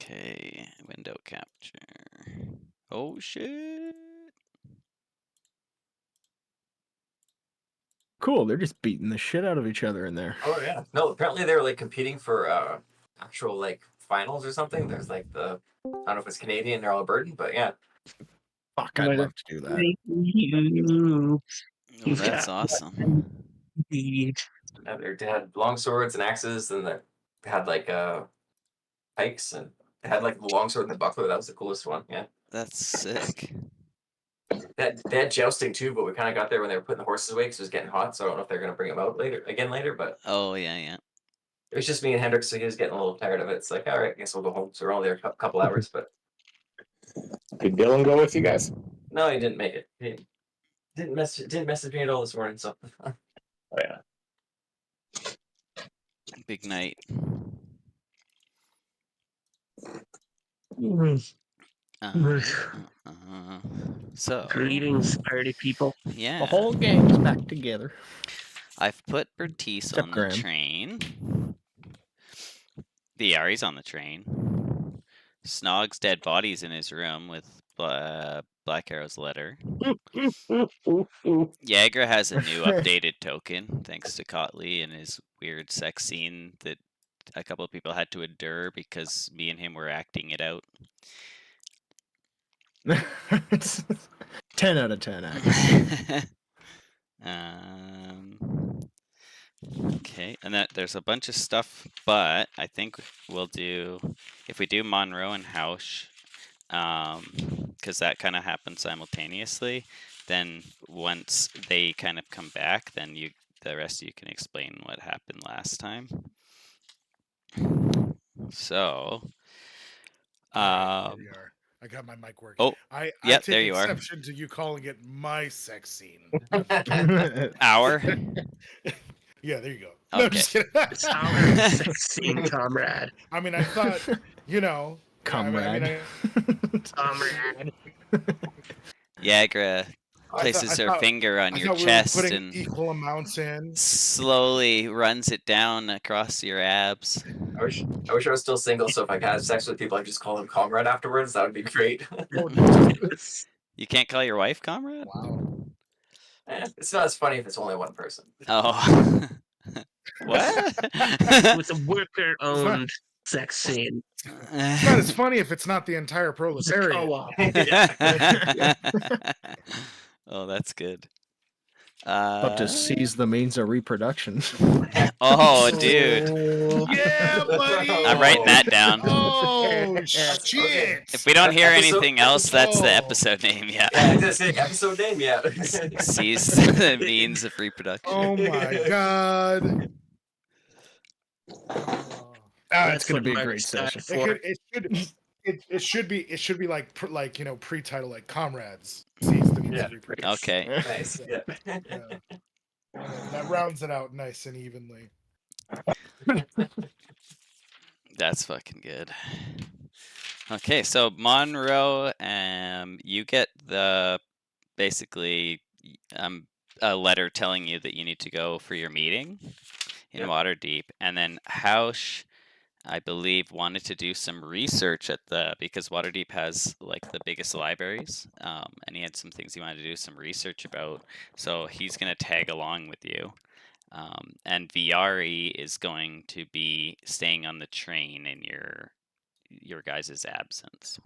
Okay, window capture. Oh shit. Cool, they're just beating the shit out of each other in there. Oh yeah. No, apparently they were like competing for actual like finals or something. There's like I don't know if it's Canadian or Albertan, but yeah. Fuck, I'd love to do that. Oh, that's awesome. Yeah, they had long swords and axes, and they had like pikes, and they had like the long sword and the buckler. That was the coolest one. Yeah. That's sick. They had jousting too, but we kind of got there when they were putting the horses away because it was getting hot. So I don't know if they're gonna bring them out later. But Oh yeah, yeah. it was just me and Hendrix, so he was getting a little tired of it. It's like, all right, I guess we'll go home. So we're only there a couple hours, but Did Dylan go with you guys? no, he didn't make it. He didn't message me at all this morning. So Oh yeah. Big night. So Greetings, party people. yeah, The whole gang's back together. I've put Bertice Except on the Graham. train. Viari's on the train. Snog's dead body's in his room with Black Arrow's letter. Yagra has a new updated token, thanks to Cotley and his weird sex scene that a couple of people had to endure because me and him were acting it out. 10 out of 10, actually. Okay, and there's a bunch of stuff, but I think we'll do, if we do Monroe and Hausch, because that kind of happens simultaneously, then once they kind of come back, then the rest of you can explain what happened last time. So, Here we are. I got my mic working. Oh, I yep, take there you are. exception to you calling it my sex scene. Hour. Yeah, there you go. No, Okay. just kidding. It's our sex scene, comrade. I mean, I thought, you know, Comrade. Comrade. Yagra places her finger on your chest and equal amounts in. slowly runs it down across your abs. I wish I was still single. So if I had sex with people, I'd just call them Comrade afterwards. That would be great. You can't call your wife Comrade? Wow. It's not as funny if it's only one person. Oh. What? With a worker-owned sex scene. It's not as funny if it's not the entire proletariat. Oh, that's good. About to seize the means of reproduction. Oh, dude. Yeah, buddy. I'm writing that down. Oh, shit. If we don't hear anything else, that's the Oh. episode name, yeah. Yeah, I just say episode name, yeah. Seize the means of reproduction. Oh my god. It's going what to be a Mark great started session. for. It should be like pre-title like Comrades. Seize the means of reproduction. Okay. Nice. Yeah. That rounds it out nice and evenly. That's fucking good. Okay, so Monroe, you get basically a letter telling you that you need to go for your meeting in Waterdeep, and then Hausch, I believe, wanted to do some research because Waterdeep has like the biggest libraries, and he had some things he wanted to do some research about. So he's gonna tag along with you, and Viari is going to be staying on the train in your guys' absence.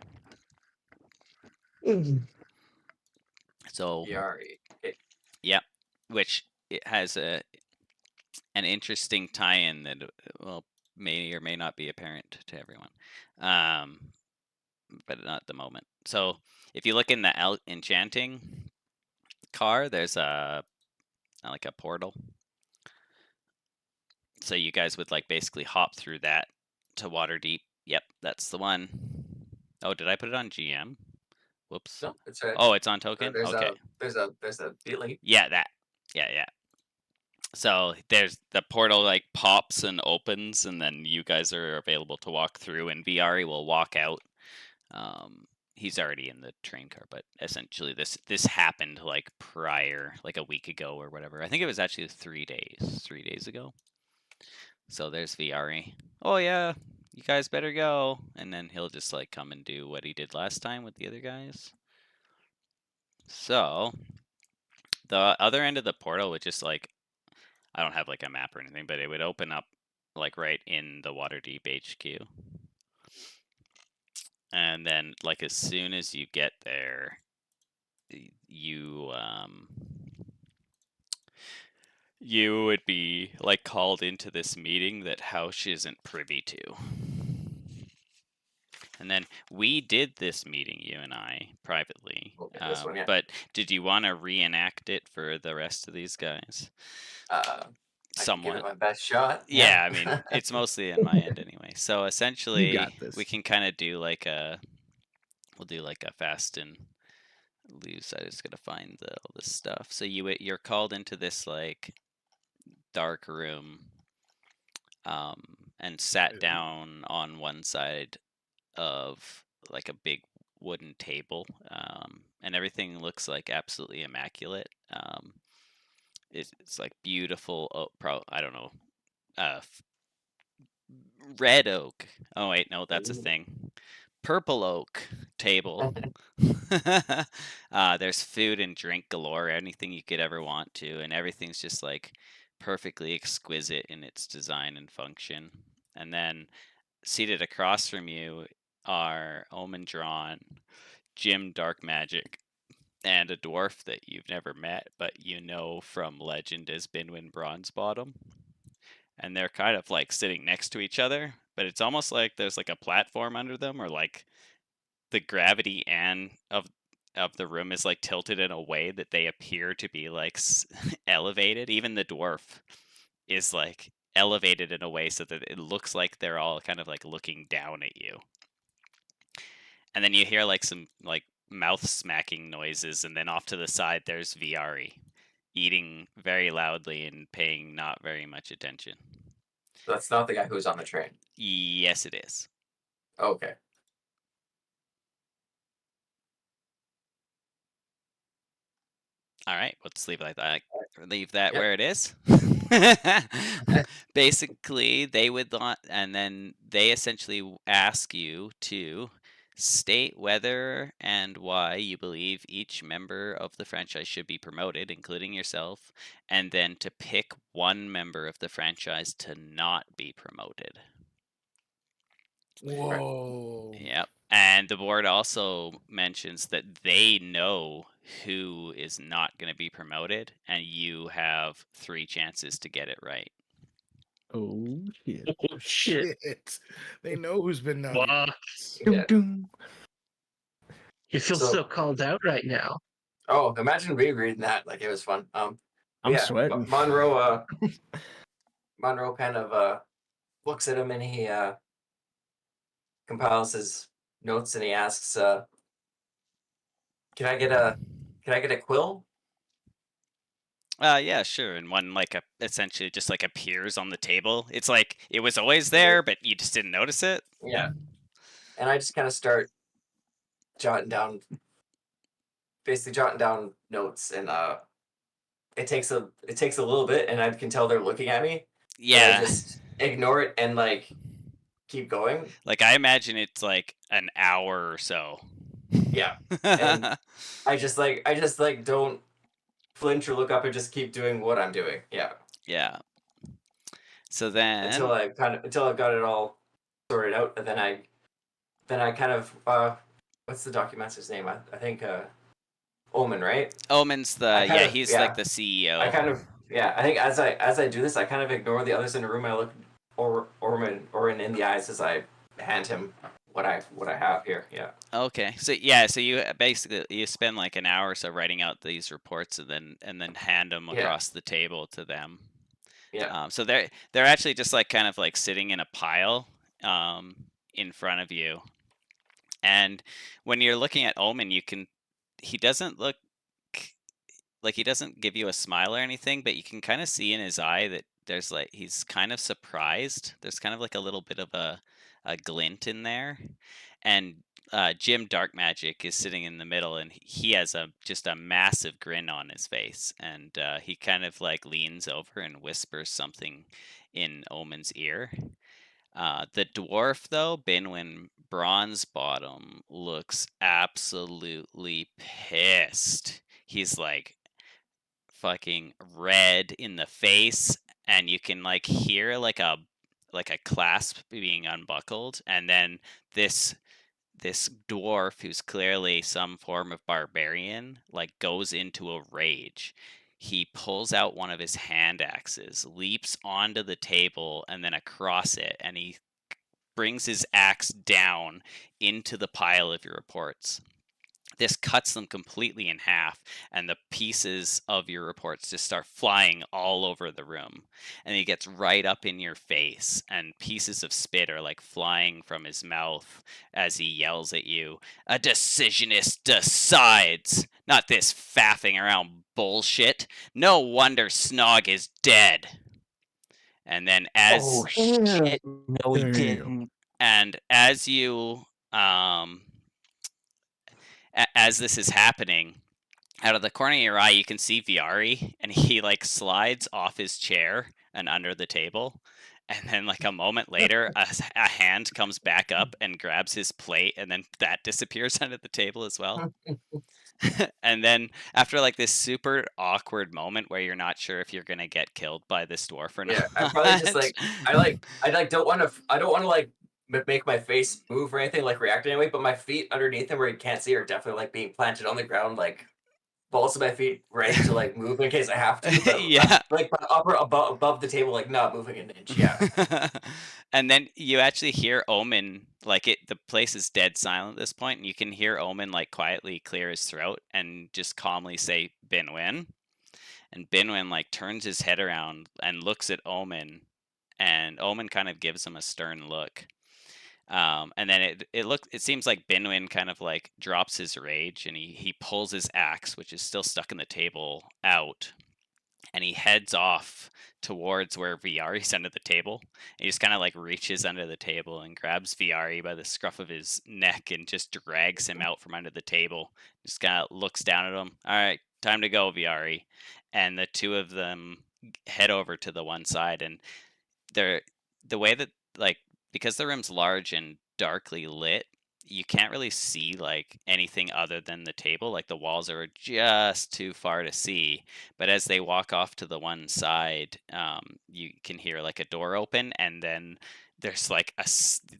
So Yari. Okay. yeah, which it has an interesting tie-in that may or may not be apparent to everyone, but not at the moment. So if you look in the enchanting car, there's like a portal. So you guys would like basically hop through that to Waterdeep. Yep, that's the one. Oh, did I put it on GM? Whoops. No, it's right. Oh, it's on token? Okay. There's a link. Yeah, that. Yeah. So there's the portal like pops and opens, and then you guys are available to walk through, and Viari will walk out. He's already in the train car, but essentially this happened like prior, like a week ago or whatever. I think it was actually 3 days ago. So there's Viari. Oh yeah, you guys better go. And then he'll just like come and do what he did last time with the other guys. So the other end of the portal would just like, I don't have like a map or anything, but it would open up like right in the Waterdeep HQ. And then like as soon as you get there, you would be like called into this meeting that Hausch isn't privy to. And then we did this meeting, you and I, privately. We'll get this one, yeah. But did you want to reenact it for the rest of these guys? I can give Somewhat. it my best shot. Yeah, I mean, it's mostly in my end anyway. So essentially, got this. we can kind of do like we'll do like a fast and loose. I just gotta find all this stuff. So you're called into this like dark room, and sat down on one side of like a big wooden table, and everything looks like absolutely immaculate. It's like beautiful. I don't know. Red oak. Oh wait, no, that's a thing. Purple oak table. There's food and drink galore, anything you could ever want to, and everything's just like perfectly exquisite in its design and function. And then seated across from you are Omen Drawn, Jim Dark Magic, and a dwarf that you've never met, but you know from legend as Binwin Bronzebottom. And they're kind of like sitting next to each other, but it's almost like there's like a platform under them, or like the gravity and of the room is like tilted in a way that they appear to be like elevated. Even the dwarf is like elevated in a way so that it looks like they're all kind of like looking down at you. And then you hear like some like mouth smacking noises, and then off to the side there's Viari eating very loudly and paying not very much attention. That's not the guy who was on the train. Yes, it is. Okay. All right, let's leave it like that. Leave that Yep. where it is. Basically, they would not, and then they essentially ask you to state whether and why you believe each member of the franchise should be promoted, including yourself, and then to pick one member of the franchise to not be promoted. Whoa. Yep. And the board also mentions that they know who is not going to be promoted, and you have 3 chances to get it right. Oh shit. Oh, shit. They know who's been naughty. Wow. Yeah. You feel So- so called out right now. Oh, imagine rereading that. Like, it was fun. I'm yeah, sweating. Monroe kind of looks at him, and he compiles his notes, and he asks, can I get a quill? Yeah, sure. And one like essentially just like appears on the table. It's like it was always there, but you just didn't notice it. Yeah. And I just kind of start jotting down notes, and it takes a little bit, and I can tell they're looking at me. Yeah. I just ignore it and like keep going. Like I imagine it's like an hour or so. Yeah. And I just don't flinch or look up and just keep doing what I'm doing. Yeah. Yeah. So then Until I've got it all sorted out, and then I kind of what's the document's name? I think Omen, right? Omen's he's like the CEO. I think as I do this, I kind of ignore the others in the room. I look Oren in the eyes as I hand him what I have here. Yeah. Okay. So you basically spend like an hour or so writing out these reports, and then hand them across the table to them. Yeah. So they're actually just like kind of like sitting in a pile in front of you. And when you're looking at Omen, he doesn't look like, he doesn't give you a smile or anything, but you can kind of see in his eye that there's like, he's kind of surprised. There's kind of like a little bit of a glint in there. And Jim Dark Magic is sitting in the middle, and he has just a massive grin on his face. And he kind of like leans over and whispers something in Omen's ear. The dwarf, though, Binwin Bronzebottom, looks absolutely pissed. He's like fucking red in the face, and you can like hear like a clasp being unbuckled, and then this dwarf, who's clearly some form of barbarian, like goes into a rage. He pulls out one of his hand axes, leaps onto the table and then across it, and he brings his axe down into the pile of your reports. This cuts them completely in half, and the pieces of your reports just start flying all over the room. And he gets right up in your face, and pieces of spit are like flying from his mouth as he yells at you. A decisionist decides, not this faffing around bullshit. No wonder Snog is dead. And then Oh shit! No, he Damn. didn't. and as you as this is happening, out of the corner of your eye, you can see Viari, and he like slides off his chair and under the table. And then, like a moment later, a hand comes back up and grabs his plate, and then that disappears under the table as well. And then, after like this super awkward moment where you're not sure if you're gonna get killed by this dwarf or not, Yeah, I probably just like I don't want to like make my face move or anything, like react anyway. But my feet underneath him, where you can't see, are definitely like being planted on the ground, like balls of my feet ready to like move in case I have to. But yeah. like above the table, like not moving an inch. Yeah. And then you actually hear Omen, like the place is dead silent at this point, and you can hear Omen like quietly clear his throat and just calmly say Binwin. And Binwin like turns his head around and looks at Omen, and Omen kind of gives him a stern look. And then it seems like Binwin kind of like drops his rage, and he pulls his axe, which is still stuck in the table, out, and he heads off towards where Viari's under the table. He just kind of like reaches under the table and grabs Viari by the scruff of his neck and just drags him out from under the table. Just kind of looks down at him. All right, time to go, Viari. And the two of them head over to the one side, and the way that like, because the room's large and darkly lit, you can't really see like anything other than the table. Like the walls are just too far to see. But as they walk off to the one side, you can hear like a door open, and then there's like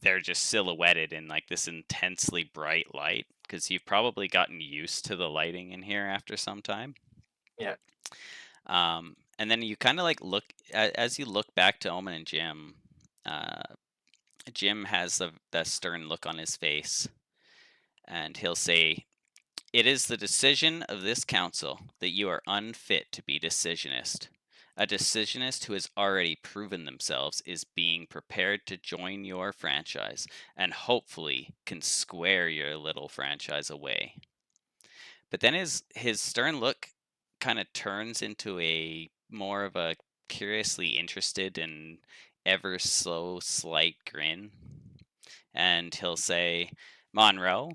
they're just silhouetted in like this intensely bright light, because you've probably gotten used to the lighting in here after some time. Yeah. And then you kind of like look as you look back to Omen and Jim. Jim has the stern look on his face, and he'll say, "It is the decision of this council that you are unfit to be decisionist. A decisionist who has already proven themselves is being prepared to join your franchise, and hopefully can square your little franchise away." But then his stern look kind of turns into a more of a curiously interested and ever so slight grin. And he'll say, "Monroe,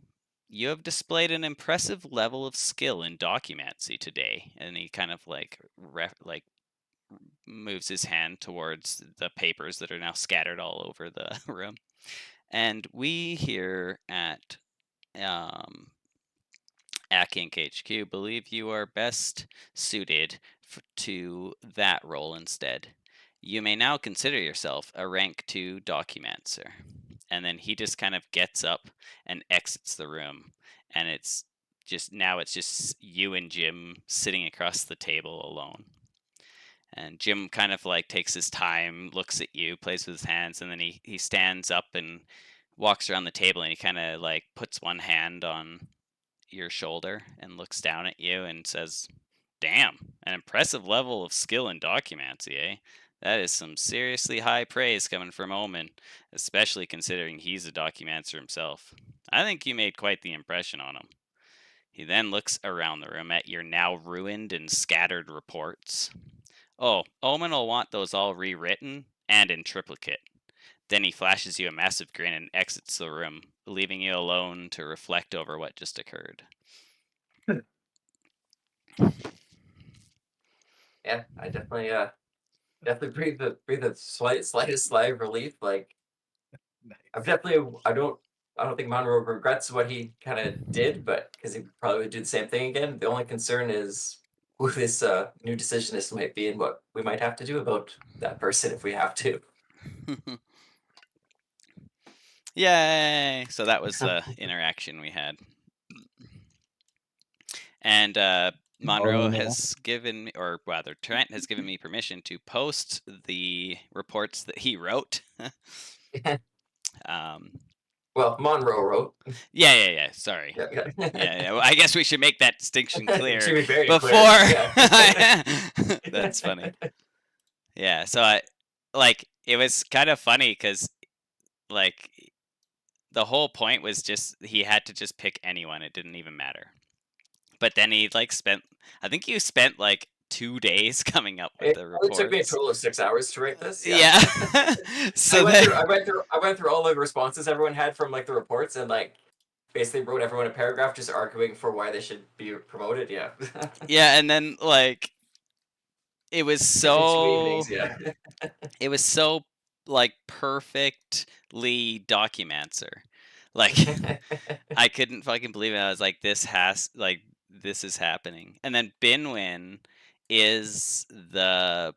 you have displayed an impressive level of skill in documancy today." And he kind of like moves his hand towards the papers that are now scattered all over the room. And we here at Kink HQ believe you are best suited to that role instead. You may now consider yourself a rank 2 documancer. And then he just kind of gets up and exits the room. And it's just you and Jim sitting across the table alone. And Jim kind of like takes his time, looks at you, plays with his hands, and then he stands up and walks around the table, and he kind of like puts one hand on your shoulder and looks down at you and says, "Damn, an impressive level of skill in documancy, eh? That is some seriously high praise coming from Omen, especially considering he's a documancer himself. I think you made quite the impression on him." He then looks around the room at your now ruined and scattered reports. "Oh, Omen will want those all rewritten and in triplicate." Then he flashes you a massive grin and exits the room, leaving you alone to reflect over what just occurred. Yeah, I definitely breathe the slightest sigh of relief. Like, I don't think Monroe regrets what he kind of did, but because he probably would do the same thing again. The only concern is who this new decisionist might be and what we might have to do about that person if we have to. Yay! So that was the interaction we had. And Monroe has given me, or rather Trent has given me permission to post the reports that he wrote. Well, Monroe wrote. Yeah. Sorry. Yeah. Yeah. Well, I guess we should make that distinction clear Should be very before. clear. Yeah. That's funny. Yeah. So it was kind of funny because like the whole point was just he had to just pick anyone. It didn't even matter. But then he I think you spent like 2 days coming up with the reports. It took me a total of 6 hours to write this. Yeah. So I went through all the responses everyone had from like the reports and like basically wrote everyone a paragraph just arguing for why they should be promoted. Yeah. Yeah, and then like it was so it was so like perfectly Documancer. Like I couldn't fucking believe it. I was like, this is happening. And then Binwin is the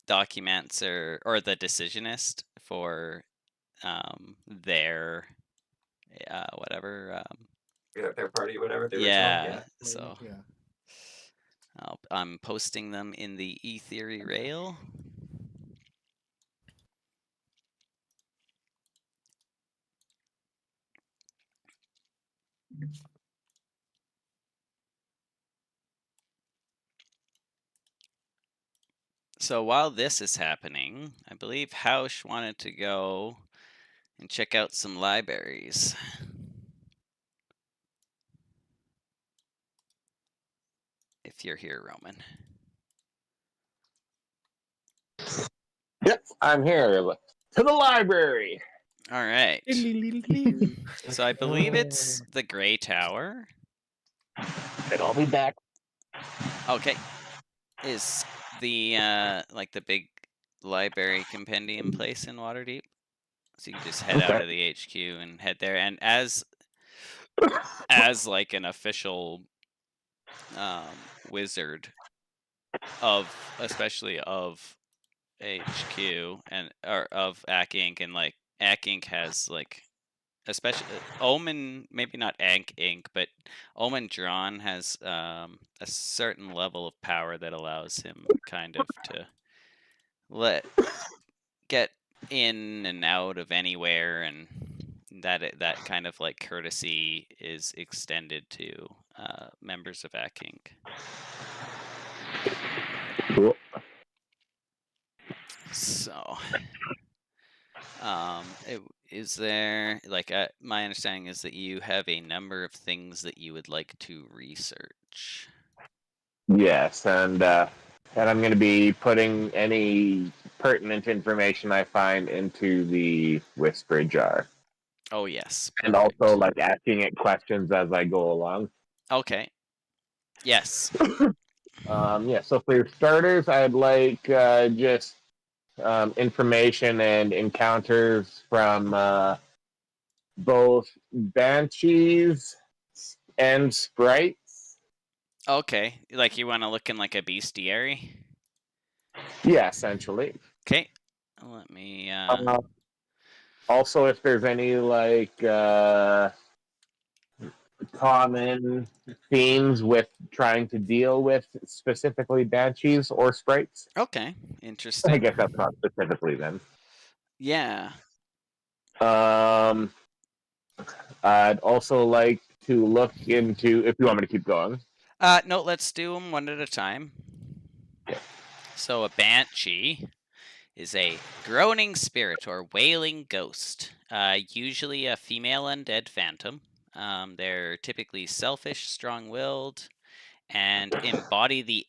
Documancer or the decisionist for their whatever their party, whatever. The yeah, original, yeah. So Yeah. I'm posting them in the eTheory rail. So while this is happening, I believe Hausch wanted to go and check out some libraries. If you're here, Roman. Yep, I'm here. To the library. All right. So I believe it's the Gray Tower. And I'll be back. Okay. Is the like the big library compendium place in Waterdeep? So you can just head out of the HQ and head there. And as like an official wizard especially of HQ or of Ack Inc. and like Ack Inc. has like especially Omen, maybe not Ack Inc., but Omen Drawn has a certain level of power that allows him kind of to get in and out of anywhere, and that kind of like courtesy is extended to members of Ack Inc. Cool. So, is there like my understanding is that you have a number of things that you would like to research. Yes, and I'm going to be putting any pertinent information I find into the whisper jar. Oh yes, and also like asking it questions as I go along. Okay. Yes. Yeah. So for starters, I'd like just information and encounters from both banshees and sprites. Okay, like you want to look in like a bestiary? Yeah, essentially. Okay, let me. Also, if there's any like common themes with trying to deal with specifically banshees or sprites. Okay, interesting. I guess that's not specifically then. Yeah. I'd also like to look into, if you want me to keep going. No, let's do them one at a time. Okay. So a banshee is a groaning spirit or wailing ghost, usually a female undead phantom. They're typically selfish, strong-willed, and embody the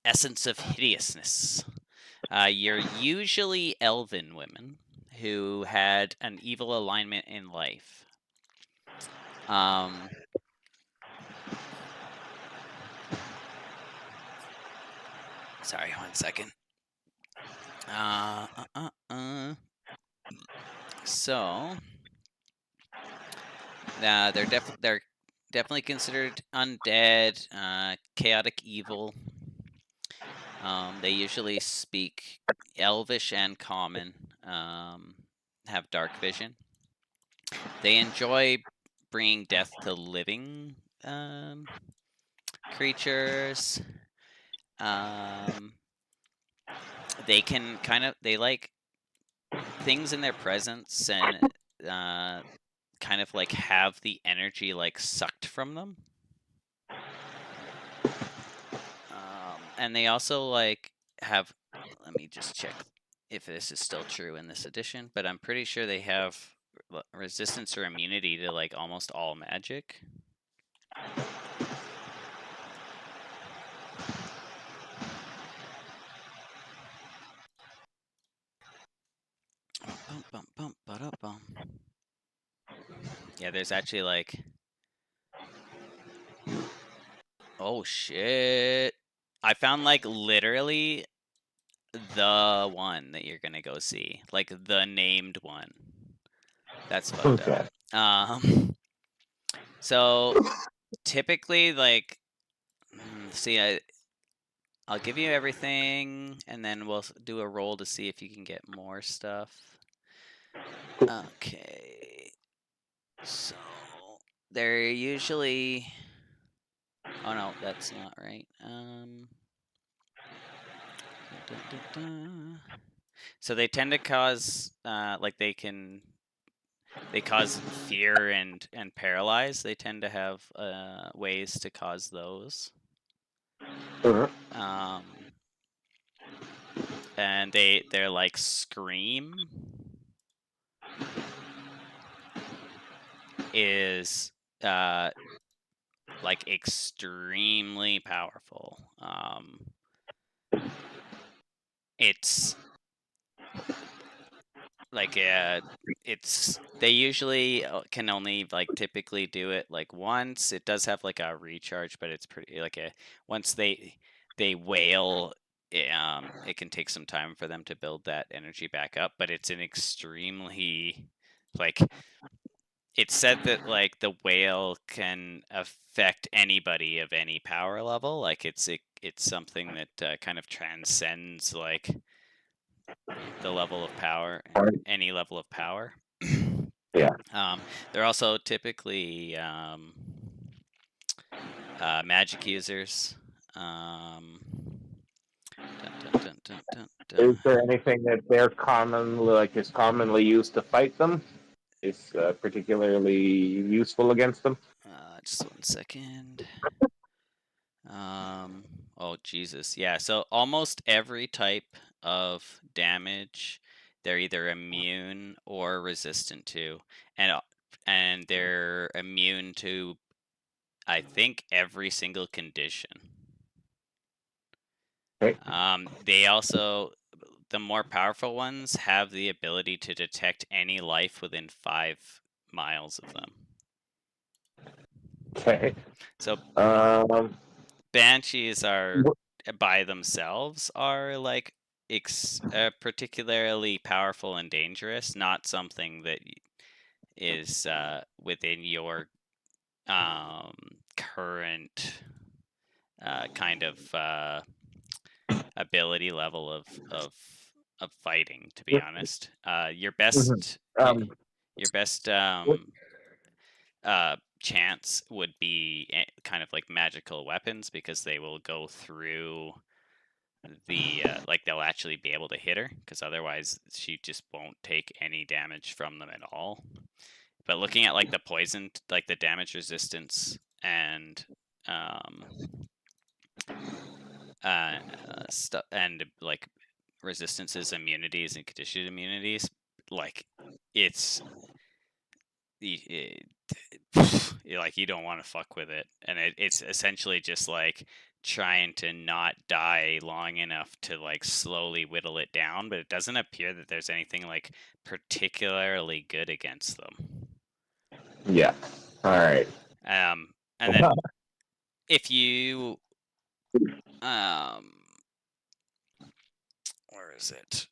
essence of hideousness. You're usually elven women who had an evil alignment in life. Sorry, 1 second. So they're definitely considered undead, chaotic evil. They usually speak Elvish and Common. Have dark vision. They enjoy bringing death to living creatures. They can they like things in their presence and kind of like have the energy like sucked from them. And they also like have, let me just check if this is still true in this edition, but I'm pretty sure they have resistance or immunity to like almost all magic. Yeah, there's actually like, oh shit. I found like literally the one that you're gonna go see, like the named one. That's fucked up. So typically, like, see, I'll give you everything, and then we'll do a roll to see if you can get more stuff. Okay. So they're usually. Oh no, that's not right. So they tend to cause, like they cause fear and paralyze. They tend to have ways to cause those. And they're like scream is like extremely powerful. It's like they usually can only like typically do it like once. It does have like a recharge, but it's pretty like once they wail, it can take some time for them to build that energy back up, but it's an extremely like, it's said that like the whale can affect anybody of any power level. Like it's something that kind of transcends like the level of power, any level of power. Yeah. They're also typically magic users. Is there anything that they're is commonly used to fight them? Is particularly useful against them? Just 1 second. Oh Jesus, yeah. So almost every type of damage, they're either immune or resistant to, and they're immune to, I think, every single condition. Okay. They also, the more powerful ones have the ability to detect any life within 5 miles of them. Okay. So banshees are by themselves are like particularly powerful and dangerous, not something that is within your current kind of ability level of fighting, to be honest. Your best chance would be kind of like magical weapons, because they will go through the like they'll actually be able to hit her, because otherwise she just won't take any damage from them at all. But looking at like the poison, like the damage resistance and stuff, and like resistances, immunities, and conditioned immunities, like it's like you don't want to fuck with it, and it's essentially just like trying to not die long enough to like slowly whittle it down, but it doesn't appear that there's anything like particularly good against them. Yeah. All right. And then if you where is it?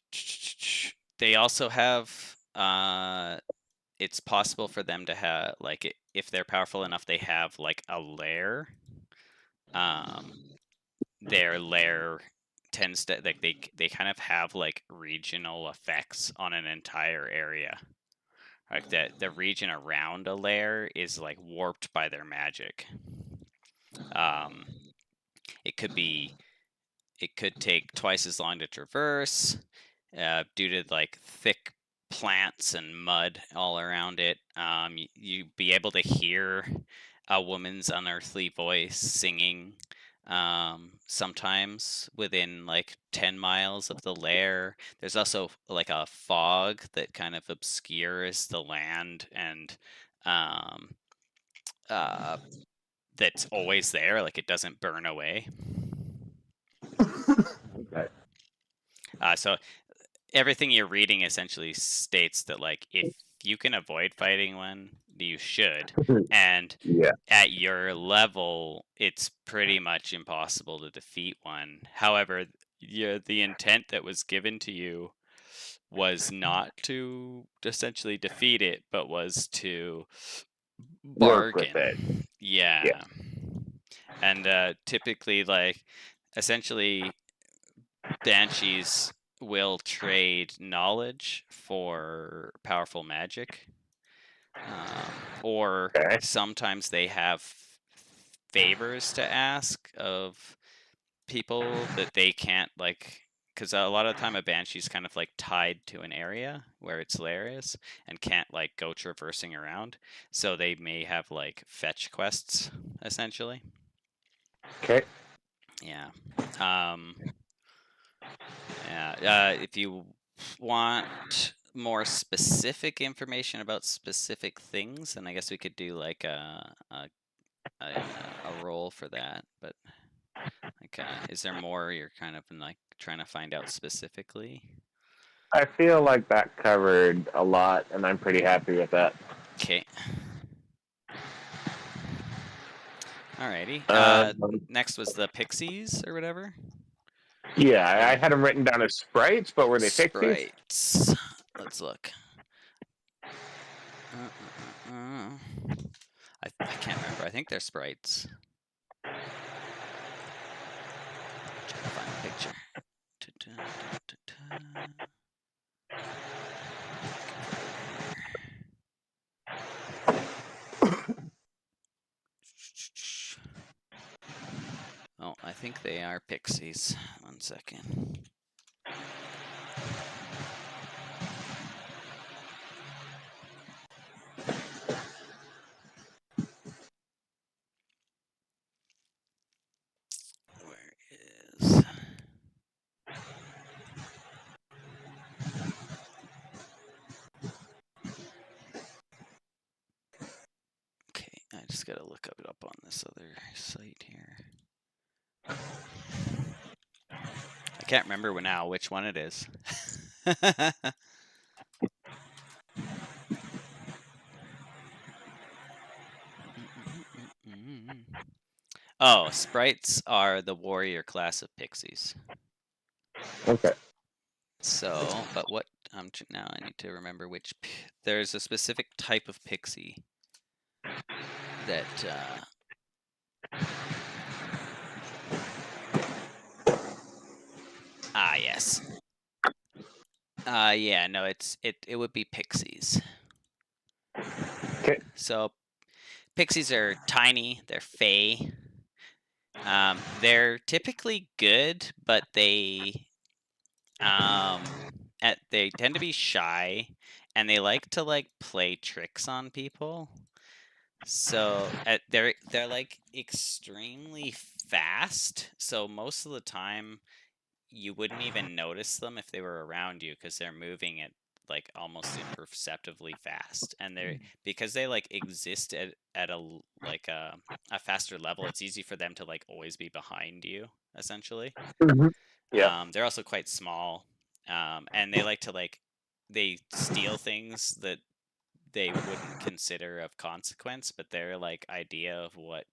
They also have it's possible for them to have like if they're powerful enough, they have like a lair. Their lair tends to like they kind of have like regional effects on an entire area. Like the region around a lair is like warped by their magic. It could take twice as long to traverse due to like thick plants and mud all around it. You'd be able to hear a woman's unearthly voice singing sometimes within like 10 miles of the lair. There's also like a fog that kind of obscures the land and that's always there, like it doesn't burn away. Okay. So everything you're reading essentially states that like if you can avoid fighting one, you should. And Yeah. at your level, it's pretty much impossible to defeat one. However, the intent that was given to you was not to essentially defeat it, but was to Work with it. bargain. Yeah. And typically, like, essentially, banshees will trade knowledge for powerful magic. Or Okay. sometimes they have favors to ask of people that they can't, like, because a lot of the time a banshee's kind of like tied to an area where its lair is and can't like go traversing around. So they may have like fetch quests, essentially. Okay. Yeah. If you want more specific information about specific things, then I guess we could do like a roll for that. But like, is there more you're kind of like trying to find out specifically? I feel like that covered a lot, and I'm pretty happy with that. Okay. Alrighty. Next was the pixies or whatever. Yeah, I had them written down as sprites, but were they pixies? Sprites. Let's look. I can't remember. I think they're sprites. Trying to find a picture. Oh, I think they are pixies. 1 second. Where is... Okay, I just gotta look it up on this other site here. I can't remember now which one it is. Oh, sprites are the warrior class of pixies. Okay. So, but what? Now I need to remember which. There's a specific type of pixie that. Yes. Yeah. No, it would be pixies. Okay. So, pixies are tiny. They're fey. They're typically good, but they tend to be shy, and they like to like play tricks on people. So they're like extremely fast. So most of the time, you wouldn't even notice them if they were around you because they're moving at like almost imperceptibly fast, and they're because they like exist at a like a faster level. It's easy for them to like always be behind you, essentially. Mm-hmm. Yeah. They're also quite small, and they like to like they steal things that they wouldn't consider of consequence, but their like idea of what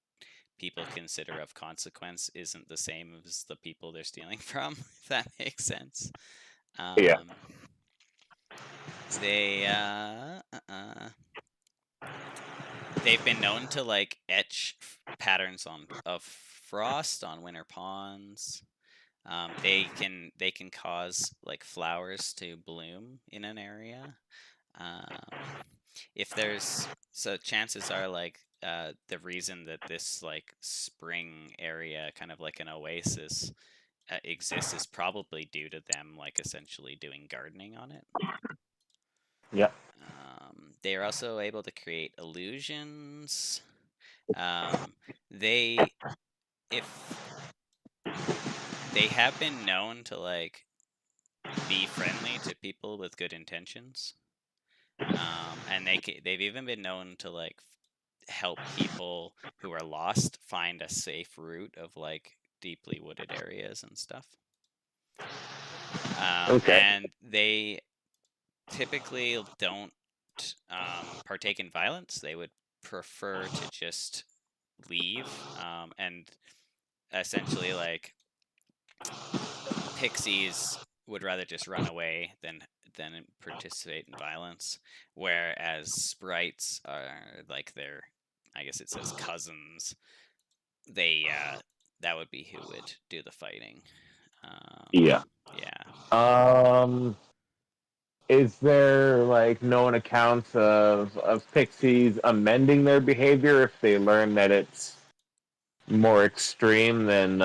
people consider of consequence isn't the same as the people they're stealing from, if that makes sense. Yeah. they've been known to like etch patterns of frost on winter ponds. They can cause like flowers to bloom in an area. If there's so chances are like the reason that this like spring area, kind of like an oasis, exists is probably due to them like essentially doing gardening on it. Yep. They are also able to create illusions. They have been known to like be friendly to people with good intentions. And they've even been known to like help people who are lost find a safe route of like deeply wooded areas and stuff. Okay. And they typically don't partake in violence. They would prefer to just leave, and essentially like pixies would rather just run away than participate in violence, whereas sprites are like their, I guess it says cousins. They that would be who would do the fighting. Yeah. Is there like known accounts of pixies amending their behavior if they learn that it's more extreme than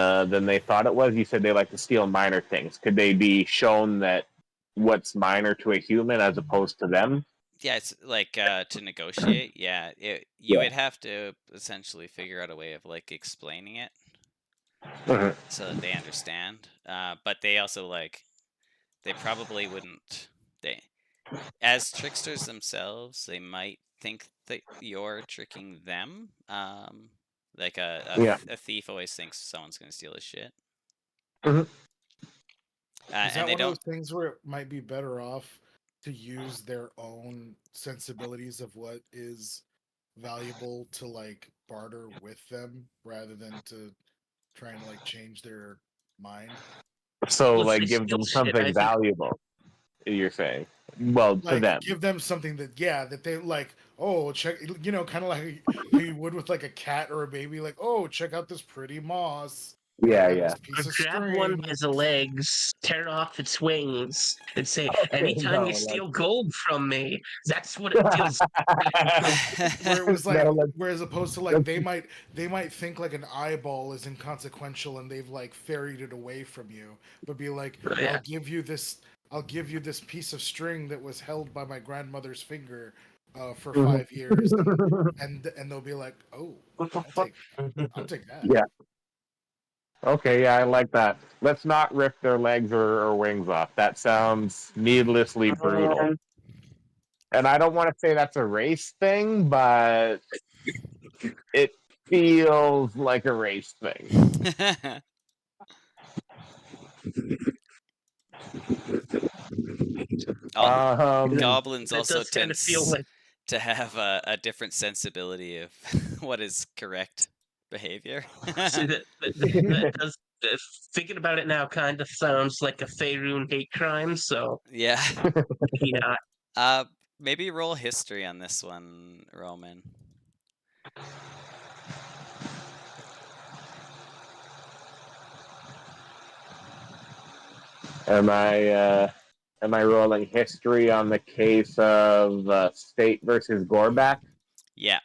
they thought it was? You said they like to steal minor things. Could they be shown that what's minor to a human as opposed to them? Yeah, it's like to negotiate. Yeah, you would have to essentially figure out a way of like explaining it so that they understand. But they also like they probably wouldn't. They, as tricksters themselves, they might think that you're tricking them. Like a thief always thinks someone's going to steal his shit. Is And that they one don't. of those things where it might be better off to use their own sensibilities of what is valuable to like barter with them rather than to try and like change their mind? So, Well, if like, they give steal them shit, I something think valuable. You're saying, well, to Like them. give them something that that they like, oh, check, kind of like how you would with like a cat or a baby, like, oh, check out this pretty moss. Yeah, and yeah. this piece Or of grab one string. by the legs, tear off its wings, and say, Okay, anytime no, you like- steal gold from me, that's what it feels Where it was like, No, like- whereas opposed to like they might think like an eyeball is inconsequential and they've like ferried it away from you, but be like, Yeah. I'll give you this piece of string that was held by my grandmother's finger for 5 years, and they'll be like, oh, I'll take that. Yeah. Okay, yeah, I like that. Let's not rip their legs or wings off. That sounds needlessly brutal. And I don't want to say that's a race thing, but it feels like a race thing. Goblins That also does kind tend of feel like to have a different sensibility of what is correct behavior. see, that does. Thinking about it now, kind of sounds like a Faerun hate crime. So Yeah. yeah, Maybe roll history on this one, Roman. Am I rolling history on the case of State versus Gorback? Yeah,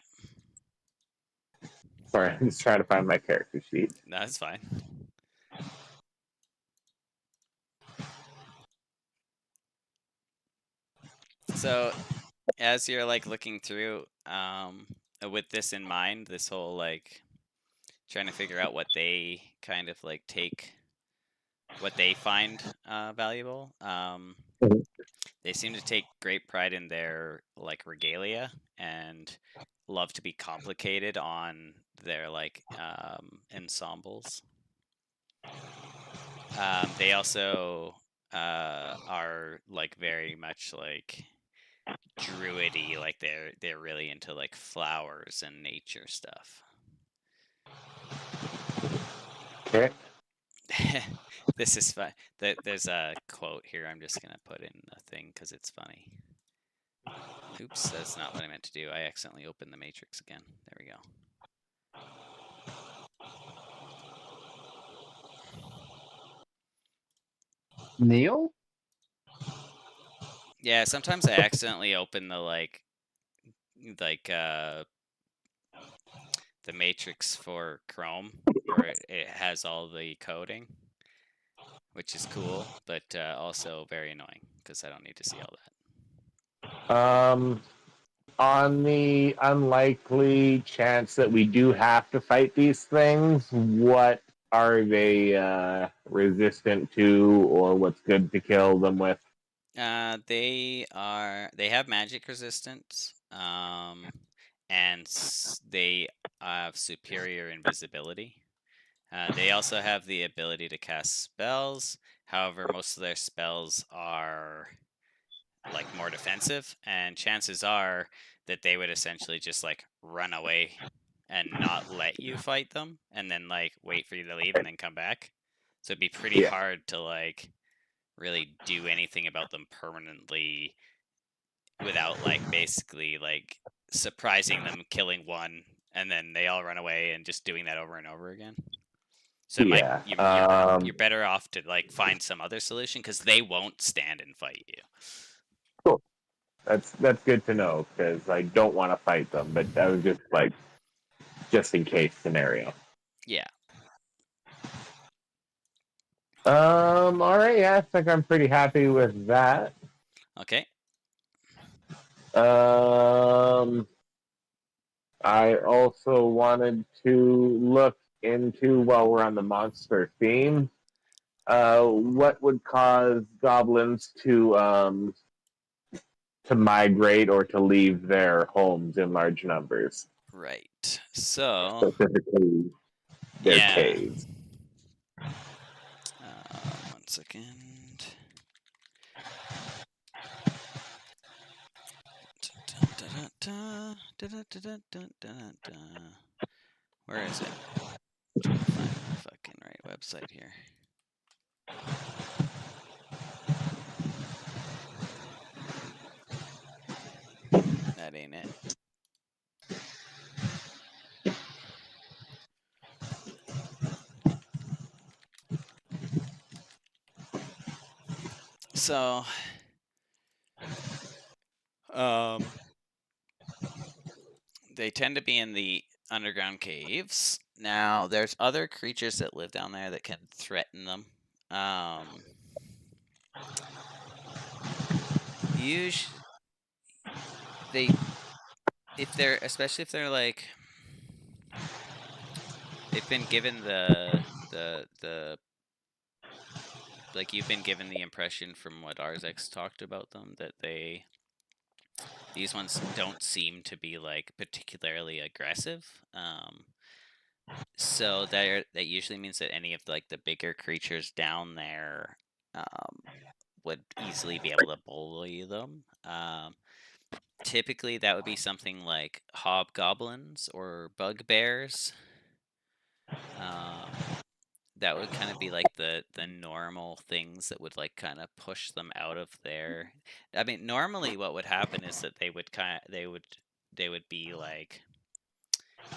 Sorry, I'm just trying to find my character sheet. that's fine. So, as you're like looking through, with this in mind, this whole like trying to figure out what they kind of like take, what they find valuable. They seem to take great pride in their like regalia and love to be complicated on their like ensembles. They also are like very much like druidy, like they're really into like flowers and nature stuff. Okay. This is fun. There's a quote here I'm just gonna put in the thing because it's funny. Oops, that's not what I meant to do. I accidentally opened the matrix again. There we go. Neil? Yeah, sometimes I accidentally open the the matrix for Chrome, where it has all the coding, which is cool, but also very annoying because I don't need to see all that. On the unlikely chance that we do have to fight these things, what are they resistant to, or what's good to kill them with? They have magic resistance, and they have superior invisibility. They also have the ability to cast spells. However, most of their spells are like more defensive, and chances are that they would essentially just like run away and not let you fight them, and then like wait for you to leave and then come back. So it'd be pretty Yeah. hard to like really do anything about them permanently without like basically like surprising them, killing one, and then they all run away and just doing that over and over again. So it might Yeah. you're better off to like find some other solution because they won't stand and fight you. Cool. That's good to know because I don't want to fight them, but that was just like just in case scenario. Yeah. All right. Yeah, I think I'm pretty happy with that. Okay. I also wanted to look into, while we're on the monster theme, what would cause goblins to migrate or to leave their homes in large numbers, Right. So specifically their yeah. caves. 1 second. Where is it? I'm trying to find the fucking right website here. That ain't it. So, they tend to be in the underground caves. Now, there's other creatures that live down there that can threaten them. Usually, especially if they're like, they've been given like you've been given the impression from what Arzex talked about them that these ones don't seem to be like particularly aggressive. So that usually means that any of like the bigger creatures down there would easily be able to bully them. Typically, that would be something like hobgoblins or bugbears. That would kind of be like the normal things that would like kind of push them out of there. I mean, normally what would happen is that they would be like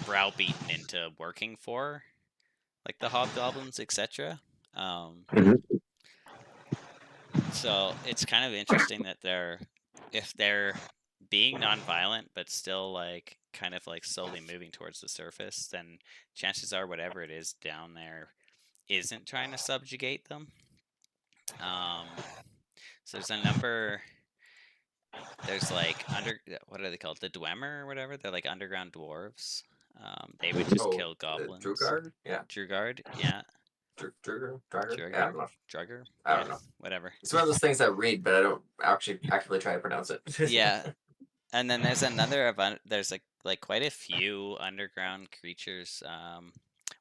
browbeaten into working for like the hobgoblins, etc. So it's kind of interesting that if they're being nonviolent but still like kind of like slowly moving towards the surface, then chances are whatever it is down there isn't trying to subjugate them. So there's a number. There's like what are they called? The Dwemer or whatever. They're like underground dwarves. They would just kill goblins. Drugard? Yeah. Drugard? Yeah. Drugger? Drugger? I don't know. Drugger? I don't know. Whatever. It's one of those things I read, but I don't actually actively try to pronounce it. Yeah. And then there's another there's like quite a few underground creatures.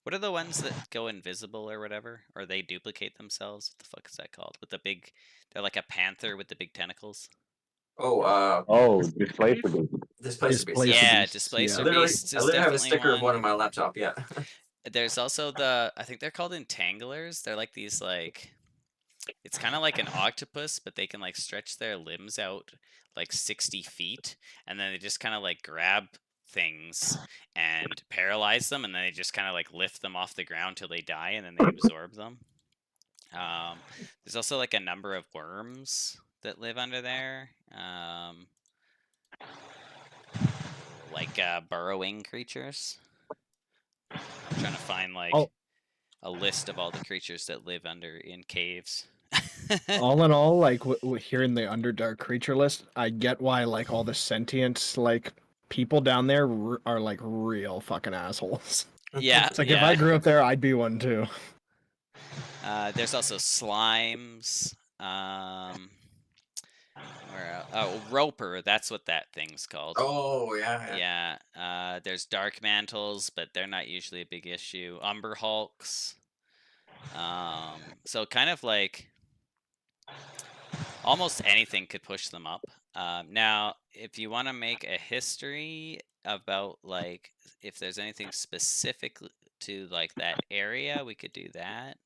What are the ones that go invisible or whatever? Or they duplicate themselves? What the fuck is that called? With the big, they're like a panther with the big tentacles. Displacer beast. Displacer beast. Yeah, displacer beasts is I literally have a definitely sticker of one one. on my laptop. Yeah. There's also I think they're called entanglers. They're like these like it's kind of like an octopus, but they can like stretch their limbs out like 60 feet, and then they just kind of like grab things and paralyze them, and then they just kind of like lift them off the ground till they die, and then they absorb them. There's also like a number of worms that live under there, like burrowing creatures. I'm trying to find like a list of all the creatures that live under in caves. All in all, like hearing the Underdark creature list, I get why like all the sentient like people down there are like real fucking assholes. Yeah, It's like if I grew up there, I'd be one too. There's also slimes. Oh, roper. That's what that thing's called. Oh yeah. Yeah. There's dark mantles, but they're not usually a big issue. Umber hulks. So kind of like almost anything could push them up. Now, if you want to make a history about like if there's anything specific to like that area, we could do that.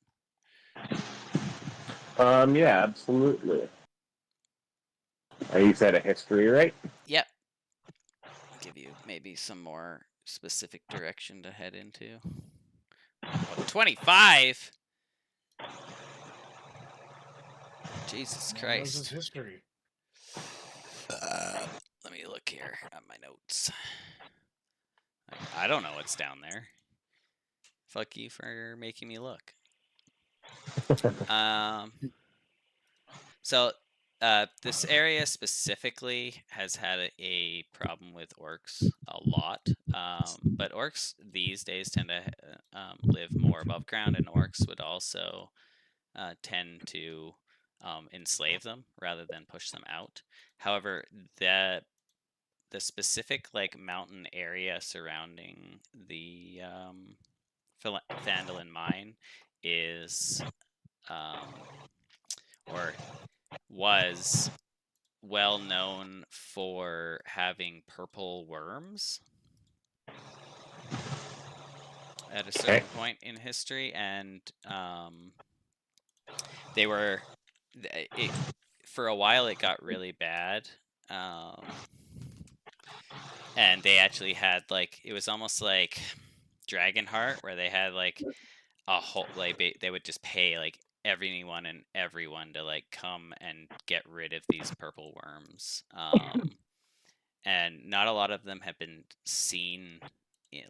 Yeah, absolutely. You said a history, right? Yep. Give you maybe some more specific direction to head into. Oh, 25. Jesus This Christ. is history. Let me look here at my notes. I don't know what's down there. Fuck you for making me look. So this area specifically has had a problem with orcs a lot. But orcs these days tend to live more above ground, and orcs would also tend to enslave them rather than push them out. However, the specific like mountain area surrounding the Phandalin mine is or was well known for having purple worms at a certain point in history, and they were for a while it got really bad, and they actually had like it was almost like Dragonheart, where they had like a whole like they would just pay like everyone and everyone to like come and get rid of these purple worms, and not a lot of them have been seen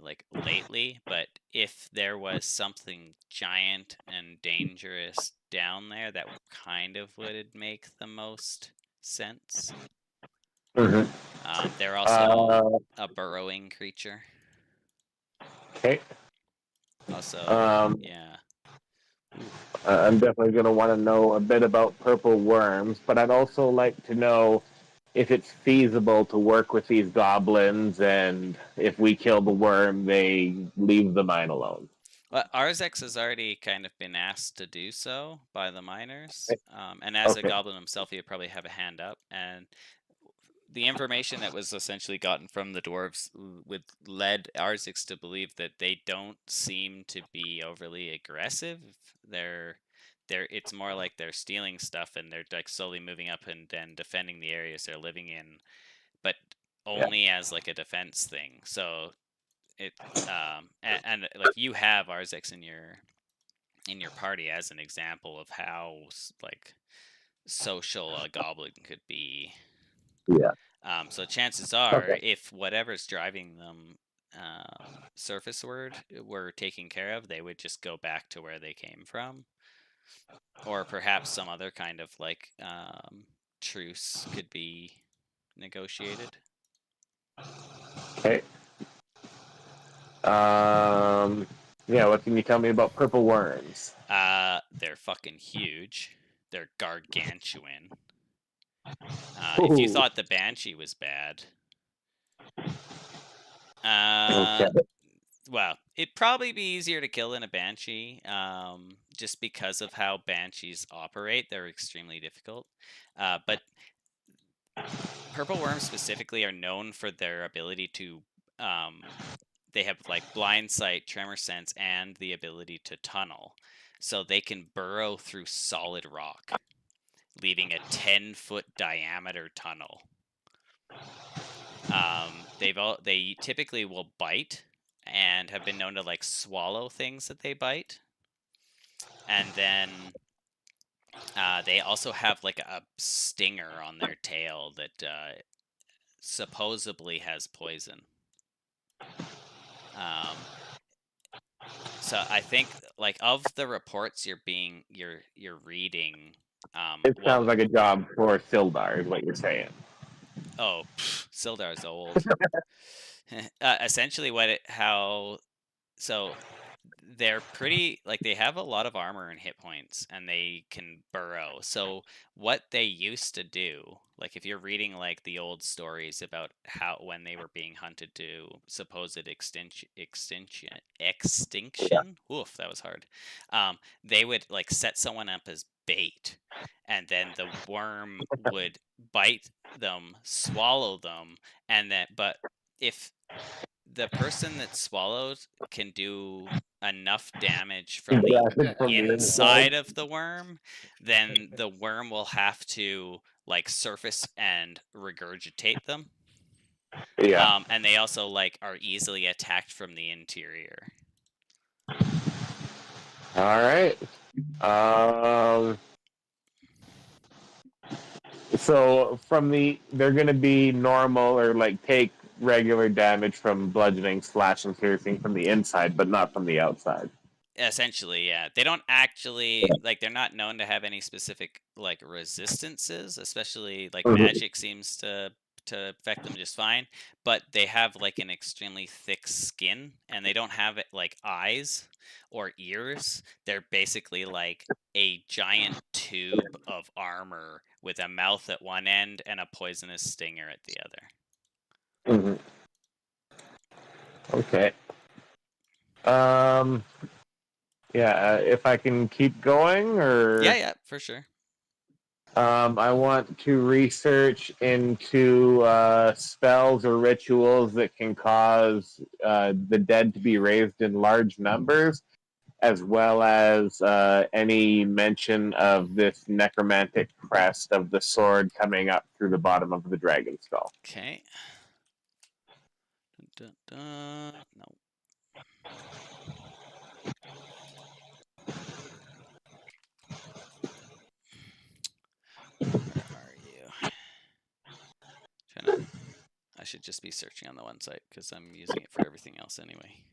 like lately, but if there was something giant and dangerous down there, that kind of would make the most sense. They're also a burrowing creature. Okay. Also, yeah. I'm definitely going to want to know a bit about purple worms, but I'd also like to know if it's feasible to work with these goblins, and if we kill the worm, they leave the mine alone. Well, Arzex has already kind of been asked to do so by the miners, and as a goblin himself, he'd probably have a hand up. And the information that was essentially gotten from the dwarves led Arzex to believe that they don't seem to be overly aggressive. It's more like they're stealing stuff and they're like slowly moving up and then defending the areas they're living in, but only as like a defense thing. So it and like you have Arzex in your party as an example of how like social a goblin could be. Yeah. So chances are, if whatever's driving them surfaceward were taken care of, they would just go back to where they came from. Or perhaps some other kind of like truce could be negotiated. Okay. Yeah, what can you tell me about purple worms? They're fucking huge. They're gargantuan. If you thought the Banshee was bad, well, it'd probably be easier to kill than a Banshee, just because of how Banshees operate. They're extremely difficult. But purple worms specifically are known for their ability to, they have like blind sight, tremor sense, and the ability to tunnel. so they can burrow through solid rock, leaving a 10-foot diameter tunnel. They typically will bite and have been known to like swallow things that they bite. And then they also have like a stinger on their tail that supposedly has poison. So I think like of the reports you're reading, It sounds like a job for Sildar, is what you're saying. Oh, Sildar's old. Essentially, so they're pretty, like, they have a lot of armor and hit points, and they can burrow. So what they used to do, like if you're reading like the old stories about how when they were being hunted to supposed extinction. Oof, that was hard. They would like set someone up as bait, and then the worm would bite them, swallow them, and then but if the person that swallowed can do enough damage from the inside of the worm, then the worm will have to like surface and regurgitate them. Yeah. And they also like are easily attacked from the interior. All right. So they're going to be normal or like take regular damage from bludgeoning, slashing, piercing from the inside, but not from the outside. Essentially, yeah. They don't actually like they're not known to have any specific like resistances, especially like magic seems to affect them just fine, but they have like an extremely thick skin, and they don't have like eyes or ears. They're basically like a giant tube of armor with a mouth at one end and a poisonous stinger at the other. Okay. Yeah, if I can keep going, or Yeah, for sure. I want to research into spells or rituals that can cause the dead to be raised in large numbers, as well as any mention of this necromantic crest of the sword coming up through the bottom of the dragon skull. Okay. No. Where are you? I should just be searching on the one site because I'm using it for everything else anyway.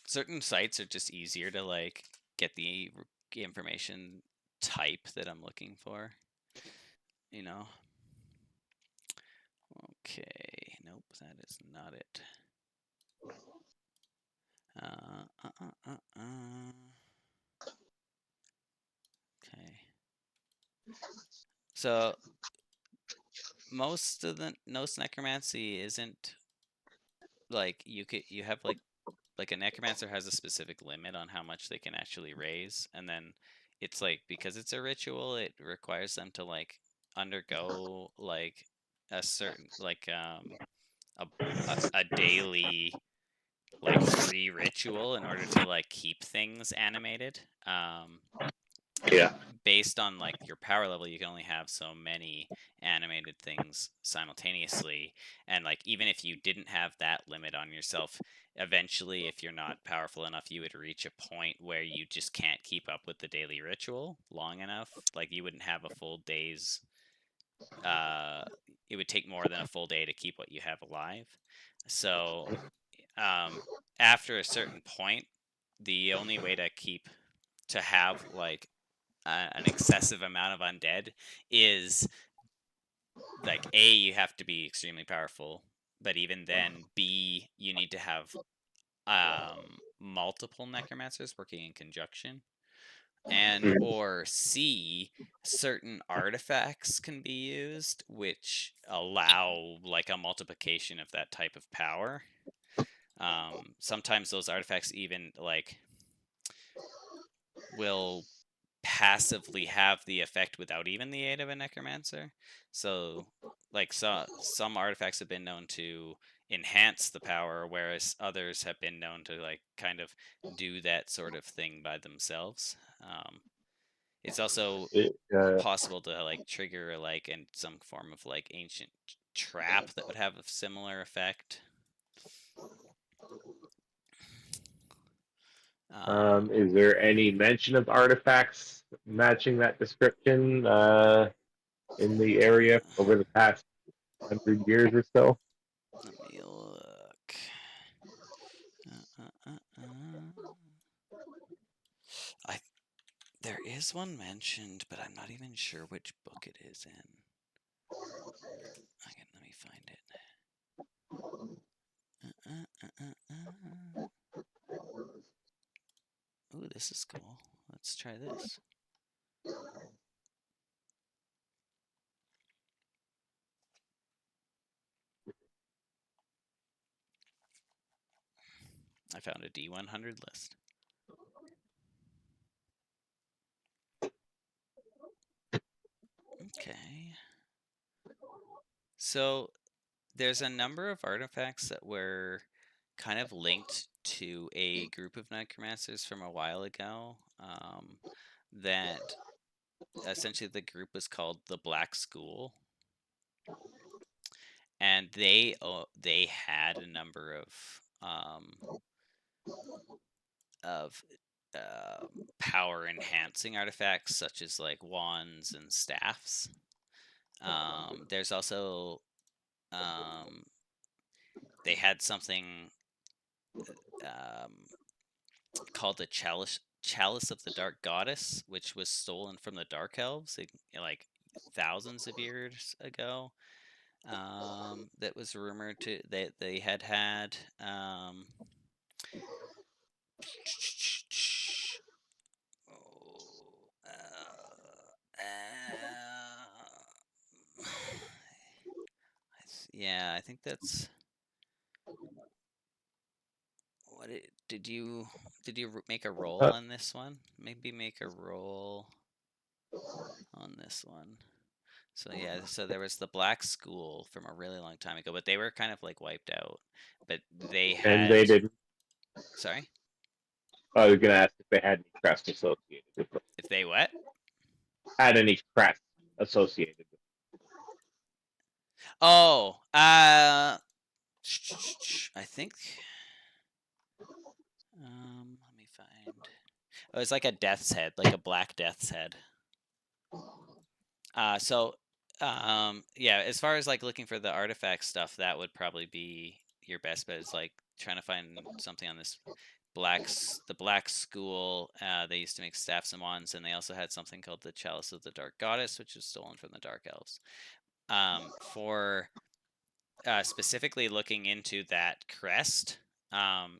Certain sites are just easier to like get the information type that I'm looking for. You know. Okay. Nope, that is not it. Okay. So most necromancy isn't like you have like a necromancer has a specific limit on how much they can actually raise, and then it's like because it's a ritual, it requires them to like undergo like a certain like a daily like free ritual in order to like keep things animated. Yeah. Based on like your power level, you can only have so many animated things simultaneously, and like even if you didn't have that limit on yourself, eventually if you're not powerful enough, you would reach a point where you just can't keep up with the daily ritual long enough. Like you wouldn't have a full day's it would take more than a full day to keep what you have alive. So after a certain point, the only way to have like an excessive amount of undead is like A, you have to be extremely powerful, but even then B, you need to have multiple necromancers working in conjunction, and or C, certain artifacts can be used which allow like a multiplication of that type of power. Sometimes those artifacts even like will passively have the effect without even the aid of a necromancer. So like some artifacts have been known to enhance the power, whereas others have been known to like kind of do that sort of thing by themselves. It's also possible to like trigger like in some form of like ancient trap that would have a similar effect. Is there any mention of artifacts matching that description in the area over the past 100 years or so? Let me look. There is one mentioned, but I'm not even sure which book it is in. Okay, let me find it. Ooh, this is cool. Let's try this. I found a D100 list. Okay. So there's a number of artifacts that were kind of linked to a group of necromancers from a while ago. That essentially the group was called the Black School, and they had a number of power enhancing artifacts such as like wands and staffs. There's also they had something called the chalice of the Dark Goddess, which was stolen from the Dark Elves like thousands of years ago. That was rumored to that they had had. Yeah, I think that's what it. Did you make a roll on this one? Maybe make a roll on this one. So yeah, so there was the Black School from a really long time ago, but they were kind of like wiped out. But they had. And they didn't. Sorry. I was gonna ask if they had any crest associated with them. If they what? Had any crest associated with them. Oh, I think. Let me find. Oh, it's like a death's head, like a black death's head. Yeah, as far as like looking for the artifact stuff, that would probably be your best bet. Is like trying to find something on this the Black School. They used to make staffs and wands, and they also had something called the Chalice of the Dark Goddess, which was stolen from the Dark Elves. For specifically looking into that crest,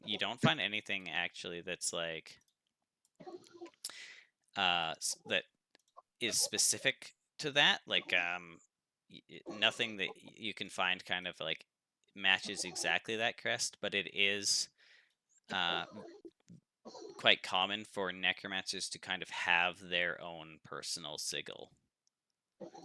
you don't find anything actually that's like that is specific to that. Like nothing that you can find kind of like matches exactly that crest, but it is quite common for necromancers to kind of have their own personal sigil.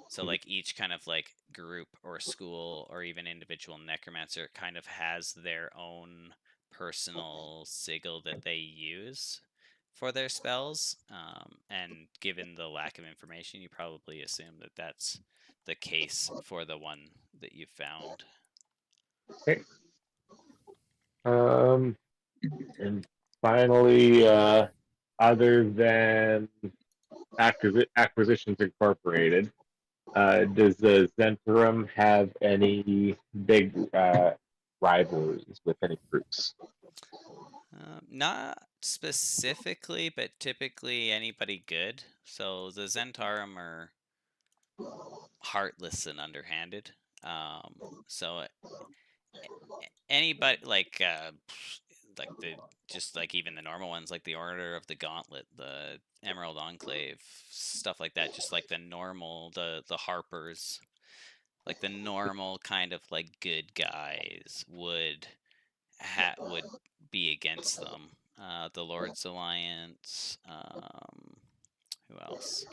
So like each kind of like group or school or even individual necromancer kind of has their own personal sigil that they use for their spells. And given the lack of information, you probably assume that that's the case for the one that you found. Okay. And finally, other than Acquisitions Incorporated, does the Zentrum have any big rivalries with any groups? Not specifically, but typically anybody good. So the Zentarum are heartless and underhanded. So anybody like the just like even the normal ones like the Order of the Gauntlet, the Emerald Enclave, stuff like that, just like the normal the Harpers, like the normal kind of like good guys would be against them. The Lord's Alliance, who else?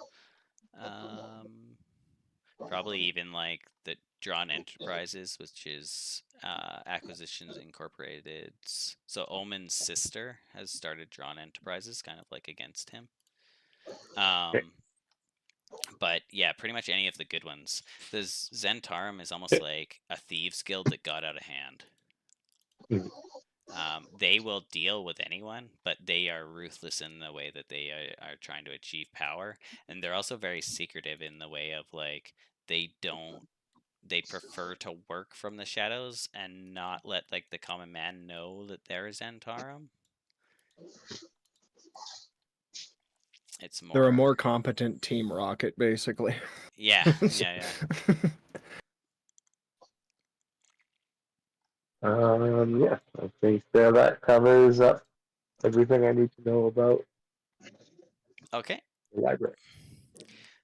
Probably even like the Drawn Enterprises, which is Acquisitions Incorporated. So Omen's sister has started Drawn Enterprises, kind of like against him. But yeah, pretty much any of the good ones. The Zentarum is almost like a thieves guild that got out of hand. They will deal with anyone, but they are ruthless in the way that they are trying to achieve power, and they're also very secretive in the way of like they prefer to work from the shadows and not let like the common man know that there is Zentarum. It's more. They're a more competent Team Rocket, basically. Yeah, yeah. Yeah, I think that covers up everything I need to know about Okay. the library.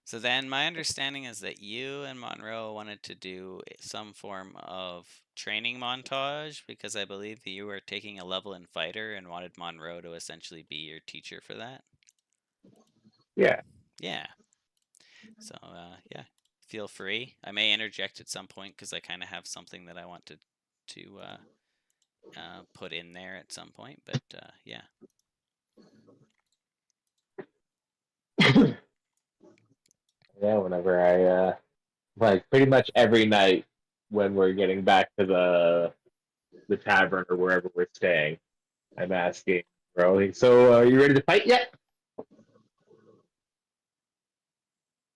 So then my understanding is that you and Monroe wanted to do some form of training montage because I believe that you were taking a level in fighter and wanted Monroe to essentially be your teacher for that. Yeah. Yeah. So yeah, feel free. I may interject at some point because I kind of have something that I want to put in there at some point. But yeah. Yeah, whenever I like pretty much every night when we're getting back to the tavern or wherever we're staying, I'm asking Bro, so are you ready to fight yet?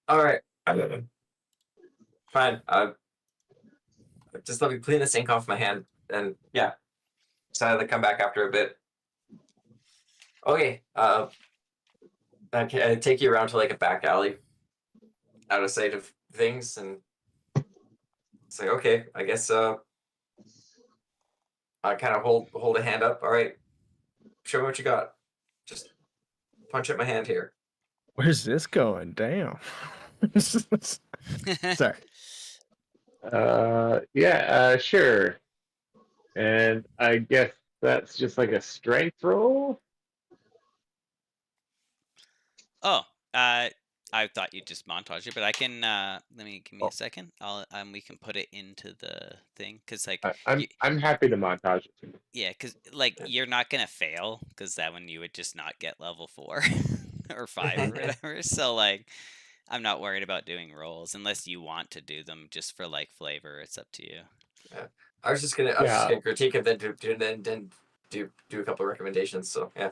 All right. Fine. Just let me clean this ink off my hand, and yeah, decided to come back after a bit. Okay. I take you around to like a back alley, out of sight of things, and it's like, okay, I guess I kind of hold a hand up. All right, show me what you got. Just punch at my hand here. Where's this going? Damn. Sorry. Sure. And I guess that's just like a strength roll. Oh, I thought you'd just montage it, but I can. Give me a second. I'll we can put it into the thing because like I'm happy to montage it. yeah, because like you're not gonna fail because that one you would just not get level 4 or 5 or whatever. So like, I'm not worried about doing rolls unless you want to do them just for like flavor. It's up to you. Yeah. I was just gonna critique it, then do a couple of recommendations. So yeah.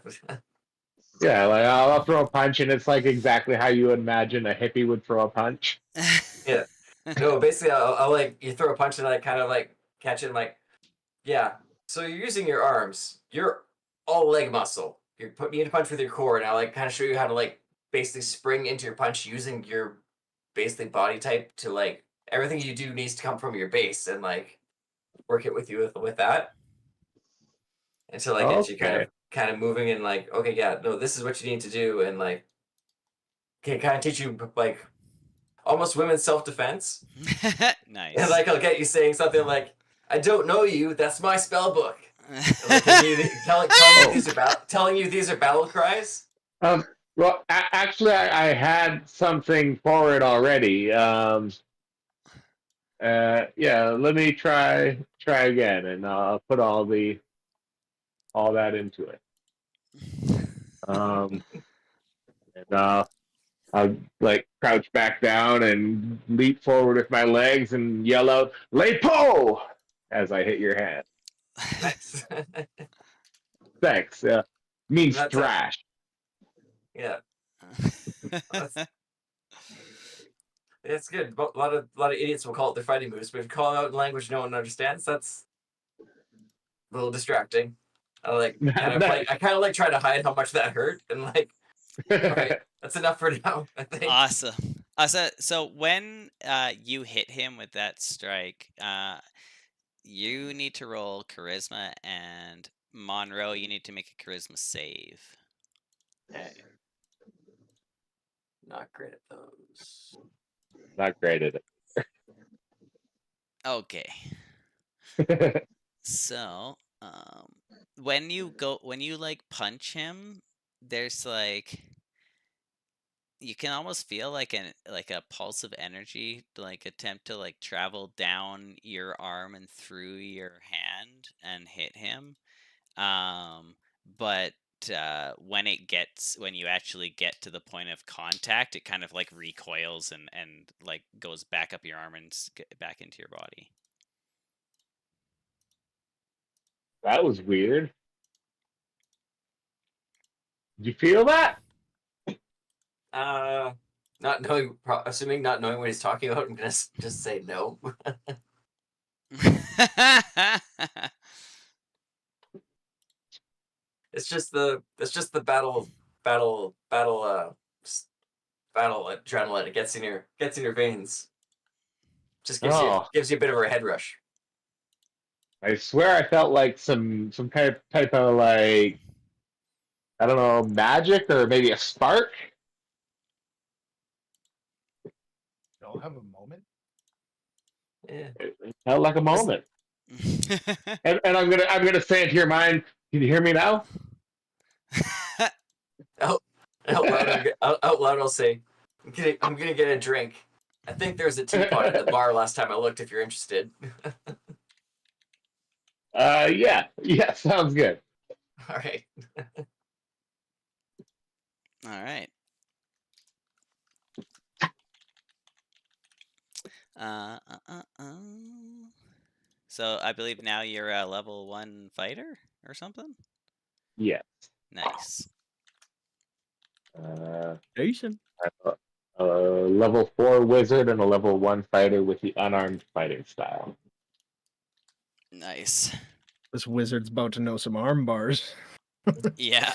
Yeah, like I'll throw a punch, and it's like exactly how you would imagine a hippie would throw a punch. Yeah. No, basically, I'll like you throw a punch and I kind of like catch it. And like, yeah. So you're using your arms. You're all leg muscle. You need to punch with your core, and I like kind of show you how to like basically spring into your punch using your basically body type to like everything you do needs to come from your base and like work it with you with that until I get you kind of moving and like, okay, yeah, no, this is what you need to do, and like can kind of teach you like almost women's self-defense. Nice. And like I'll get you saying something like, I don't know you, that's my spell book. Like, telling you these are battle cries. Well, actually, I had something for it already. Let me try again, and I'll put all that into it. And I'll like crouch back down and leap forward with my legs and yell out "Lepo" as I hit your hand. Thanks. Means trash. Yeah. It's good. A lot of idiots will call it their fighting moves, but if you call it out in language no one understands, that's a little distracting. I kind of like try to hide how much that hurt, and like, all right, that's enough for now, I think. Awesome. So when you hit him with that strike, you need to roll charisma, and Monroe, you need to make a charisma save. Okay. Not great at those. Not great at it. Okay. So, when you like punch him, there's like you can almost feel like a pulse of energy like attempt to like travel down your arm and through your hand and hit him. But when you actually get to the point of contact, it kind of like recoils and like goes back up your arm and back into your body. That was weird. Did you feel that? Not knowing, assuming not knowing what he's talking about, I'm gonna just say no. It's just the battle adrenaline. It gets in your veins. Just gives you a bit of a head rush. I swear I felt like some type of like, I don't know, magic or maybe a spark. Y'all have a moment. Yeah. It felt like a moment. And I'm gonna say it to your mind. Can you hear me now? Out loud, I'll say, I'm gonna get a drink. I think there's a teapot at the bar last time I looked. If you're interested. Yeah, sounds good. All right. All right. So I believe now you're a level 1 fighter or something? Yeah. Nice. Jason. A level 4 wizard and a level 1 fighter with the unarmed fighting style. Nice. This wizard's about to know some arm bars. Yeah.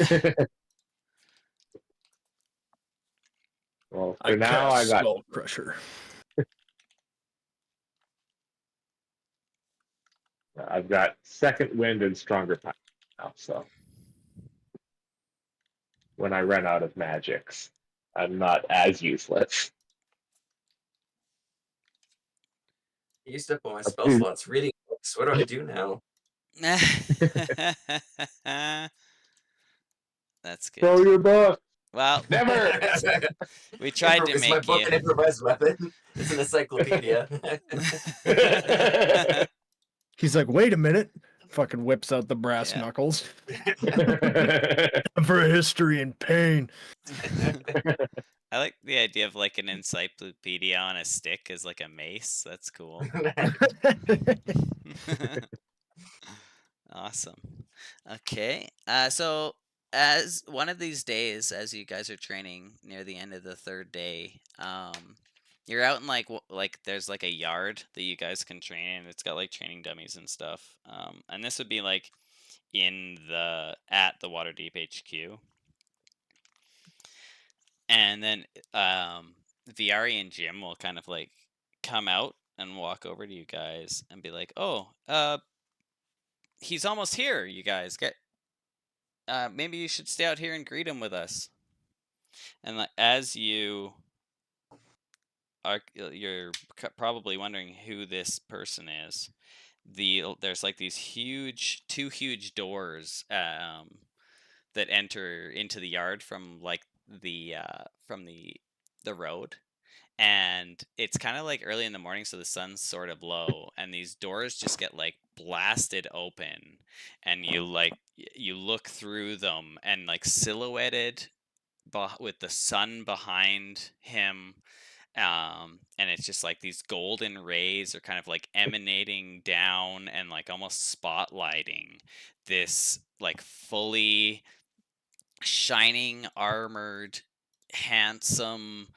Well, for now I got Skull Crusher. I've got second wind and stronger power now, so when I run out of magics, I'm not as useless. I used up all my spell slots reading books. What do I do now? That's good. Throw your book. Well, Never. we tried to Is my make book you. an improvised weapon? It's an encyclopedia. He's like, wait a minute. Fucking whips out the brass Yeah. knuckles. For history and pain. I like the idea of like an encyclopedia on a stick as like a mace. That's cool. Awesome. Okay. So as one of these days, as you guys are training near the end of the third day, you're out in like there's like a yard that you guys can train in. It's got like training dummies and stuff. And this would be like at the Waterdeep HQ. And then Viari and Jim will kind of like come out and walk over to you guys and be like, "Oh, he's almost here, you guys. Maybe you should stay out here and greet him with us." And like, as you're probably wondering who this person is. There's like these two huge doors that enter into the yard from like the road. And it's kind of like early in the morning, so the sun's sort of low, and these doors just get like blasted open, and you look through them, and like silhouetted with the sun behind him, and it's just like these golden rays are kind of like emanating down and like almost spotlighting this like fully shining, armored, handsome,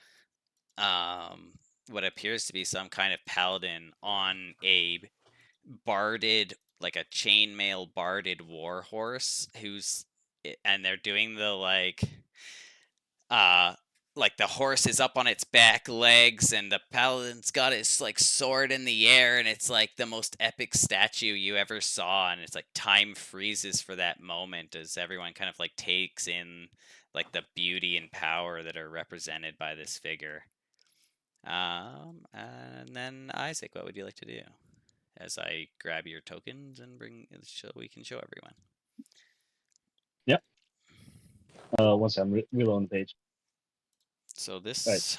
what appears to be some kind of paladin on a barded, like a chainmail barded war horse, and they're doing the like the horse is up on its back legs, and the paladin's got his like sword in the air, and it's like the most epic statue you ever saw, and it's like time freezes for that moment as everyone kind of like takes in like the beauty and power that are represented by this figure. And then Isaac, what would you like to do? As I grab your tokens and we can show everyone. Yep. Once I'm reloading the page. So this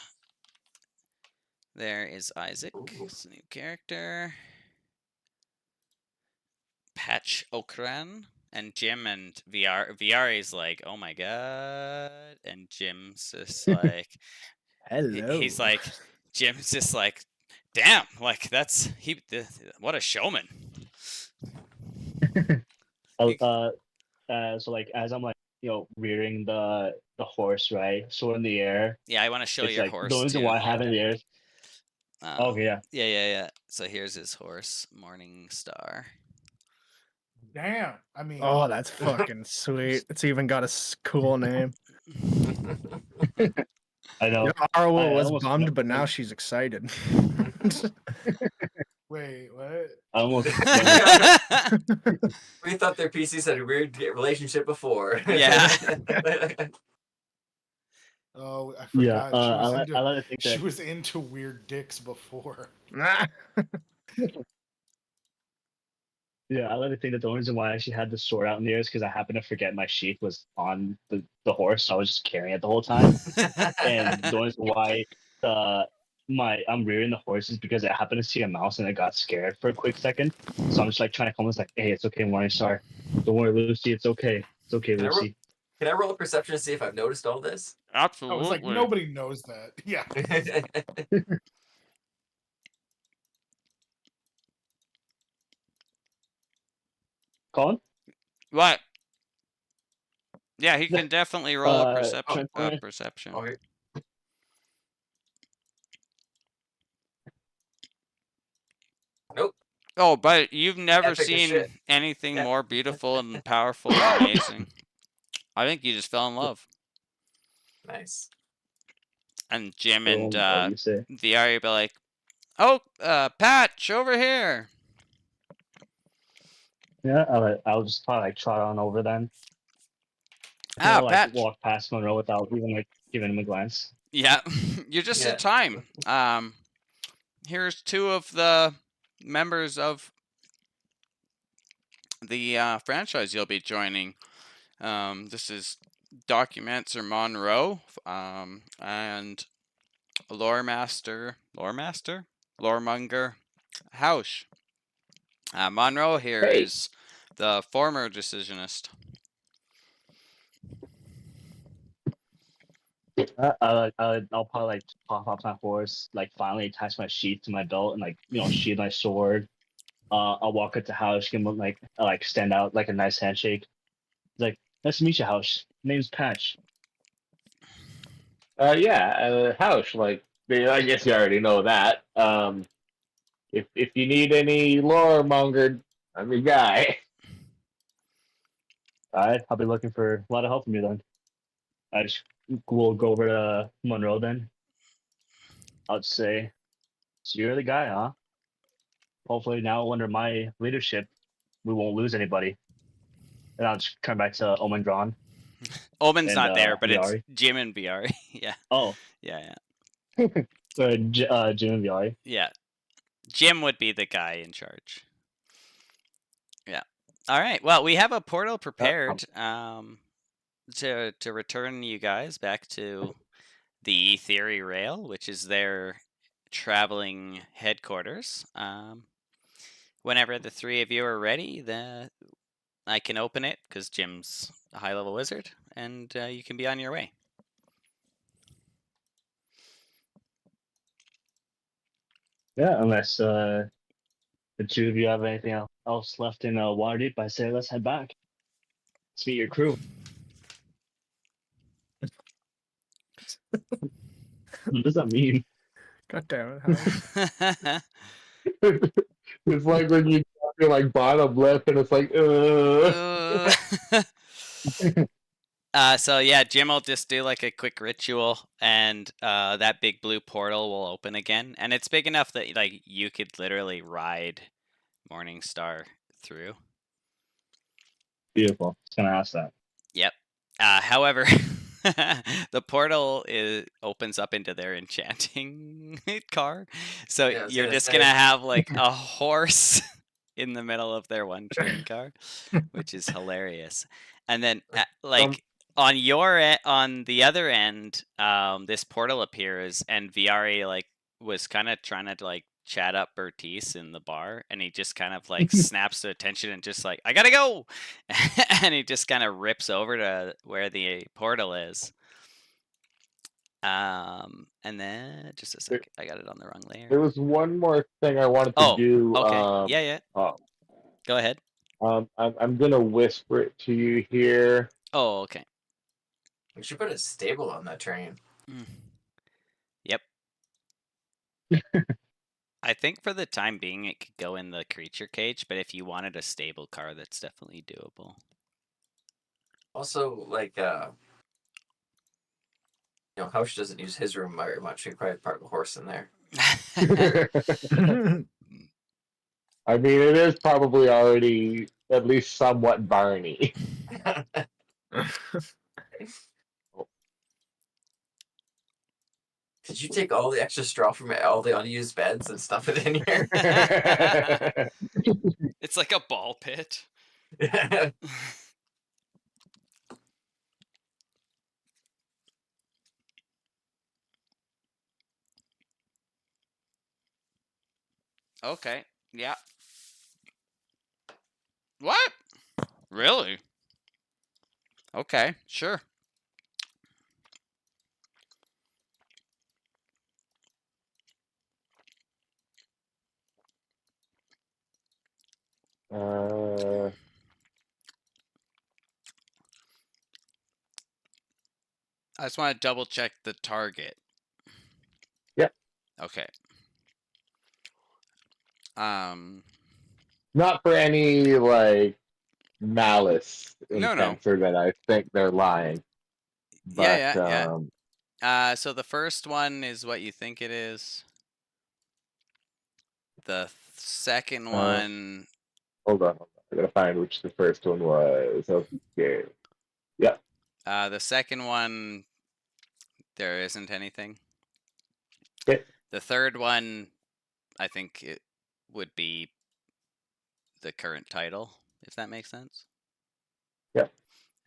there is Isaac. It's a new character. Patch Okran and Jim and VR is like, oh my god, and Jim's just like, Hello. he's like, Jim's just like, damn, like that's what a showman. So like as I'm like rearing the horse, right, so in the air. Yeah, I want to show It's your like horse the reason too. why I have it in the air. Okay, yeah. Yeah. So here's his horse, Morning Star. Damn. I mean. Oh, that's fucking sweet. It's even got a cool name. I know. Arwa I was almost bummed, went- but now she's excited. Wait, what? I almost We thought their PCs had a weird relationship before. Yeah. Oh, I yeah. forgot. I let it think She that. was into weird dicks before. Yeah, I like to think that the only reason why I actually had the sword out in the air is because I happened to forget my sheath was on the horse, so I was just carrying it the whole time. And the only reason why I'm rearing the horse is because I happened to see a mouse and I got scared for a quick second. So I'm just like trying to calm. It's like, hey, it's okay, Morning Star. Don't worry, Lucy. It's okay. It's okay, Lucy. Can I roll a perception to see if I've noticed all this? I Absolutely. was like, nobody knows that. Yeah. Colin? What? Yeah, he can definitely roll a Trent, perception. Okay. Nope. Oh, but you've never Epic as seen shit. anything Yeah. more beautiful and powerful and amazing. I think you just fell in love. Nice. And Jim and What do you say? VR would be like, oh, Patch, over here. Yeah, I'll just probably like trot on over then. Ah, Like Patch. walk past Monroe without even like giving him a glance. Yeah, you're just in time. Here's two of the members of the franchise you'll be joining. This is Documentor Monroe and Loremonger Hausch. Monroe here is the former decisionist. I'll probably like pop off my horse, like finally attach my sheath to my belt and like sheath my sword. I'll walk up to Hausch, give him like stand out like a nice handshake. He's like, nice to meet you, Hausch. Name's Patch. Hausch, like, I guess you already know that. If you need any lore mongered, I'm your guy. Alright, I'll be looking for a lot of help from you then. We'll go over to Monroe then. I'll just say, so you're the guy, huh? Hopefully now under my leadership, we won't lose anybody. And I'll just come back to Omendron. Omen's not there, but Viari. it's Jim and VR. Yeah. Oh. Yeah. So Jim and Viari. Yeah. Jim would be the guy in charge. Yeah. All right. Well, we have a portal prepared to return you guys back to the Theory Rail, which is their traveling headquarters. Whenever the three of you are ready, I can open it because Jim's a high-level wizard, and you can be on your way. Yeah, unless the two of you have anything else left in Waterdeep, I say let's head back. Let's meet your crew. What does that mean? God damn it. It's like when you got your like bottom lip and it's like, So yeah, Jim will just do like a quick ritual, and that big blue portal will open again, and it's big enough that like you could literally ride Morningstar through. Beautiful. Just gonna ask that. Yep. However, the portal opens up into their enchanting car, so Yeah, I was you're gonna just say. gonna have like a horse in the middle of their one train car, which is hilarious. And then like on on the other end, this portal appears, and Viari like was kind of trying to like chat up Bertice in the bar, and he just kind of like snaps to attention and just like, I gotta go, and he just kind of rips over to where the portal is. And then just a second, I got it on the wrong layer. There was one more thing I wanted to do. Okay. Yeah. Oh, Go ahead. I'm gonna whisper it to you here. Oh, okay. We should put a stable on that train. Yep. I think for the time being, it could go in the creature cage, but if you wanted a stable car, that's definitely doable. Also, like, Hausch doesn't use his room very much. We could probably park a horse in there. I mean, it is probably already at least somewhat Barney. Did you take all the extra straw from all the unused beds and stuff it in here? It's like a ball pit. Okay. Yeah. What? Really? Okay, sure. I just want to double check the target. Yep. Okay. Not for any like malice No. intent or that I think they're lying. But, yeah. So the first one is what you think it is. The second one. Hold on. I gotta find which the first one was. Okay. Yep. The second one, there isn't anything. Okay. The third one, I think it would be the current title, if that makes sense. Yep.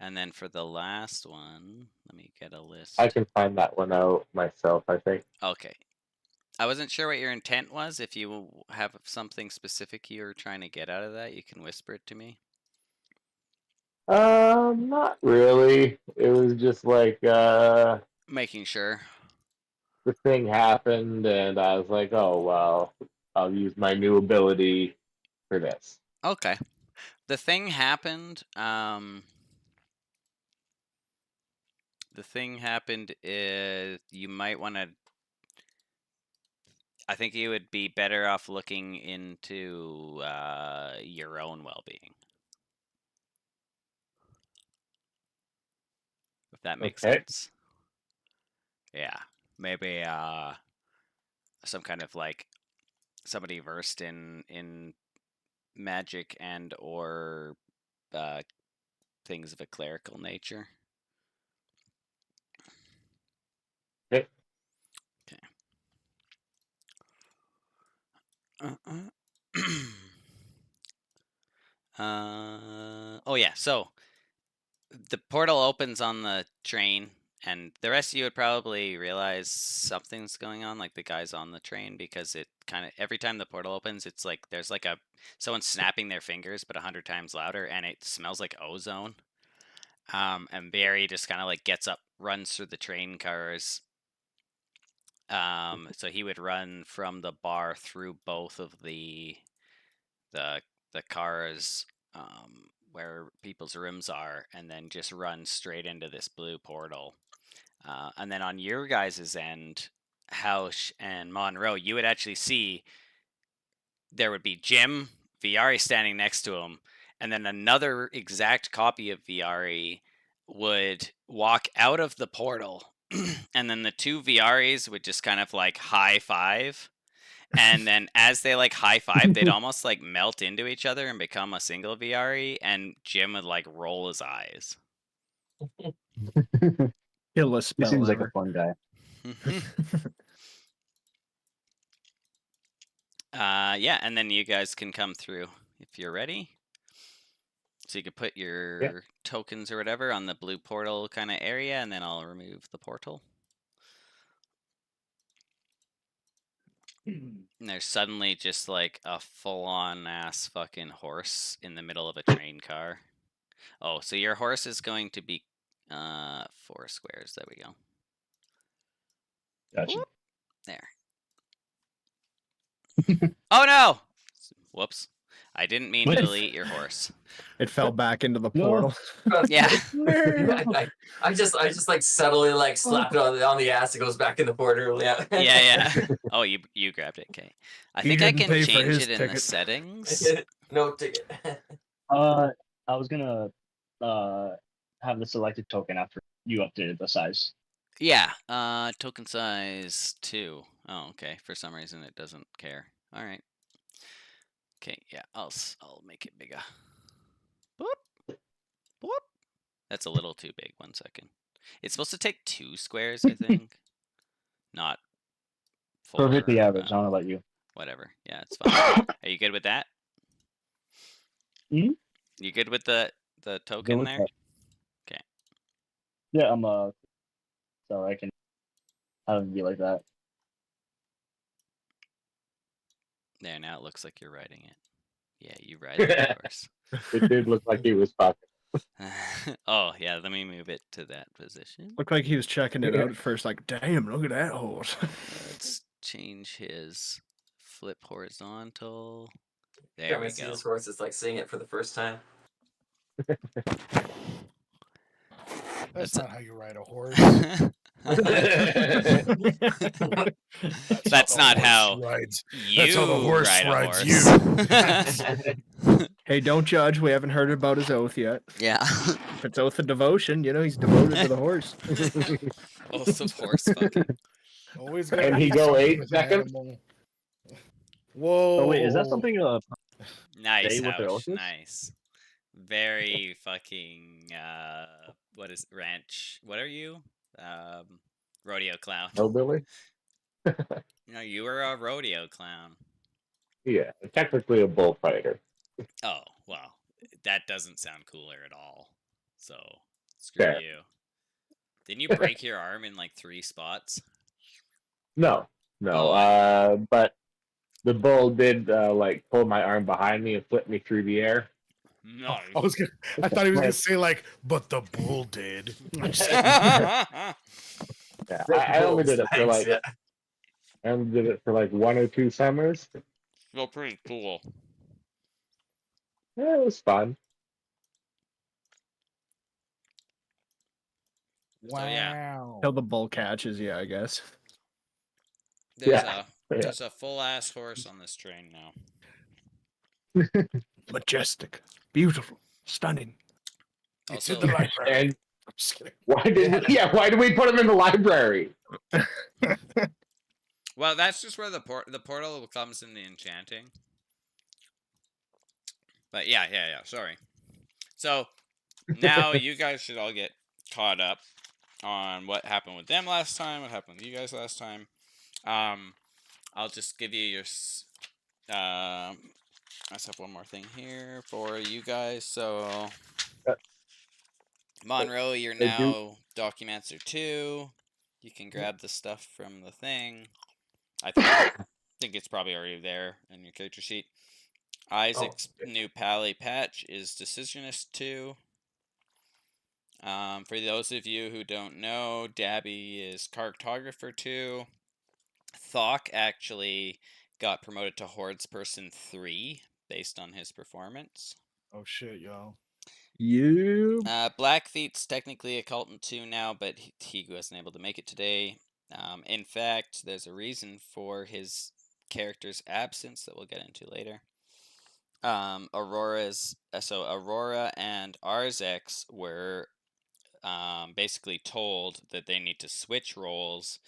And then for the last one, let me get a list. I can find that one out myself, I think. Okay. I wasn't sure what your intent was. If you have something specific you're trying to get out of that, you can whisper it to me. Not really. It was just like Making sure. the thing happened, and I was like, oh well, I'll use my new ability for this. Okay. The thing happened. The thing happened is you might want to. I think you would be better off looking into your own well-being. If that makes sense. Yeah. Maybe some kind of like somebody versed in magic and or things of a clerical nature. Okay. Oh yeah, so the portal opens on the train, and the rest of you would probably realize something's going on, like the guys on the train, because it kind of every time the portal opens, it's like there's like someone snapping their fingers, but 100 times louder, and it smells like ozone. And Barry just kind of like gets up, runs through the train cars. So he would run from the bar through both of the cars where people's rooms are, and then just run straight into this blue portal. And then on your guys' end, Hausch and Monroe, you would actually see there would be Jim, Viari standing next to him, and then another exact copy of Viari would walk out of the portal, and then the two Viaris would just kind of like high five. And then as they like high five, they'd almost like melt into each other and become a single Viari, and Jim would like roll his eyes. Kill a He spell. seems like a ever. fun guy. Yeah, and then you guys can come through if you're ready. So you could put your tokens or whatever on the blue portal kind of area, and then I'll remove the portal. And there's suddenly just like a full-on ass fucking horse in the middle of a train car. Oh, so your horse is going to be 4 squares. There we go. Gotcha. Whoop. There. Oh no! Whoops. I didn't mean to What? delete your horse. It fell back into the No. portal. Yeah. I just like subtly like slapped it on the ass. It goes back in the portal. Yeah. Yeah. Oh, you grabbed it. Okay. I He think I didn't can pay for change his it in the ticket. settings. No ticket. I was gonna have the selected token after you updated the size. Yeah. Token size 2. Oh, okay. For some reason it doesn't care. All right. Okay. Yeah. I'll make it bigger. Boop. Boop. That's a little too big. 1 second. It's supposed to take 2 squares, I think. Not 4. Perfectly average. I don't know about you. Whatever. Yeah, it's fine. Are you good with that? Hmm? You good with the token with there? that. Okay. Yeah, I'm so I can have it be like that. There, now it looks like you're riding it. Yeah, you ride it, of course. It did look like he was talking. Oh, yeah, let me move it to that position. Looked like he was checking it out at first, like, damn, look at that horse. Let's change his flip horizontal. There There we see go. this horse is like seeing it for the first time. That's not how you ride a horse. That's not how rides. you That's how the horse ride a rides horse. Hey, don't judge. We haven't heard about his oath yet. Yeah. If it's oath of devotion, you know, he's devoted to the horse. Oath of horse fucking. Always And gotta he do go something 8 with the seconds? animal. Whoa. Oh wait, is that something Nice, Stay with their Housh, oaths? nice. Very fucking what is ranch? What are you? Rodeo clown. Hillbilly? No, you were a rodeo clown. Yeah, technically a bullfighter. Oh, well, that doesn't sound cooler at all. So, screw Fair. you. Didn't you break your arm in like 3 spots? No, Oh, but the bull did like pull my arm behind me and flip me through the air. No. I thought he was gonna say like, but the bull did. Yeah, I only did it for like Yeah. I only did it for like 1 or 2 summers. Feel pretty cool. Yeah, it was fun. Wow. yeah. Till the bull catches you, I guess. There's a full ass horse on this train now. Majestic, beautiful, stunning. It's Also, in the library. And I'm just kidding. why did we put him in the library? well, that's just where the portal comes in the enchanting. But yeah. Sorry. So now you guys should all get caught up on what happened with them last time, what happened with you guys last time. I'll just give you your. I just have one more thing here for you guys. So, Monroe, you're now Documancer 2. You can grab the stuff from the thing. I think it's probably already there in your character sheet. Isaac's new pally patch is Decisionist 2. For those of you who don't know, Dabby is Cartographer 2. Thok actually got promoted to Hordedsperson 3 based on his performance. Oh shit, y'all. You. Blackfeet's technically Occultant 2 now, but he wasn't able to make it today. In fact, there's a reason for his character's absence that we'll get into later. Aurora and Arzex were basically told that they need to switch roles,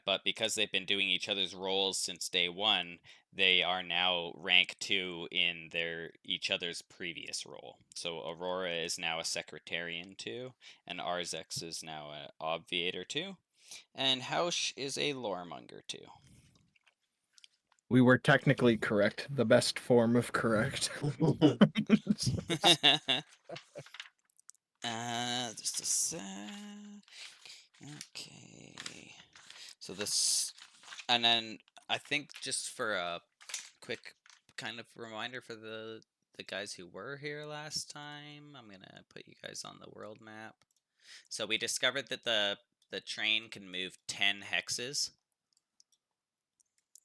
but because they've been doing each other's roles since day 1, they are now rank 2 in each other's previous role. So Aurora is now a Secretarian 2, and Arzex is now an Obviator 2, and Housh is a Loremonger 2. We were technically correct. The best form of correct. And then I think just for a quick kind of reminder for the guys who were here last time, I'm gonna put you guys on the world map. So we discovered that the train can move 10 hexes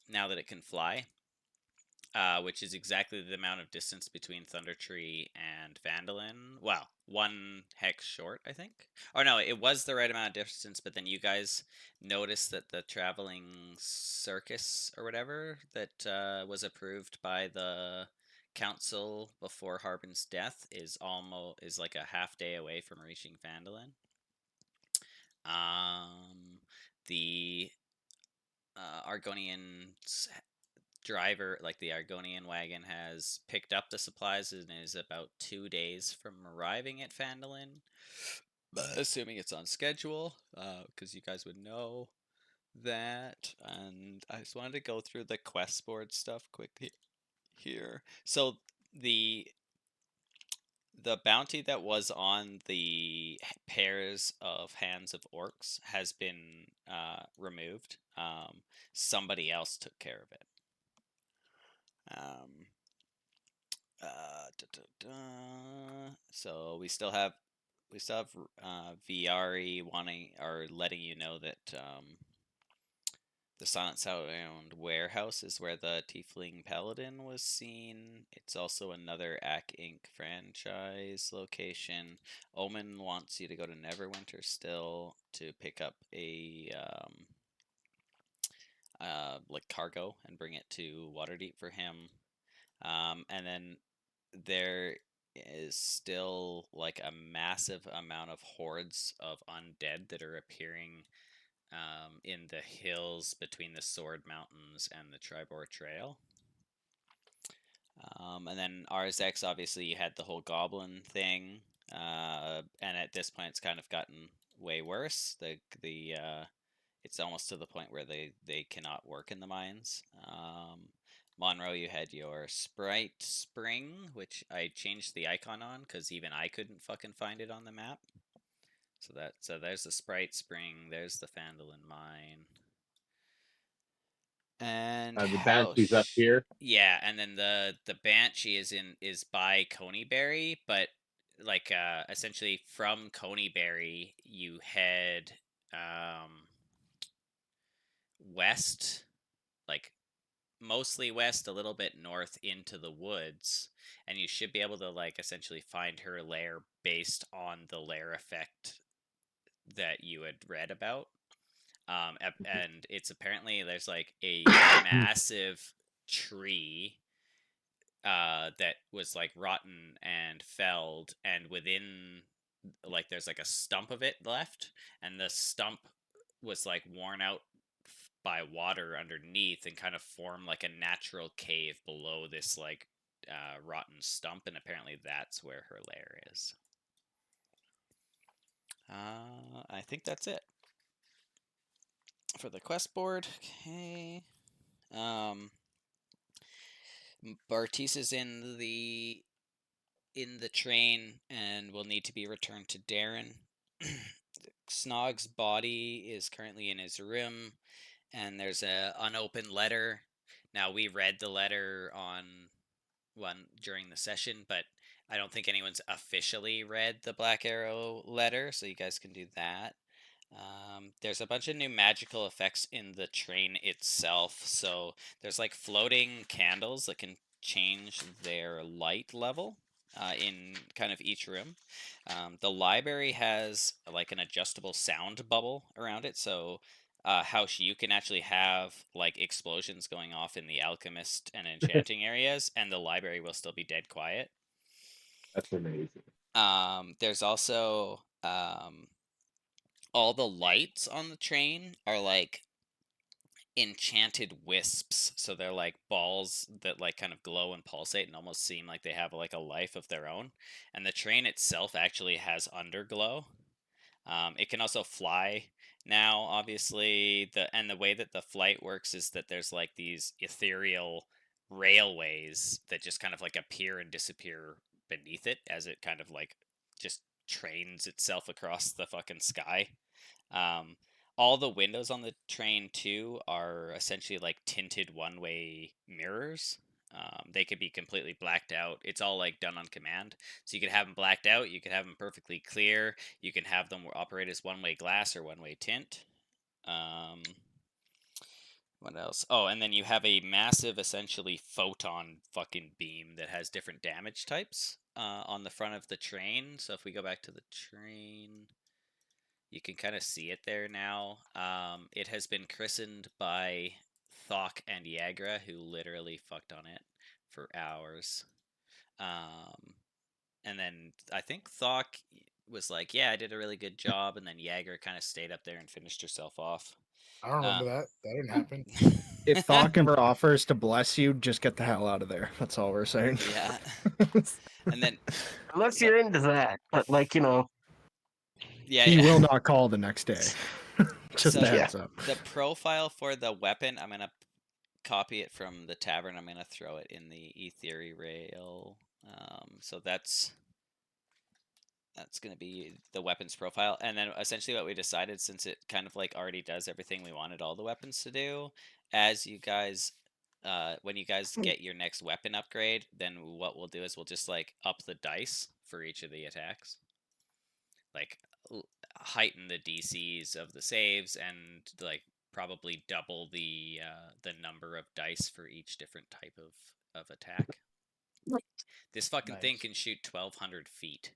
now that it can fly, which is exactly the amount of distance between Thundertree and Vandalin. Well, 1 hex short, I think. Or no, it was the right amount of distance, but then you guys noticed that the traveling circus or whatever that was approved by the council before Harbin's death is like a half day away from reaching Vandalin. The Argonian driver, like the Argonian wagon, has picked up the supplies and is about 2 days from arriving at Vandalin, assuming it's on schedule, because you guys would know that. And I just wanted to go through the quest board stuff quickly here. So the bounty that was on the pairs of Hands of Orcs has been removed. Somebody else took care of it. So we still have Viari wanting or letting you know that the Silent Sound warehouse is where the Tiefling Paladin was seen. It's also another Ack Inc. franchise location. Omen wants you to go to Neverwinter still to pick up a like cargo and bring it to Waterdeep for him. And then there is still like a massive amount of hordes of undead that are appearing in the hills between the Sword Mountains and the Tribor Trail. And then RSX, obviously, you had the whole goblin thing, and at this point, it's kind of gotten way worse. It's almost to the point where they cannot work in the mines. Monroe, you had your Sprite Spring, which I changed the icon on because even I couldn't fucking find it on the map. So there's the Sprite Spring, there's the Vandalin Mine. And The Banshee's up here. Yeah, and then the Banshee is by Coneyberry, but like essentially from Coneyberry you head west, like mostly west, a little bit north into the woods, and you should be able to like essentially find her lair based on the lair effect that you had read about. And it's apparently there's like a massive tree that was like rotten and felled, and within like there's like a stump of it left, and the stump was like worn out by water underneath and kind of formed like a natural cave below this like rotten stump, and apparently that's where her lair is. I think that's it for the quest board. Okay. Bartiz is in the train and will need to be returned to Darren. Snog's body is currently in his room, and there's a unopened letter. Now, we read the letter on one during the session, but I don't think anyone's officially read the Black Arrow letter, so you guys can do that. There's a bunch of new magical effects in the train itself. So there's like floating candles that can change their light level in kind of each room. The library has like an adjustable sound bubble around it. So House, you can actually have like explosions going off in the alchemist and enchanting areas, and the library will still be dead quiet. That's amazing. There's also all the lights on the train are like enchanted wisps, so they're like balls that like kind of glow and pulsate and almost seem like they have like a life of their own. And the train itself actually has underglow. It can also fly now, obviously. The way that the flight works is that there's like these ethereal railways that just kind of like appear and disappear beneath it as it kind of like just trains itself across the fucking sky. all the windows on the train too are essentially like tinted one-way mirrors. They could be completely blacked out. It's all like done on command. So you could have them blacked out. You could have them perfectly clear. You can have them operate as one-way glass or one-way tint. What else? Oh, and then you have a massive, essentially photon fucking beam that has different damage types on the front of the train. So if we go back to the train, you can kind of see it there now. It has been christened by Thok and Yagra, who literally fucked on it for hours. And then I think Thok was like, "Yeah, I did a really good job," and then Yagra kind of stayed up there and finished herself off. I don't remember that. That didn't happen. If Thok ever offers to bless you, just get the hell out of there. That's all we're saying. Yeah. And then Unless you're into that, but like yeah, He yeah. will not call the next day. Just So, a heads up. The profile for the weapon, I'm gonna copy it from the tavern. I'm gonna throw it in the e-theory rail. So that's going to be the weapons profile. And then essentially what we decided, since it kind of like already does everything we wanted all the weapons to do, as you guys, when you guys get your next weapon upgrade, then what we'll do is we'll just like up the dice for each of the attacks. Like heighten the DCs of the saves and like probably double the number of dice for each different type of attack. This fucking thing can shoot 1,200 feet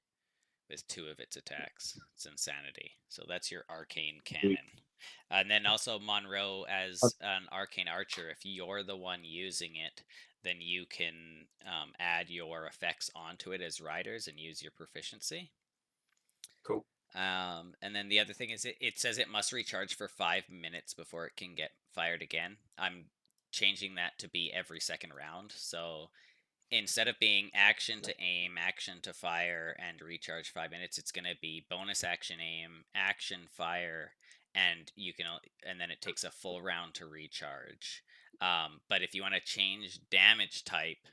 with 2 of its attacks. It's insanity. So that's your arcane cannon. And then also Monroe as an arcane archer. If you're the one using it, then you can add your effects onto it as riders and use your proficiency. Cool. And then the other thing is it says it must recharge for 5 minutes before it can get fired again. I'm changing that to be every second round. So instead of being action to aim, action to fire, and recharge 5 minutes, it's going to be bonus action aim, action fire, and then it takes a full round to recharge. But if you want to change damage type,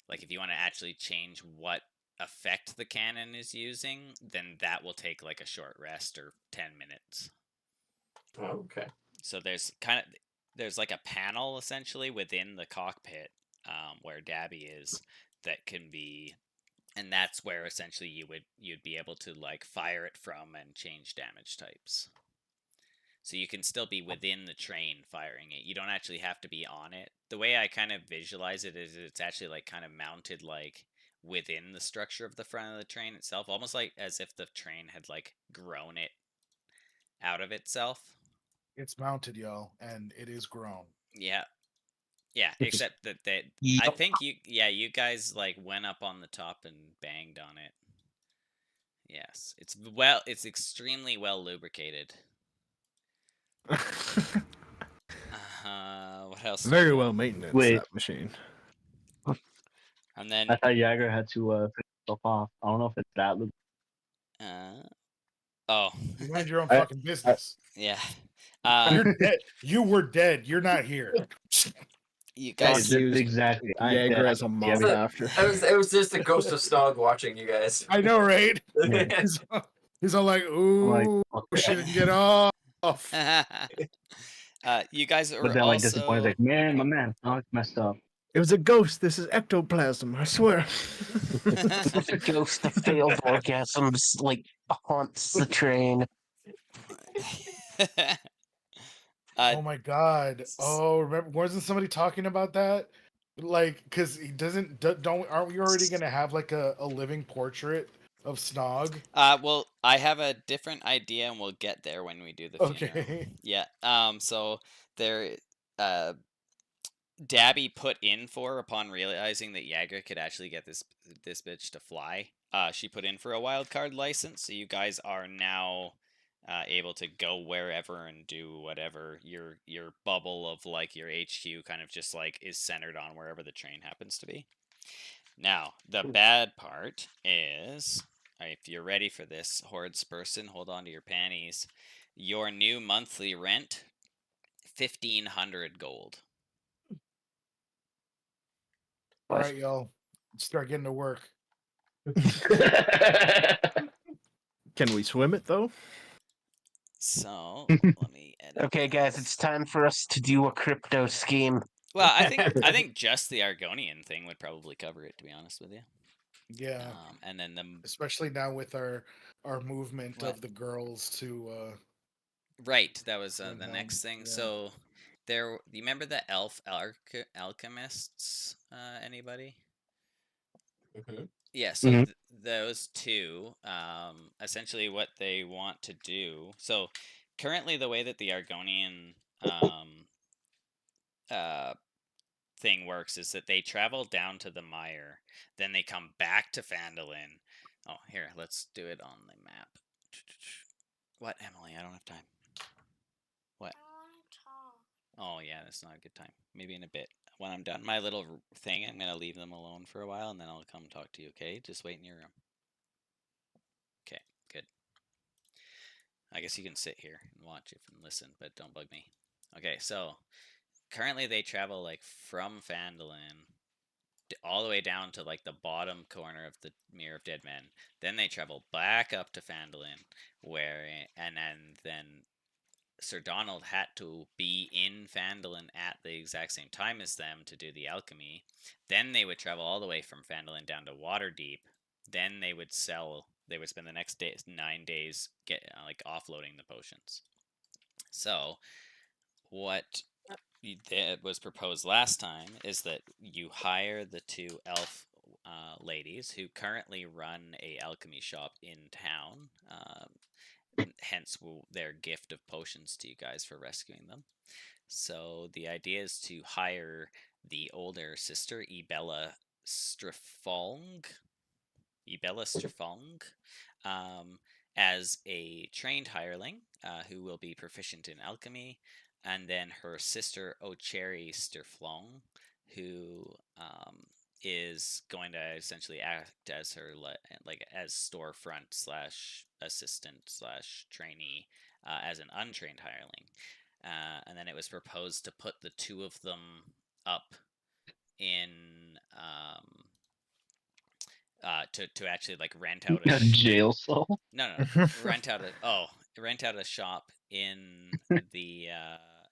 like if you want to actually change what effect the cannon is using, then that will take like a short rest or 10 minutes. Oh, okay. So there's like a panel essentially within the cockpit where Dabby is that can be, and that's where essentially you'd be able to like fire it from and change damage types. So you can still be within the train firing it. You don't actually have to be on it. The way I kind of visualize it is it's actually like kind of mounted like within the structure of the front of the train itself, almost like as if the train had like grown it out of itself. It's mounted, yo, and it is grown. Yeah. Yeah, except that I think you guys like went up on the top and banged on it. Yes, it's extremely well lubricated. What else? Very well maintenance, that machine. And then I thought Jagger had to finish stuff off. I don't know if it's that. Oh. You mind your own fucking business. Yeah. You're dead. You were dead. You're not here. You guys exactly. Jaeger as a mommy after. It was just a ghost of Snog watching you guys. I know, right? He's all like, "Ooh, shit, get off." You guys are but then, also disappointed. Like, man, my man, Snog messed up. It was a ghost. This is ectoplasm. I swear. The ghost of failed orgasms like haunts the train. Oh my god! Oh, remember? Wasn't somebody talking about that? Like, because he doesn't. Aren't we already gonna have like a living portrait of Snog? Well, I have a different idea, and we'll get there when we do the funeral. Okay. Yeah. So there, Dabby put in for upon realizing that Jagger could actually get this bitch to fly. She put in for a wildcard license, so you guys are now able to go wherever and do whatever. Your bubble of like your HQ kind of just like is centered on wherever the train happens to be. Now, the bad part is, if you're ready for this, Hordes person, hold on to your panties. Your new monthly rent, 1,500 gold. All right, y'all, start getting to work. Can we swim it though? So let me Okay, guys, it's time for us to do a crypto scheme. Well, I think just the Argonian thing would probably cover it, to be honest with you. Yeah, And then the especially now with our movement What? of the girls to right, that was the Windhelm, next thing. yeah. So there, you remember the alchemists? Anybody? Mhm. Yeah, so Mhm. those two, essentially what they want to do. So currently, the way that the Argonian uh, thing works is that they travel down to the mire, then they come back to Phandalin. Oh, here, let's do it on the map. What, Emily? I don't have time. What? Oh, yeah, that's not a good time. Maybe in a bit. When I'm done my little thing, I'm going to leave them alone for a while, and then I'll come talk to you, okay? Just wait in your room. Okay, good. I guess you can sit here and watch it and listen, but don't bug me. Okay, so currently they travel like from Phandalin all the way down to like the bottom corner of the Mirror of Dead Men. Then they travel back up to Phandalin, and then Sir Donald had to be in Phandalin at the exact same time as them to do the alchemy. Then they would travel all the way from Phandalin down to Waterdeep. Then they would sell. They would spend the next 9 days like offloading the potions. So, what that was proposed last time is that you hire the two elf ladies who currently run a alchemy shop in town. Hence their gift of potions to you guys for rescuing them. So the idea is to hire the older sister, Ibella Strifong, as a trained hireling who will be proficient in alchemy, and then her sister, Ocheri Stirflong, who is going to essentially act as her like as storefront slash assistant slash trainee as an untrained hireling. And then it was proposed to put the two of them up in to actually like rent out A jail cell. no rent out a shop in the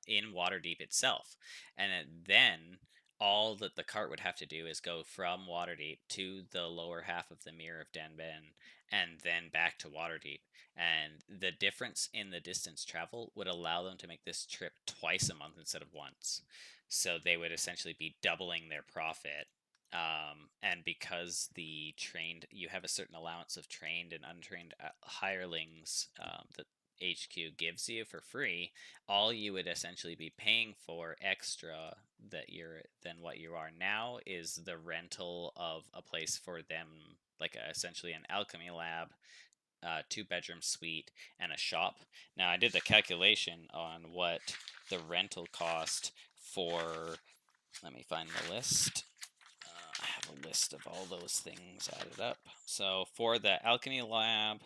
in Waterdeep itself, and then all that the cart would have to do is go from Waterdeep to the lower half of the Mirror of Danben, and then back to Waterdeep. And the difference in the distance travel would allow them to make this trip twice a month instead of once. So they would essentially be doubling their profit. And because you have a certain allowance of trained and untrained hirelings that HQ gives you for free, all you would essentially be paying for extra than what you are now is the rental of a place for them, like essentially an alchemy lab, 2-bedroom suite, and a shop. Now I did the calculation on what the rental cost for. Let me find the list. I have a list of all those things added up. So for the alchemy lab,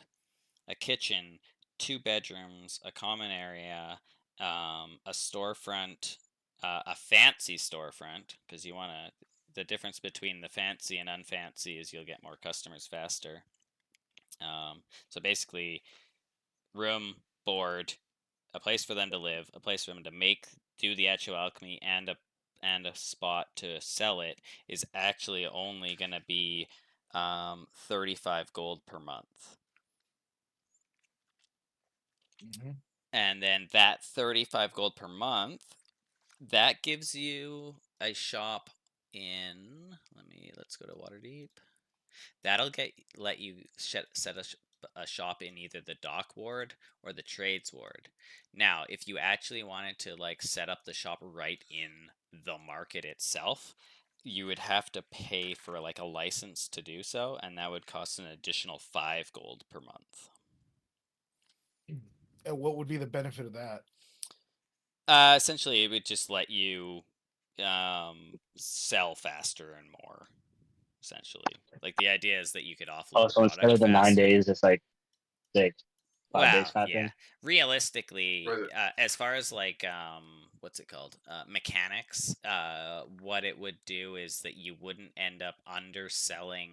a kitchen, 2 bedrooms, a common area, a storefront, a fancy storefront, because you want to. The difference between the fancy and unfancy is you'll get more customers faster. So basically, room, board, a place for them to live, a place for them to do the actual alchemy, and a spot to sell it is actually only going to be 35 gold per month. And then that 35 gold per month, that gives you a shop in. Let's go to Waterdeep. That'll let you set a shop in either the dock ward or the trades ward. Now, if you actually wanted to like set up the shop right in the market itself, you would have to pay for like a license to do so, and that would cost an additional 5 gold per month. And what would be the benefit of that? Essentially, it would just let you sell faster and more. Essentially, like the idea is that you could offload. Oh, so instead of the 9 days, it's like 6, 5 days kind of thing. Realistically, as far as like what's it called, mechanics, what it would do is that you wouldn't end up underselling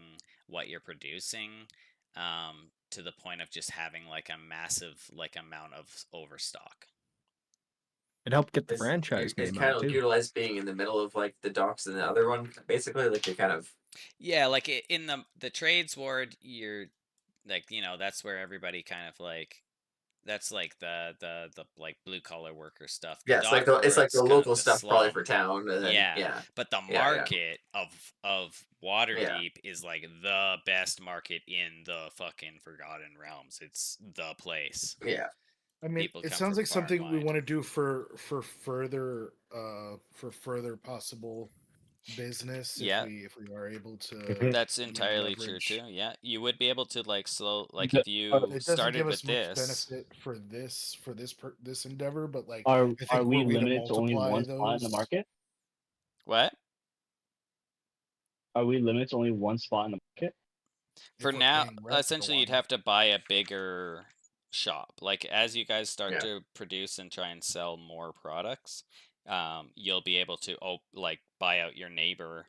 what you're producing, to the point of just having like a massive like amount of overstock. It helped get the It's, franchise it's name kind out of too. utilized being in the middle of like the docks and the other one, basically. Like they kind of Yeah, like in the trades ward, you're like, that's where everybody kind of like, that's like the like blue collar worker stuff. The it's like dock it's like ward's the kind of local the stuff probably slum. for town, and then Yeah, but the yeah. market of Waterdeep is like the best market in the fucking Forgotten Realms. It's the place. Yeah. I mean, People it come sounds from like far and something we wide. want to do for further possible business Yeah. if we are able to That's you know, entirely true leverage. too. Yeah, you would be able to like if The- you It doesn't started give with us much this. benefit for this endeavor, but like Are I think we were we to limited to only multiply one spot in the those, market? What? Are we limited to only one spot in the market? For if we're now, paying rent for essentially, you'd one. have to buy a bigger shop. Like as you guys start Yeah. to produce and try and sell more products, you'll be able to like buy out your neighbor,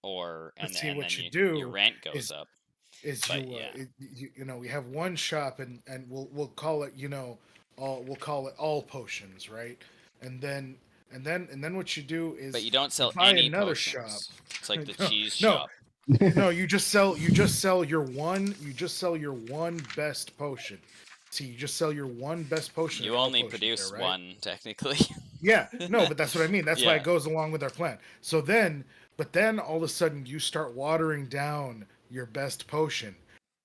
and see, then what you your do rent goes is up. is But you, yeah, you know, we have one shop and we'll call it, you know, we'll call it all potions, right? And then what you do is but you don't sell buy any another shop. potions. It's like the No, cheese no, shop. no, you just sell your one best potion. See, you just sell your one best potion. You at all only potions produce there, right? one, technically. Yeah, no, but that's what I mean. That's why Yeah. it goes along with our plan. So then, but then all of a sudden you start watering down your best potion.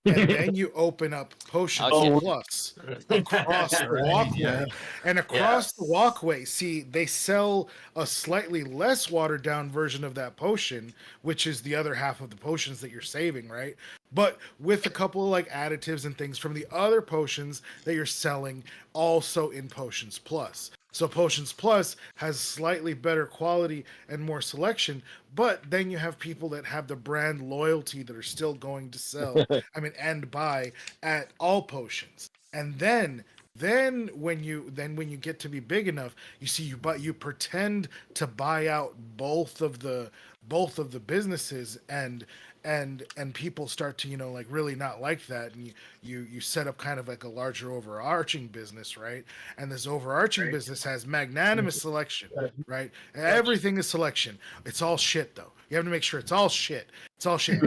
And then you open up Potions Okay. Plus across the Right, walkway. yeah. And across the walkway, see, they sell a slightly less watered down version of that potion, which is the other half of the potions that you're saving, right? But with a couple of like additives and things from the other potions that you're selling also in Potions Plus. So Potions Plus has slightly better quality and more selection, but then you have people that have the brand loyalty that are still going to sell, and buy at all potions. And then when you get to be big enough, you pretend to buy out both of the businesses, and people start to, you know, like really not like that, and you set up kind of like a larger overarching business, right? And this overarching business has magnanimous selection, right? Everything is selection. It's all shit though. You have to make sure it's all shit. It's all shit.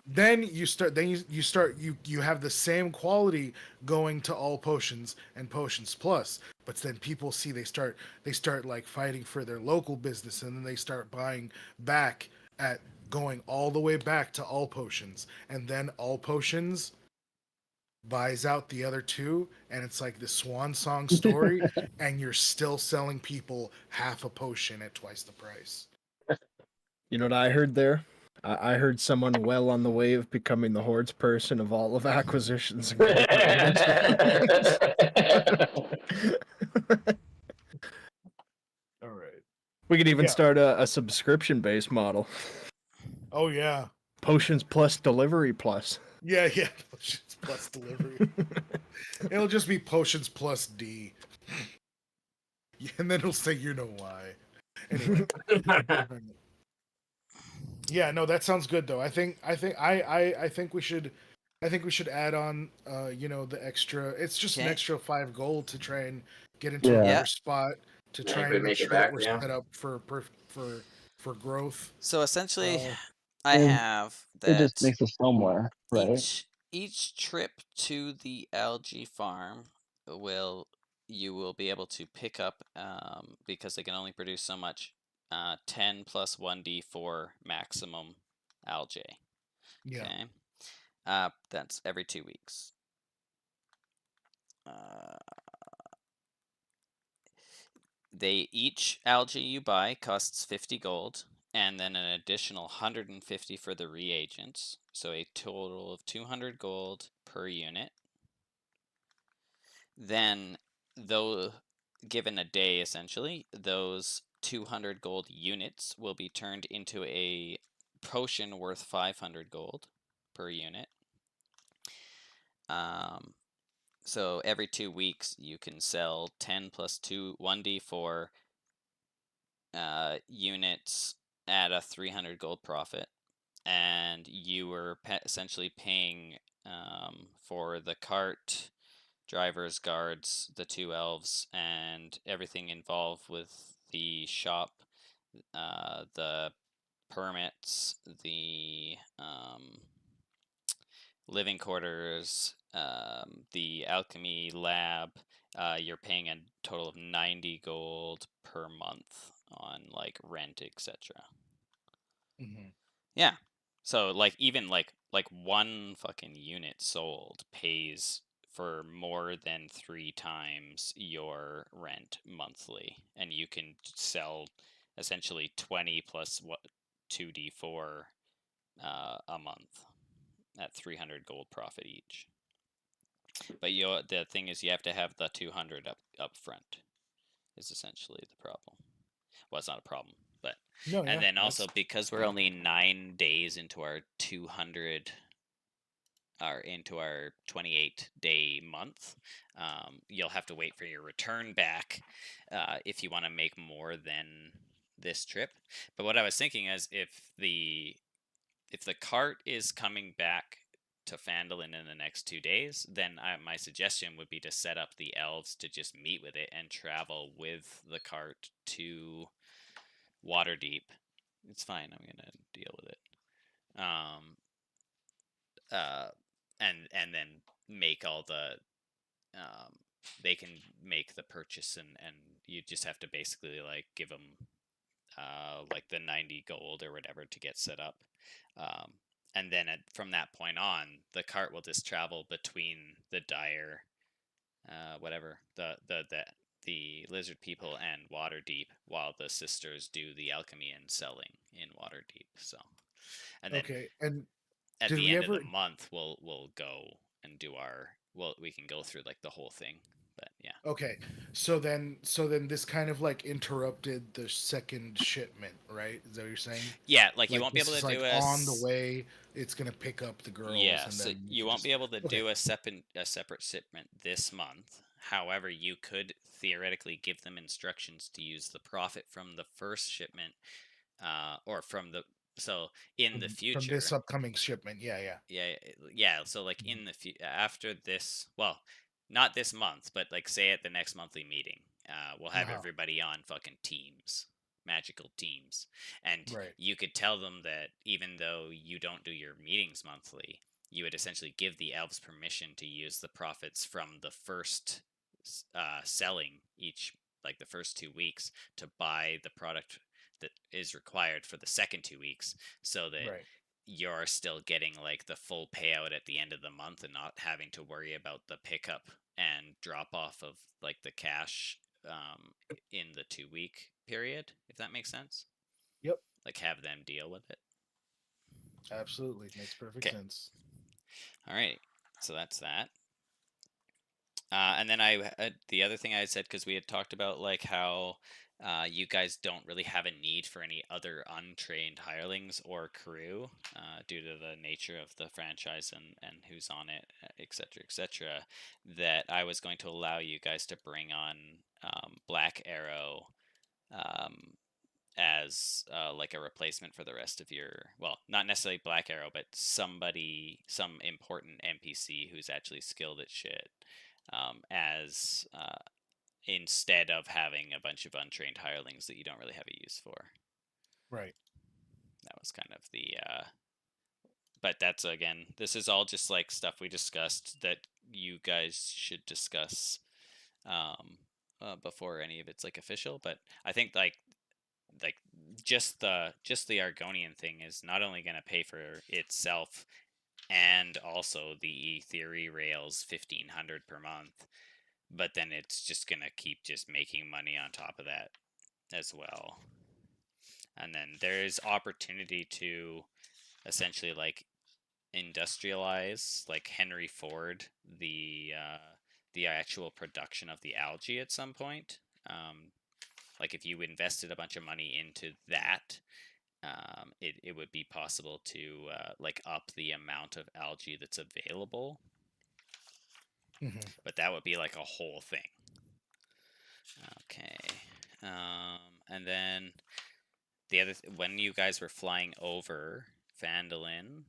Then you have the same quality going to all potions and Potions Plus. But then people see, they start like fighting for their local business, and then they start buying back at going all the way back to all potions, and then all potions buys out the other two, and it's like the swan song story, and you're still selling people half a potion at twice the price. You know what I heard there? I heard someone well on the way of becoming the hordes person of all of acquisitions. And All right. we could even Yeah. start a subscription-based model. Oh yeah. Potions plus delivery plus. Yeah. Potions plus delivery. It'll just be Potions plus D. And then it'll say, you know why. Anyway. Yeah, no, that sounds good though. I think we should add on you know, the extra, it's just an Okay. extra 5 gold to try and get into Yeah. another spot to Yeah, try you and could make make it sure that back, we're yeah. set up for growth. So essentially, Uh, I it- have It just that makes us somewhere, right? each trip to the algae farm you will be able to pick up, because they can only produce so much, 10 plus 1d4 maximum algae. yeah. Okay. That's every 2 weeks. Each algae you buy costs 50 gold, and then an additional 150 for the reagents, so a total of 200 gold per unit. Then, though given a day, essentially, those 200 gold units will be turned into a potion worth 500 gold per unit. So every 2 weeks you can sell 10 plus 1d4 units at a 300 gold profit, and you were essentially paying for the cart drivers, guards, the 2 elves, and everything involved with the shop, the permits, the living quarters, the alchemy lab. You're paying a total of 90 gold per month on like rent, etc. Mm-hmm. Yeah. So like even like one fucking unit sold pays for more than 3 times your rent monthly, and you can sell essentially 20 plus what 2d4 a month at 300 gold profit each. But the thing is, you have to have the 200 up front. Is essentially the problem. Well, it's not a problem, but No, and yeah, then also that's because we're only 9 days into our 200 or into our 28-day month, you'll have to wait for your return back if you want to make more than this trip. But what I was thinking is if the cart is coming back to Phandalin in the next 2 days, then my suggestion would be to set up the elves to just meet with it and travel with the cart to Waterdeep. It's fine. I'm gonna deal with it. And then make all the they can make the purchase, and you just have to basically like give them like the 90 gold or whatever to get set up. And then from that point on, the cart will just travel between the dire, whatever the lizard people and Waterdeep, while the sisters do the alchemy and selling in Waterdeep. So, and then okay. And at did the we end of ever? the month, we'll go and do our we can go through like the whole thing. But yeah. Okay, so then this kind of like interrupted the second shipment, right? Is that what you're saying? Yeah, like you Like won't be this able is to like do on the way. It's gonna pick up the girls, Yeah, and so then we you can won't just be able to okay. do a separate shipment this month. However, you could theoretically give them instructions to use the profit from the first shipment, or from the so in the From this future. upcoming shipment. Yeah, yeah. Yeah. So like Mhm. in the after this, well, not this month, but like say at the next monthly meeting, we'll have Uh-huh. everybody on fucking teams, magical teams, and Right. you could tell them that even though you don't do your meetings monthly, you would essentially give the elves permission to use the profits from the first selling each, like the first 2 weeks, to buy the product that is required for the second 2 weeks, so that Right. you're still getting like the full payout at the end of the month and not having to worry about the pickup and drop off of like the cash in the 2 week period, if that makes sense. Yep. Like have them deal with it. Absolutely. Makes perfect Okay. sense. All right. So that's that. And then the other thing I said, because we had talked about like how you guys don't really have a need for any other untrained hirelings or crew due to the nature of the franchise and who's on it, etc., etc. That I was going to allow you guys to bring on Black Arrow as like a replacement for the rest of your, well, not necessarily Black Arrow, but some important NPC who's actually skilled at shit, as instead of having a bunch of untrained hirelings that you don't really have a use for. Right. That was kind of the but that's, again, this is all just like stuff we discussed that you guys should discuss before any of it's like official. But I think like just the Argonian thing is not only going to pay for itself, and also the theory rails 1,500 per month, but then it's just going to keep just making money on top of that as well. And then there's opportunity to essentially like industrialize, like Henry Ford, the actual production of the algae at some point. Like if you invested a bunch of money into that, it would be possible to like up the amount of algae that's available. Hmm. But that would be like a whole thing. Okay. And then the other when you guys were flying over Phandalin,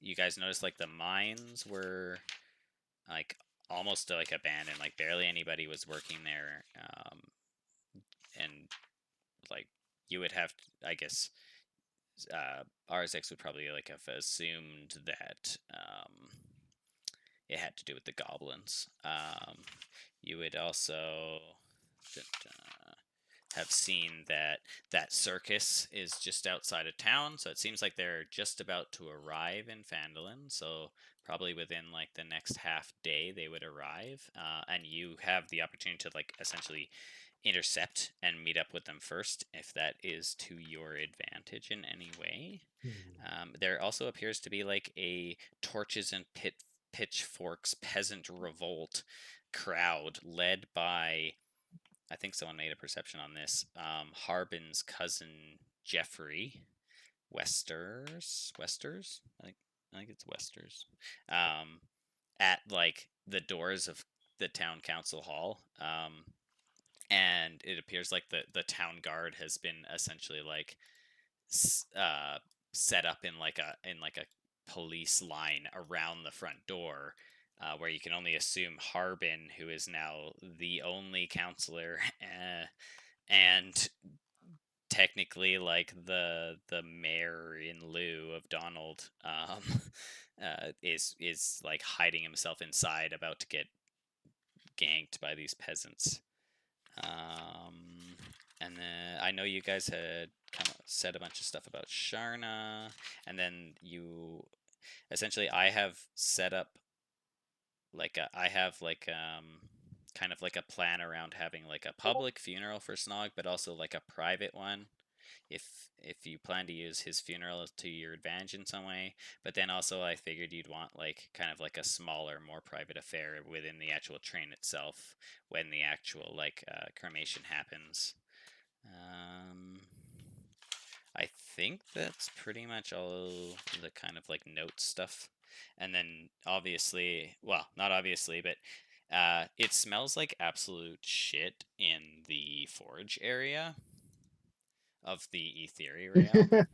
you guys noticed like the mines were like almost like abandoned. Like barely anybody was working there, and like you would have, I guess, RSX would probably like have assumed that it had to do with the goblins. You would also have seen that that circus is just outside of town, so it seems like they're just about to arrive in Phandalin. So probably within like the next half day they would arrive, and you have the opportunity to like essentially intercept and meet up with them first if that is to your advantage in any way. There also appears to be like a torches and pitchforks peasant revolt crowd led by, I think someone made a perception on this, Harbin's cousin Jeffrey Westers. I think it's Westers. At like the doors of the town council hall. And it appears like the town guard has been essentially like set up in like a police line around the front door, where you can only assume Harbin, who is now the only counselor, and technically like the mayor in lieu of Donald, is like hiding himself inside, about to get ganked by these peasants. And then I know you guys had kind of said a bunch of stuff about Sharna, and then you essentially, I have set up like kind of like a plan around having like a public funeral for Snog, but also like a private one if you plan to use his funeral to your advantage in some way. But then also I figured you'd want like kind of like a smaller, more private affair within the actual train itself when the actual like cremation happens. I think that's pretty much all the kind of like note stuff. And then obviously, well, not obviously, but it smells like absolute shit in the forge area of the Ethereal.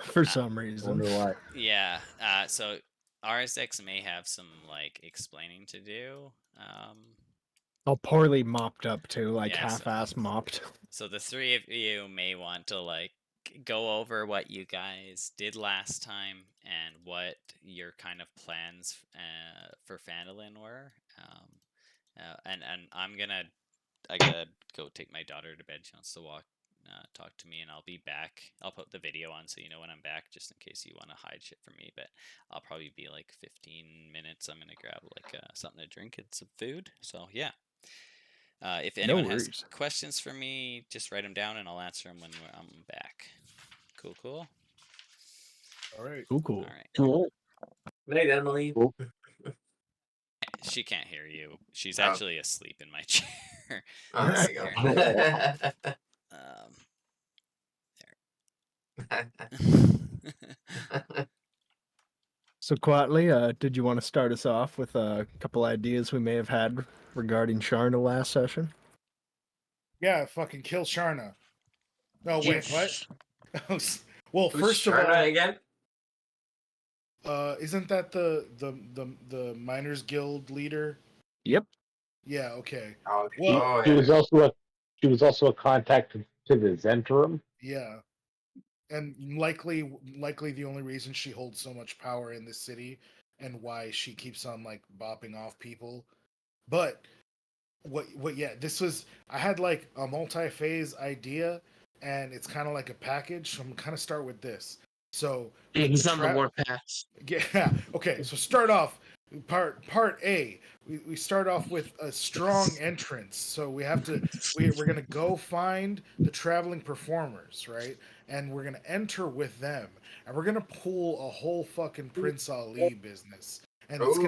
For some reason. Wonder why. Yeah, so RSX may have some like explaining to do. All poorly mopped up too, like Yeah, so- half-ass mopped. So the three of you may want to like go over what you guys did last time and what your kind of plans for Phandalin were. And I gotta go take my daughter to bed. She wants to talk to me, and I'll be back. I'll put the video on so you know when I'm back, just in case you want to hide shit from me. But I'll probably be like 15 minutes. I'm gonna grab like something to drink and some food. So yeah. If anyone has worries. questions for me, just write them down and I'll answer them when I'm back. Cool. All right. Cool. All right. Cool. Night, Emily. Cool. She can't hear you. She's Oh. actually asleep in my chair. Oh, there you go. So, Quatley, did you want to start us off with a couple ideas we may have had regarding Sharna last session? Yeah, fucking kill Sharna. No, wait, what? Well, Who's first of Sharna all, again? isn't that the Miners Guild leader? Yep. Yeah. Okay. Oh, Well, oh, She yeah. was also a contact to the Zentrum. Yeah. And likely the only reason she holds so much power in this city and why she keeps on like bopping off people. But this was, I had like a multi-phase idea, and it's kind of like a package. So I'm gonna kind of start with this. So He's on the warpath. yeah. Okay. So start off part A. We start off with a strong entrance. So we have to we're gonna go find the traveling performers, right? And we're gonna enter with them, and we're gonna pull a whole fucking Prince Ali business. And it's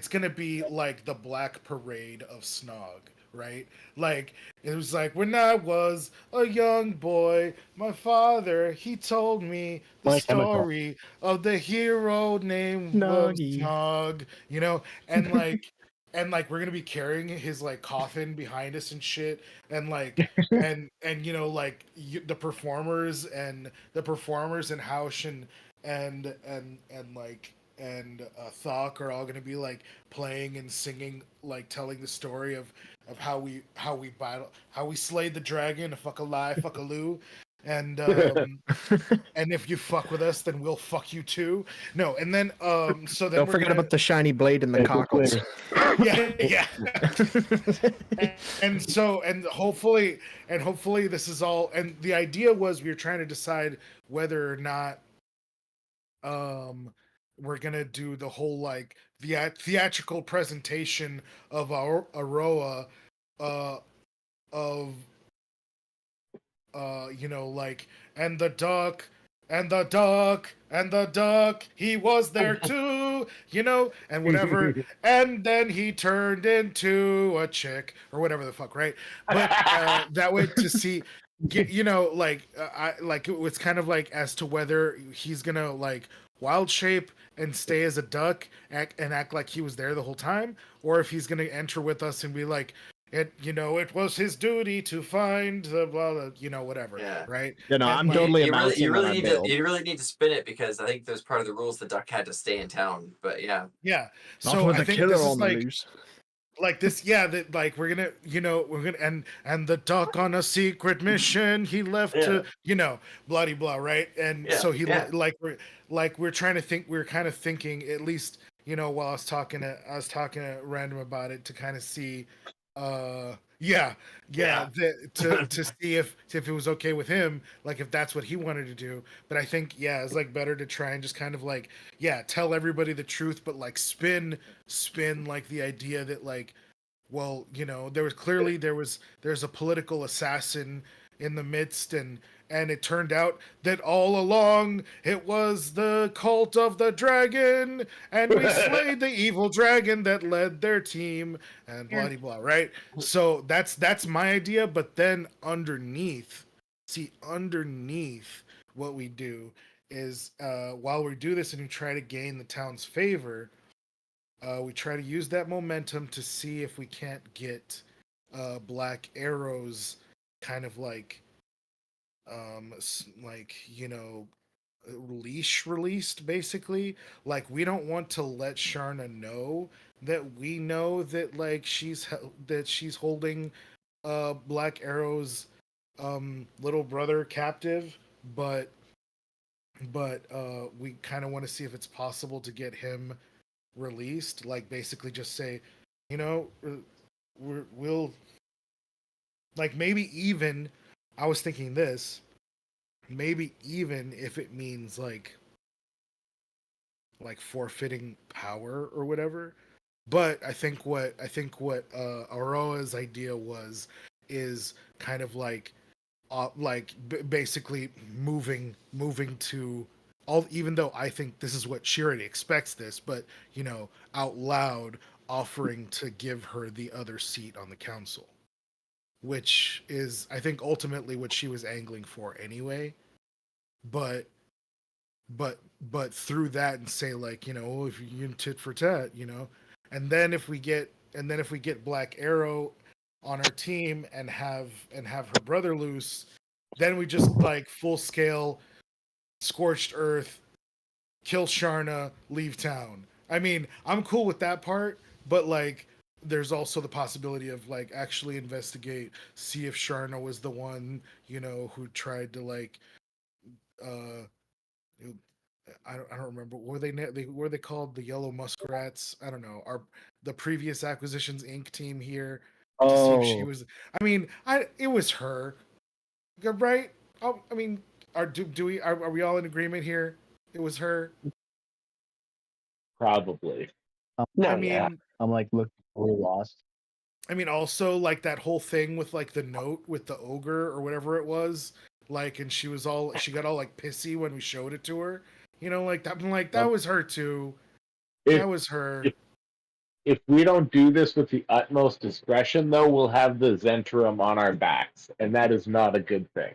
gonna be like the Black Parade of Snog, right? Like it was like when I was a young boy, my father he told me the My Chemical. story of the hero named Snoggy. Snog, you know, and like we're gonna be carrying his like coffin behind us and shit, and like and you know like the performers and Hausch and like Thok are all going to be like playing and singing, like telling the story of how we battle, how we slayed the dragon, a fuck a lie, fuck a loo, and and if you fuck with us, then we'll fuck you too. No, and then so then Don't forget about the shiny blade and the Hey, cockles. yeah. and hopefully this is all, and the idea was we were trying to decide whether or not we're gonna do the whole like theatrical presentation of our Aroa of you know, like, and the duck and the duck and the duck, he was there too, you know, and whatever, and then he turned into a chick or whatever the fuck, right? But that way to see, you know, like I like it was kind of like as to whether he's gonna like wild shape and stay as a duck and act like he was there the whole time, or if he's gonna enter with us and be like, it was his duty to find the blah, blah, whatever. Yeah. Right. You know, And, I'm like, totally You announcing that I bailed. you really need to spin it because I think there's part of the rules the duck had to stay in town. But yeah. Yeah. Not So with I a think killer this is on the like loose. this, yeah, that like we're gonna and the duck on a secret mission he left to bloody blah, right? And Yeah, so he yeah. we're trying to think, we're kind of thinking, at least while I was talking to Random about it, to kind of see to see if it was okay with him, like if that's what he wanted to do. But I think it's like better to try and just kind of like tell everybody the truth, but like spin like the idea that like, well, there's a political assassin in the midst, and it turned out that all along it was the cult of the dragon, and we slayed the evil dragon that led their team, and blah blah blah, right? So that's my idea. But then underneath what we do is, while we do this and we try to gain the town's favor, we try to use that momentum to see if we can't get Black Arrow's kind of like leash released, basically. Like, we don't want to let Sharna know that we know that like she's holding Black Arrow's little brother captive, but we kind of want to see if it's possible to get him released. Like, basically just say, we'll like, maybe even, I was thinking this, maybe even if it means like forfeiting power or whatever. But I think what Aurora's idea is kind of like basically moving to all, even though I think this is what she already expects this, but out loud offering to give her the other seat on the council, which is, I think, ultimately what she was angling for anyway. But through that, and say like, if you tit for tat, and then if we get Black Arrow on our team and have her brother loose, then we just like full scale scorched earth, kill Sharna, leave town. I mean, I'm cool with that part, but like, there's also the possibility of like actually investigate, see if Sharna was the one, who tried to like, I don't remember. Were they called the Yellow Muskrats? I don't know. The previous Acquisitions Inc. team here to see if she was. I mean, it was her, right? I mean, are we all in agreement here? It was her. Probably. I mean, I'm like, look, we're lost. I mean, also like that whole thing with like the note with the ogre or whatever it was, like, and she got all like pissy when we showed it to her. Like that. I'm like, that was her too. That was her. If we don't do this with the utmost discretion, though, we'll have the Zentrum on our backs, and that is not a good thing.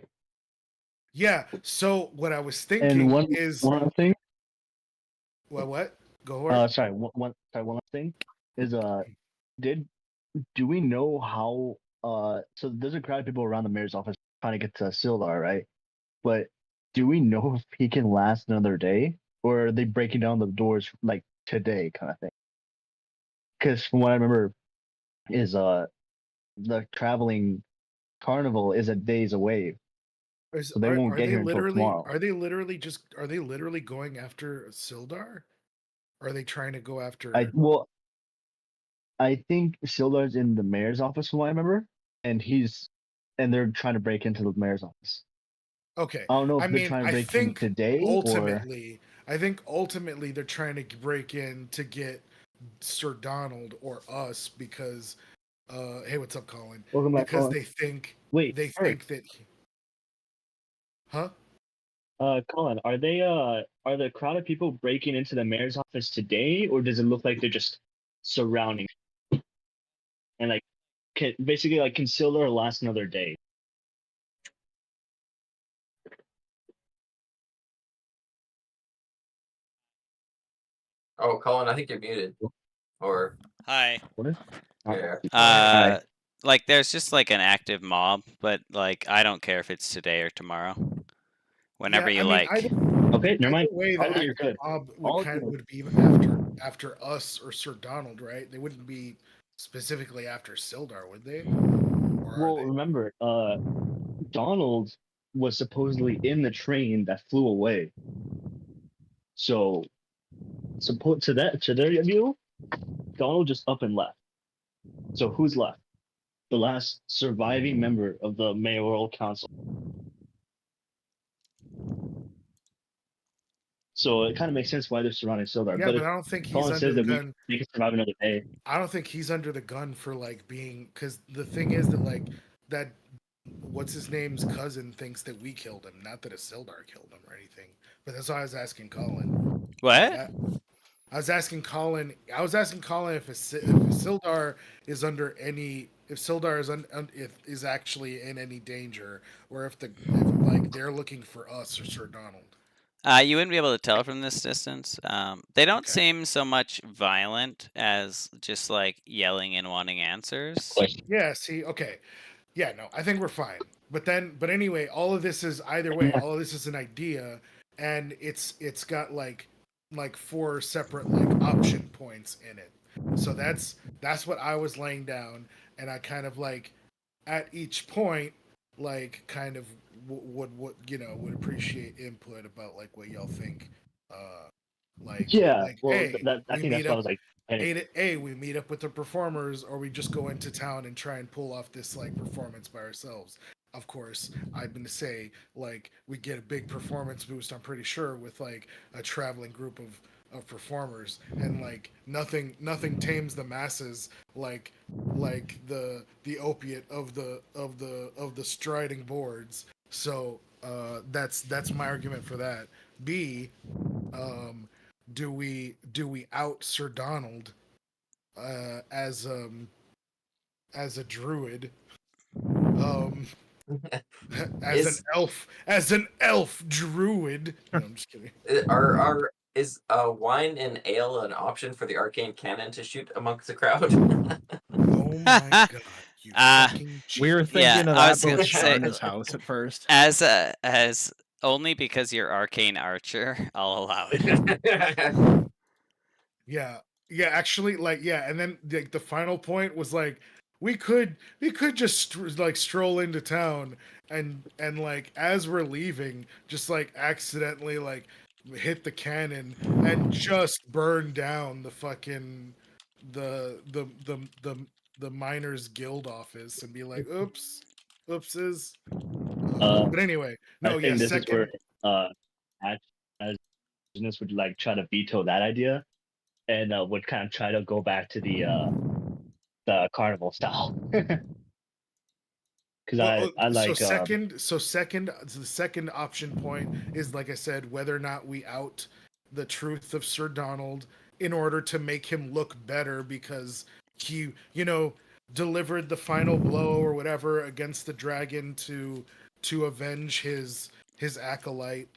Yeah. So what I was thinking is one thing. What? Go ahead. Sorry. One last thing is do we know how? So there's a crowd of people around the mayor's office trying to get to Sildar, right? But do we know if he can last another day, or are they breaking down the doors like today, kind of thing? Because from what I remember, is the traveling carnival is a days away, so they won't get here until tomorrow. Are they literally going after Sildar? Or are they trying to go after? I think Sildar's in the mayor's office, from what I remember, and they're trying to break into the mayor's office. Okay. I don't know if I they're mean, trying to I break in think today ultimately, they're trying to break in to get Sir Donald or us because, hey, what's up, Colin? Welcome back, Because Colin. they think Eric. that, huh? Colin, are the crowd of people breaking into the mayor's office today, or does it look like they're just surrounding and like basically like can Sildar last another day? Oh, Colin, I think you're muted. Or Hi. What is? yeah. Like there's just like an active mob, but like I don't care if it's today or tomorrow. Whenever you like. Okay, never mind. Way Probably the you're good. mob All would be after us or Sir Donald, right? They wouldn't be specifically after Sildar, would they? Or are Well, they? remember, Donald was supposedly in the train that flew away. So, to their view, Donald just up and left. So who's left? The last surviving member of the mayoral council. So it kind of makes sense why they're surrounding Sildar. Yeah, but but if I don't think he's Colin under says the that gun. we can survive another day. I don't think he's under the gun for like being, because the thing is that like that what's his name's cousin thinks that we killed him, not that a Sildar killed him or anything. But that's why I was asking Colin. What? I was asking Colin if Sildar is under any, if Sildar is actually in any danger, or if like they're looking for us or Sir Donald. You wouldn't be able to tell from this distance. They don't Okay. seem so much violent as just like yelling and wanting answers. Yeah. See. Okay. Yeah. No. I think we're fine. But anyway, all of this is either way. All of this is an idea, and it's got like 4 separate like option points in it. So that's what I was laying down, and I kind of like at each point like kind of would appreciate input about like what y'all think. Yeah. Well, hey, I think that's what I was like. hey, we meet up with the performers, or we just go into town and try and pull off this like performance by ourselves. Of course, I'm gonna say like we get a big performance boost. I'm pretty sure with like a traveling group of performers, and like nothing tames the masses like the opiate of the striding boards. So that's my argument for that. B, do we out Sir Donald as a druid, as an elf druid? No, I'm just kidding. Is wine and ale an option for the arcane cannon to shoot amongst the crowd? Oh my god! You fucking We were thinking of that with Sharna's house at first. As only because you're arcane archer, I'll allow it. Yeah, actually, like, yeah, and then the final point was like, we could just like stroll into town and like as we're leaving, just like accidentally like hit the cannon and just burn down the fucking the miners guild office and be like, oopses. But anyway, no, I think this second. is where as business would like try to veto that idea, and would kind of try to go back to the carnival style. Because I like the second option point is, like I said, whether or not we out the truth of Sir Donald in order to make him look better because he delivered the final blow or whatever against the dragon to avenge his acolyte.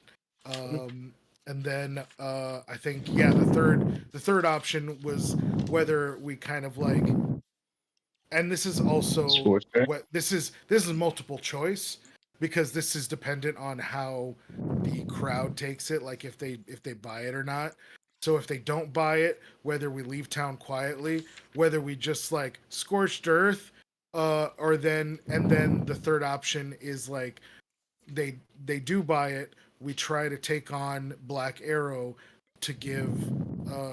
And then I think the third option was whether we kind of like, and this is also what this is multiple choice, because this is dependent on how the crowd takes it, like if they buy it or not. So if they don't buy it, whether we leave town quietly, whether we just like scorched earth, or then the third option is like they do buy it. We try to take on Black Arrow to give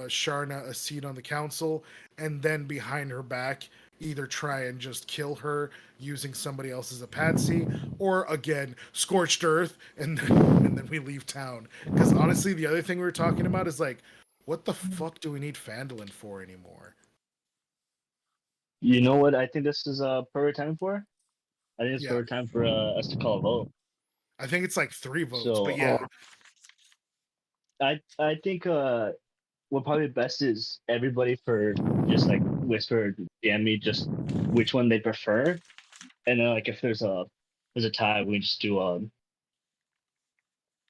Sharna a seat on the council, and then behind her back, either try and just kill her using somebody else as a patsy, or again scorched earth, and then we leave town. Because honestly, the other thing we were talking about is like, what the fuck do we need Phandalin for anymore? You know what? I think this is perfect time for. I think it's Yeah. perfect time for us to call a vote. I think it's like 3 votes, So but yeah. I think what probably best is everybody for just like whisper DM me just which one they prefer, and then like if there's a tie, we just do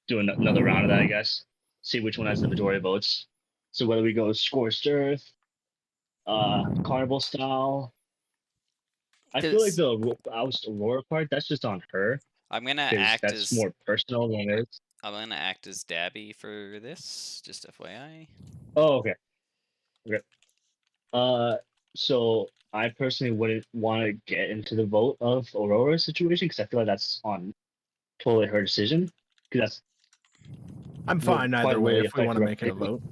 another round of that, I guess. See which one has the majority of votes. So whether we go scorched earth, carnival style. I feel like the oust Aurora part, that's just on her. I'm gonna 'cause act that's as more personal than it is. I'm gonna act as Dabby for this, just FYI. Oh, okay. Okay. So I personally wouldn't want to get into the vote of Aurora's situation because I feel like that's on totally her decision. Because that's I'm fine quite either way really if we affect want to the make it a reputation. vote.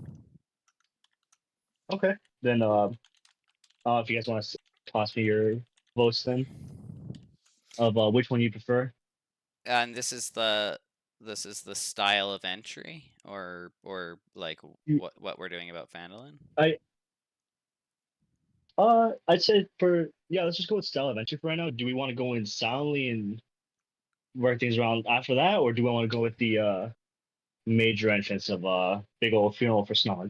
Okay. Then if you guys want to toss me your votes then of which one you prefer. And this is the style of entry, or like what we're doing about Phandalin. I'd say let's just go with style of entry for right now. Do we want to go in silently and work things around after that, or do we want to go with the major entrance of big old funeral for Snog?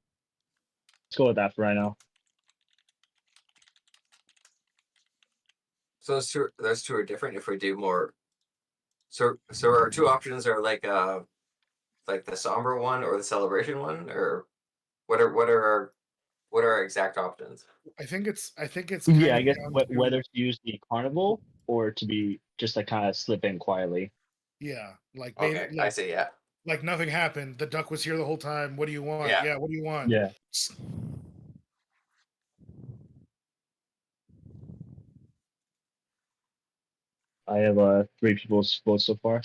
Let's go with that for right now. So those two are different. If we do more, so our two options are like the somber one or the celebration one, or what are our exact options? I think it's Yeah, I guess down to, whether to use the carnival or to be just like kind of slip in quietly. yeah, like Okay, I see. Yeah. like nothing happened. The duck was here the whole time. What do you want? Yeah. Yeah, what do you want? Yeah. I have 3 people's votes so far.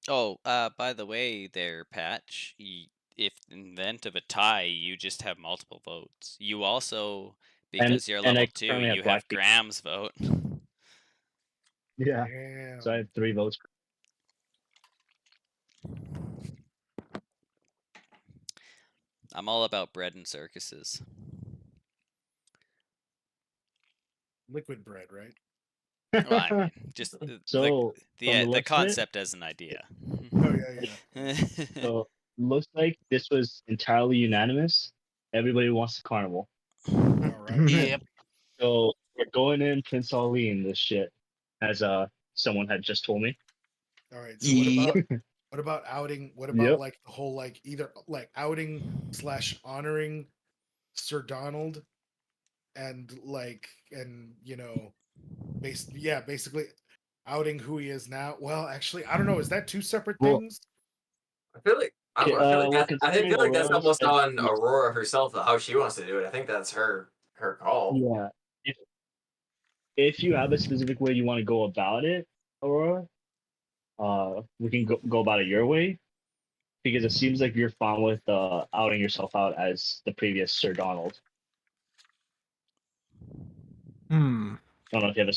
Oh, by the way, there, Patch. If in the event of a tie, you just have multiple votes. You also, because you're and level I 2, currently have you have Black Beak. Graham's vote. Yeah. Damn. So I have 3 votes. I'm all about bread and circuses. Liquid bread, right? Well, I mean, just So from the looks of it- concept as an idea. Oh yeah. So looks like this was entirely unanimous. Everybody wants the carnival. All right. Yep. So we're going in Prince Ali in this shit, as someone had just told me. All right. So what about outing? What about Yep. like the whole like either like outing / honoring Sir Donald, and basically outing who he is now. Well, actually, I don't know. Is that 2 separate Well- things? I feel like I feel well, like that's considering almost Aurora's- on Aurora herself, how she wants to do it. I think that's her call. Yeah. If you have a specific way you want to go about it, Aurora, we can go about it your way. Because it seems like you're fine with outing yourself out as the previous Sir Donald. I don't know if you have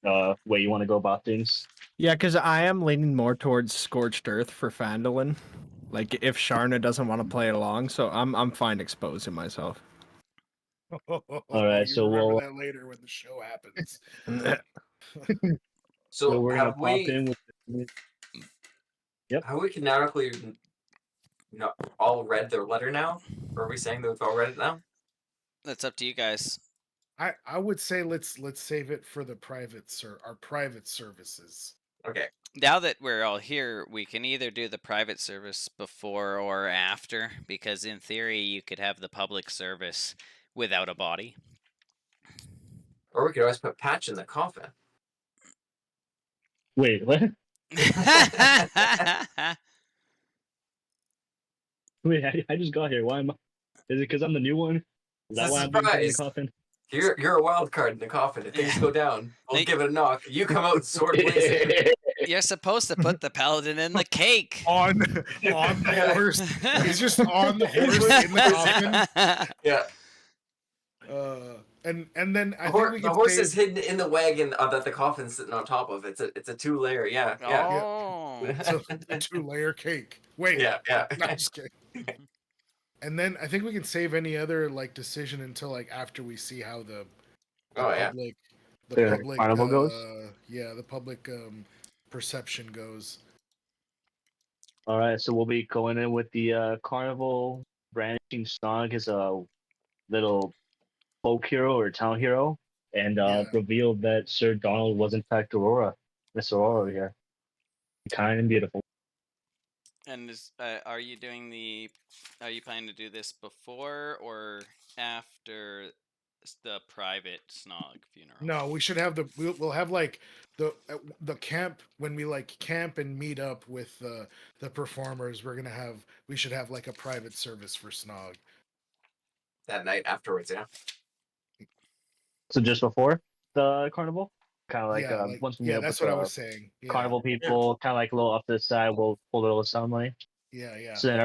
a way you want to go about things. Yeah, because I am leaning more towards Scorched Earth for Phandalin. Like if Sharna doesn't want to play along, so I'm fine exposing myself. All right, so we'll- that later when the show happens. So we're gonna have pop we in with. Yep. have we canonically all read their letter now? Or are we saying that we've all read it now? That's up to you guys. I would say let's save it for the our private services. Okay. Now that we're all here, we can either do the private service before or after, because in theory you could have the public service without a body. Or we could always put Patch in the coffin. Wait, what? Wait, I just got here. Why am I? Is it because I'm the new one? Is that It's a why I'm being put in the surprise. coffin? You're a wild card in the coffin. If things go down, we'll Hey. give it a knock. You come out sword blazing. You're supposed to put the paladin in the cake. On the horse. He's just on the horse in the coffin. Yeah. And then I The, think we the can horse save, is hidden in the wagon that the coffin's sitting on top of. It's a 2-layer. Yeah. Yeah. Oh. so a 2-layer cake. Wait. Yeah. Yeah. No, I'm just kidding. And then I think we can save any other like decision until like after we see how the Oh, yeah. public The public carnival goes? Yeah, the public perception goes. All right, so we'll be going in with the carnival. Brandishing Snog as a little folk hero or town hero, and revealed that Sir Donald was in fact Aurora, Miss Aurora over here, kind and beautiful. And are you doing are you planning to do this before or after the private Snog funeral? No, we should have we'll have like the camp when we like camp and meet up with the performers. We should have like a private service for Snog. That night afterwards, yeah. So just before the carnival, kind of like once we meet up that's with what I the was saying. Yeah. carnival people, kind of like a little off to the side. We'll hold a little ceremony. Yeah. So then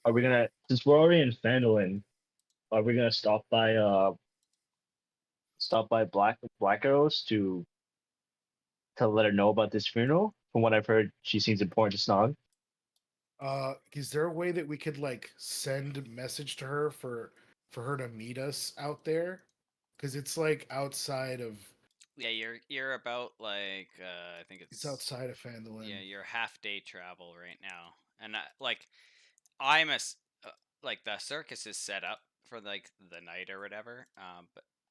are we gonna, since we're already in Fandolin, are we gonna stop by Black Arrows to let her know about this funeral? From what I've heard, she seems important to Snog. Is there a way that we could like send a message to her for her to meet us out there? Because it's like outside of. Yeah, you're about like I think it's outside of Fandolin. Yeah, you're half-day travel right now, and I'm like the circus is set up for like the night or whatever.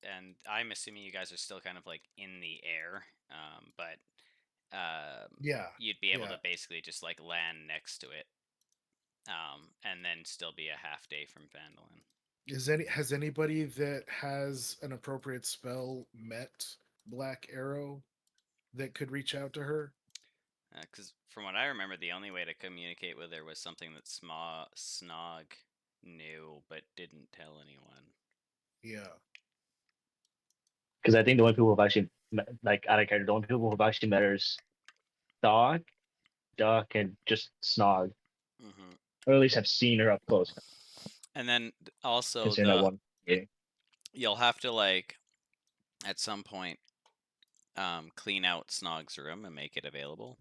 And I'm assuming you guys are still kind of like in the air. But you'd be able to basically just like land next to it, and then still be a half day from Fandolin. Has anybody that has an appropriate spell met Black Arrow that could reach out to her? Because from what I remember, the only way to communicate with her was something that Snog knew but didn't tell anyone. Yeah. Because I think the only people who've actually met, like out of character, the only people who've actually met her is Duck, and just Snog, or at least have seen her up close. And then also you'll have to like at some point clean out Snog's room and make it available.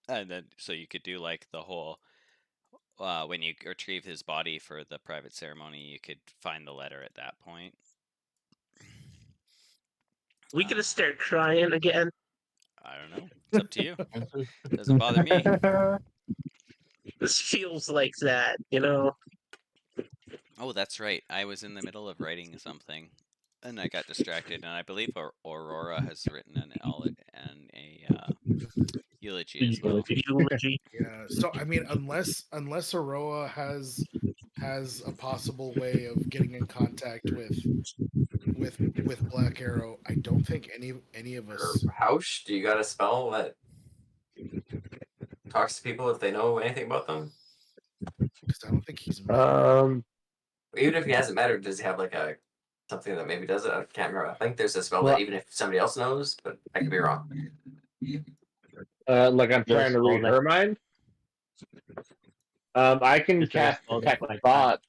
And then so you could do like the whole when you retrieve his body for the private ceremony, you could find the letter at that point. We gonna start crying again? I don't know. It's up to you. Doesn't bother me. This feels like that, you know. Oh, that's right. I was in the middle of writing something, and I got distracted. And I believe Aurora has written a eulogy as well. Eulogy. Yeah. So I mean, unless Aurora has a possible way of getting in contact with Black Arrow, I don't think any of us. Hausch, do you got a spell that talks to people if they know anything about them? Because I don't think he's. Even if he hasn't met her, does he have like something that maybe does it? I can't remember. I think there's a spell that even if somebody else knows, but I could be wrong. Like I'm trying to read her mind. I can cast Detect Thought.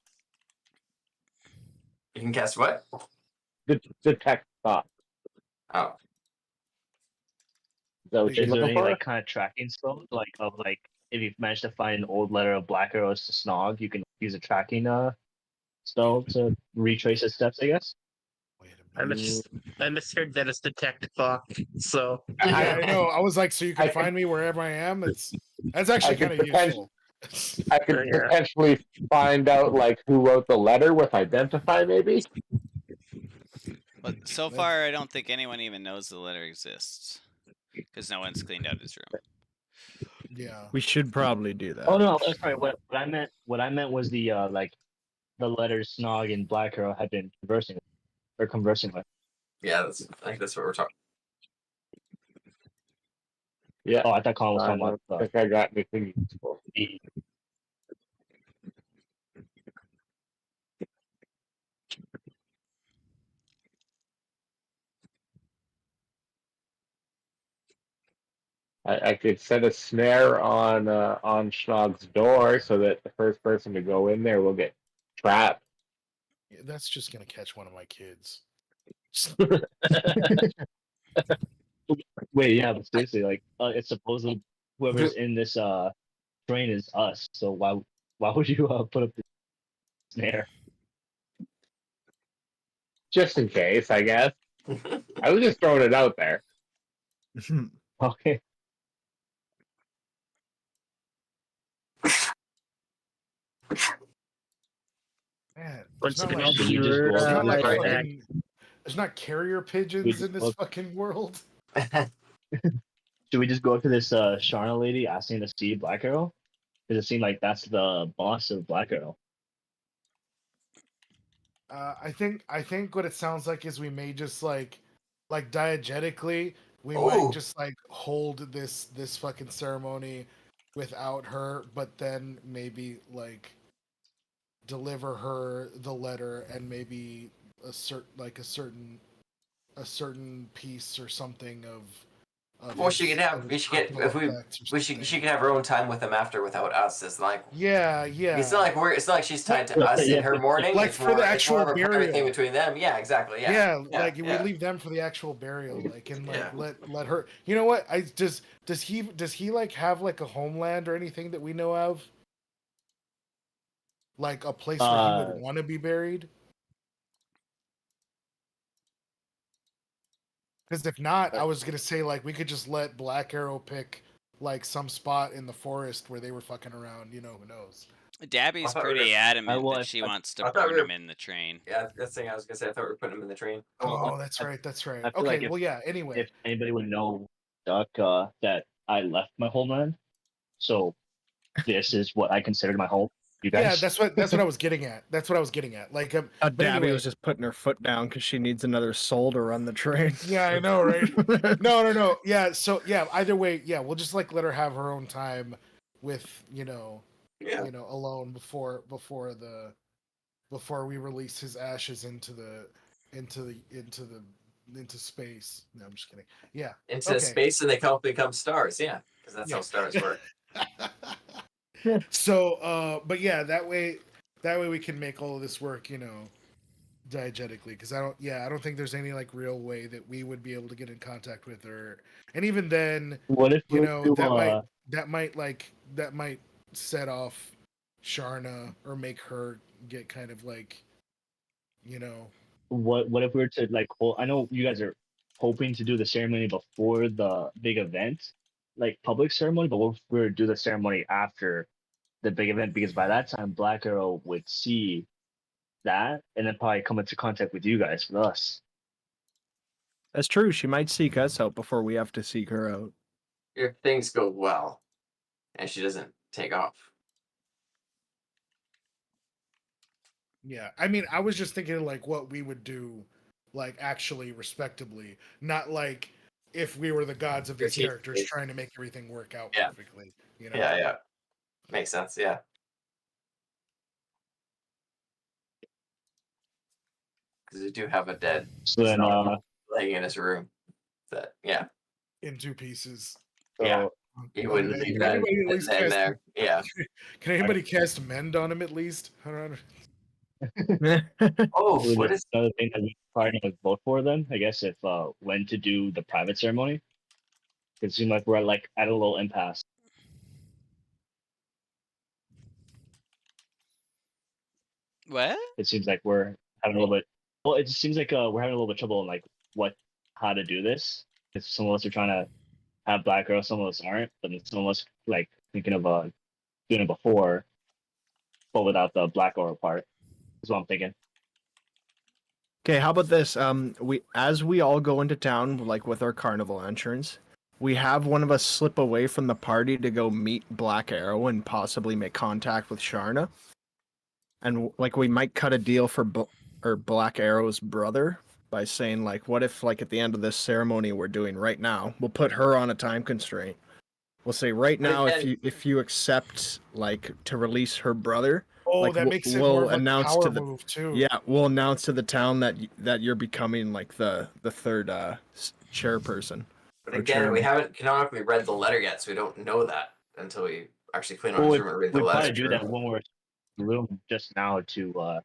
You can cast what? Detect Thought. Oh. Is that what Is you're there looking any for? like kind of tracking spell, like if you've managed to find an old letter of Black Arrows to Snog, you can use a tracking spell to retrace his steps, I guess. I misheard that as Detect Thought, so I know. I was like, so you can find me wherever I am. That's actually kind of useful. I could potentially find out like who wrote the letter with Identify, maybe. But so far, I don't think anyone even knows the letter exists. because no one's cleaned out his room. Yeah. We should probably do that. Oh no, sorry. What I meant was the the letters Snog and Black Arrow had been conversing with. Yeah, I think that's what we're talking. Yeah. Oh, I thought Colin was I talking don't about think I got anything useful. the I could set a snare on Schnogg's door so that the first person to go in there will get trapped. Yeah, that's just gonna catch one of my kids. Wait, yeah, but seriously, like it's supposedly whoever's in this train is us. So why would you put up the snare? Just in case, I guess. I was just throwing it out there. Okay. Man, Once there's not, again, like, Should we just go there's up not to like this, right fucking, there's not carrier pigeons just in this look- fucking world. should we just go up to this Sharna lady asking to see Black Arrow? Because it seemed like that's the boss of Black Arrow. I think what it sounds like is we may just like diegetically we Oh. might just like hold this fucking ceremony without her, but then maybe like deliver her the letter and maybe a certain piece or something of Well, she could have. of We should get personal if we. effects or We should. something. She could have her own time with him after without us. It's like. Yeah. It's not like we're. It's not like she's tied to Yeah, us yeah. in her mourning. Like it's for the more, actual it's more of a private thing burial. between them. Yeah, exactly. Yeah, Yeah. like yeah. we leave them for the actual burial, like, and like Yeah. let her. You know what? Does he like have like a homeland or anything that we know of? Like a place where he would want to be buried? Because if not, I was gonna say like we could just let Black Arrow pick like some spot in the forest where they were fucking around. You know, who knows? I Dabby's thought we pretty were- adamant I- that she wants to I thought we burn were- him in the train. Yeah, that's the thing I was gonna say. I thought we were putting him in the train. Oh, that's right. That's right. I feel Okay, like if- well, yeah. Anyway, If anybody would know, Duck, that I left my homeland, so this is what I considered my home. You guys, yeah, that's what I was getting at. That's what I was getting at. Like, but Dabby anyway, was just putting her foot down because she needs another soul to run the train. yeah, I know, right? No. Yeah, so yeah, either way, yeah, we'll just like let her have her own time with, Yeah. alone before we release his ashes into space. No, I'm just kidding. Yeah. Into Okay. space and they become stars. Yeah, because that's Yeah. how stars work. So, but yeah, that way we can make all of this work, diegetically. Because I don't think there's any like real way that we would be able to get in contact with her. And even then, what if we do, that might set off Sharna or make her get kind of like, what if we were to like hold, I know you guys are hoping to do the ceremony before the big event, like public ceremony, but what if we were to do the ceremony after the big event, because by that time Black Arrow would see that and then probably come into contact with you guys, with us. That's true. She might seek us out before we have to seek her out. If things go well, and she doesn't take off. yeah. I mean, I was just thinking like what we would do, like actually respectably, not like if we were the gods of these Strategically. characters trying to make everything work out Yeah. perfectly. Yeah. Makes sense. Yeah. Because we do have a dead So then laying in his room. That In two pieces. Yeah. He would Okay, leave can that anybody at least in cast- there. Yeah. Can anybody cast mend on him at least? I don't know. Oh, would what it- is? another thing that we probably need to vote for then, I guess, if when to do the private ceremony. It seems like we're like at a little impasse. What? It seems like we're having a little bit. Well, it just seems like we're having a little bit of trouble in like how to do this. Because some of us are trying to have Black Girl, some of us aren't, but then some of us like thinking of doing it before, but without the Black Girl part. Is what I'm thinking. Okay, how about this? We all go into town like with our carnival entrance. we have one of us slip away from the party to go meet Black Arrow and possibly make contact with Sharna. And like we might cut a deal for Black Arrow's brother by saying like, what if like at the end of this ceremony we're doing right now, we'll put her on a time constraint. We'll say right But now again- if you accept like to release her brother, Oh, like, that makes it we'll more of a announce power to the- move too. yeah, we'll announce to the town that you're becoming like the third chairperson. But or again, we chairman. haven't canonically read the letter yet, so we don't know that until we actually clean out Well, his room and read the we letter. probably do that when we're in the room just now to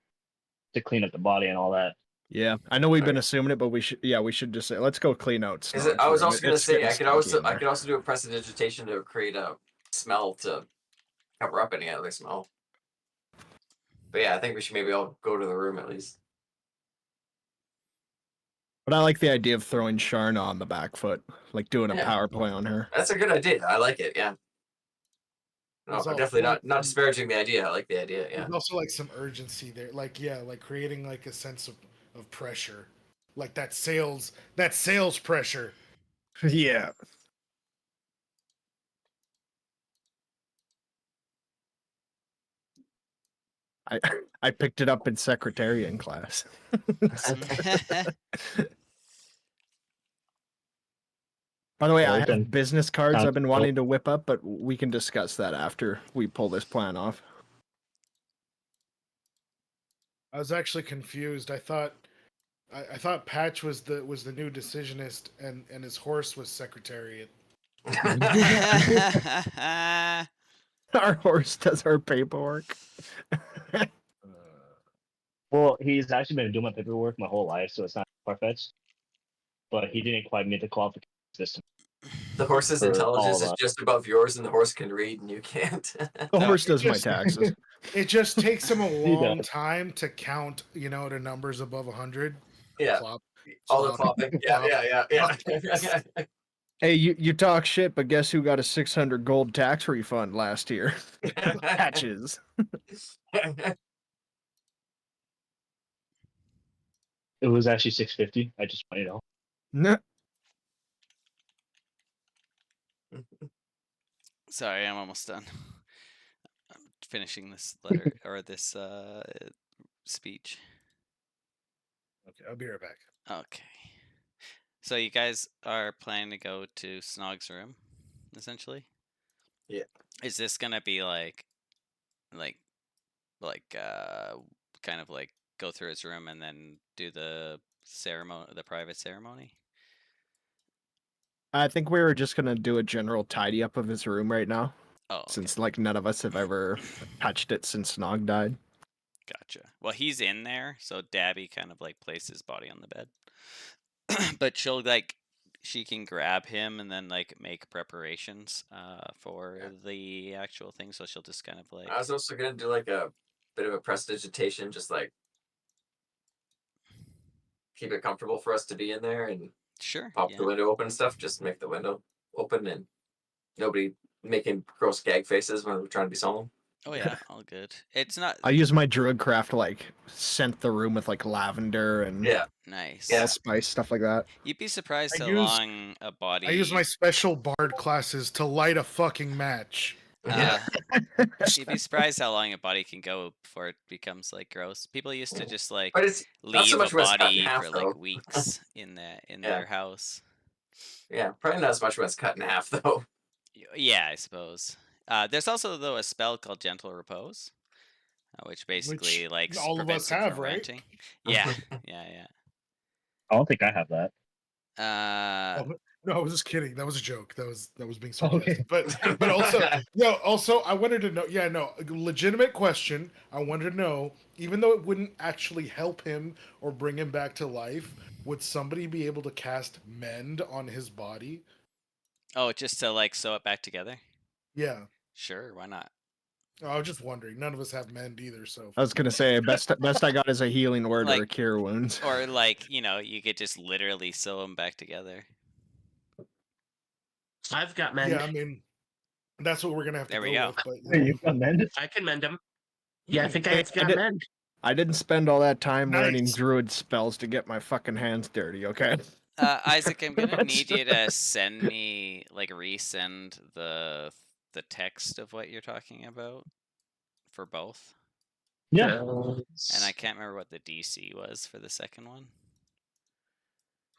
clean up the body and all that. Yeah, I know we've been Okay. assuming it, but we should just say let's go clean out. Is it? Snog's I was room. also gonna It's say getting I could stinky in I there. could also do a prestidigitation to create a smell to cover up any other smell. But yeah, I think we should maybe all go to the room at least. But I like the idea of throwing Sharna on the back foot, like doing a Yeah. power play on her. That's a good idea. I like it. Yeah. No, There's I'm also, definitely like, not disparaging the idea. I like the idea. Yeah. There's also like some urgency there, like like creating like a sense of pressure, like that sales pressure. Yeah. I picked it up in secretarian class. By the way, I Well have done. business cards Sounds I've been cool. wanting to whip up, but we can discuss that after we pull this plan off. I was actually confused. I thought Patch was the new decisionist, and his horse was secretariat. Our horse does our paperwork. Well, he's actually been doing my paperwork my whole life, so it's not far-fetched. But he didn't quite meet the qualification system. The horse's For intelligence all, is just above yours, and the horse can read, and you can't. The No, horse does my just- taxes. It just takes him a He long does. time to count, to numbers above 100. Yeah. Plop, All the plop, flopping. Yeah. Hey, you talk shit, but guess who got a 600 gold tax refund last year? Patches. It was actually 650. I just want you to know. No. Sorry, I'm almost done. I'm finishing this letter or this speech. Okay, I'll be right back. Okay. So you guys are planning to go to Snog's room, essentially? Yeah. Is this gonna be like kind of like go through his room and then do the ceremony, the private ceremony? I think we were just gonna do a general tidy up of his room right now, Oh, okay. since like none of us have ever touched it since Snog died. Gotcha. Well, he's in there, so Dabby kind of like placed his body on the bed. But she can grab him and then like make preparations for the actual thing. So she'll just kind of like I was also gonna do like a bit of a prestidigitation, just like keep it comfortable for us to be in there and sure. pop Yeah. the window open and stuff. Just make the window open and nobody making gross gag faces when we're trying to be solemn. Oh yeah, all good. It's not I use my druid craft to like scent the room with like lavender and Yeah. nice. Yeah. spice stuff like that. You'd be surprised I how use- long a body. I use my special bard classes to light a fucking match. Yeah. You'd be surprised how long a body can go before it becomes like gross. People used to just like But it's not leave so much a when it's cut in body half, for though. like weeks in their house. yeah, probably not as much when it's cut in half though. Yeah, I suppose. There's also though a spell called Gentle Repose, which basically like all of prevents us it have, from right? ranting. Yeah, yeah. I don't think I have that. No, I was just kidding. That was a joke. That was being Okay. sarcastic. But also I wanted to know. Yeah, no, a legitimate question. I wanted to know, even though it wouldn't actually help him or bring him back to life, would somebody be able to cast mend on his body? Oh, just to like sew it back together. Yeah, Sure, why not? I was just wondering. None of us have mend either, so I was gonna say best I got is a healing word or a Like- cure wounds. Or like you could just literally sew them back together. I've got mend. yeah, I mean, that's what we're gonna have to There we go go. with. But Hey, you've got mend? I can mend them. Yeah, I think Hey, I've got did- mend. I didn't spend all that time learning Nice. druid spells to get my fucking hands dirty, okay? Isaac, I'm gonna That's- need you to send me, like, resend the text of what you're talking about for both. Yeah. And I can't remember what the DC was for the second one.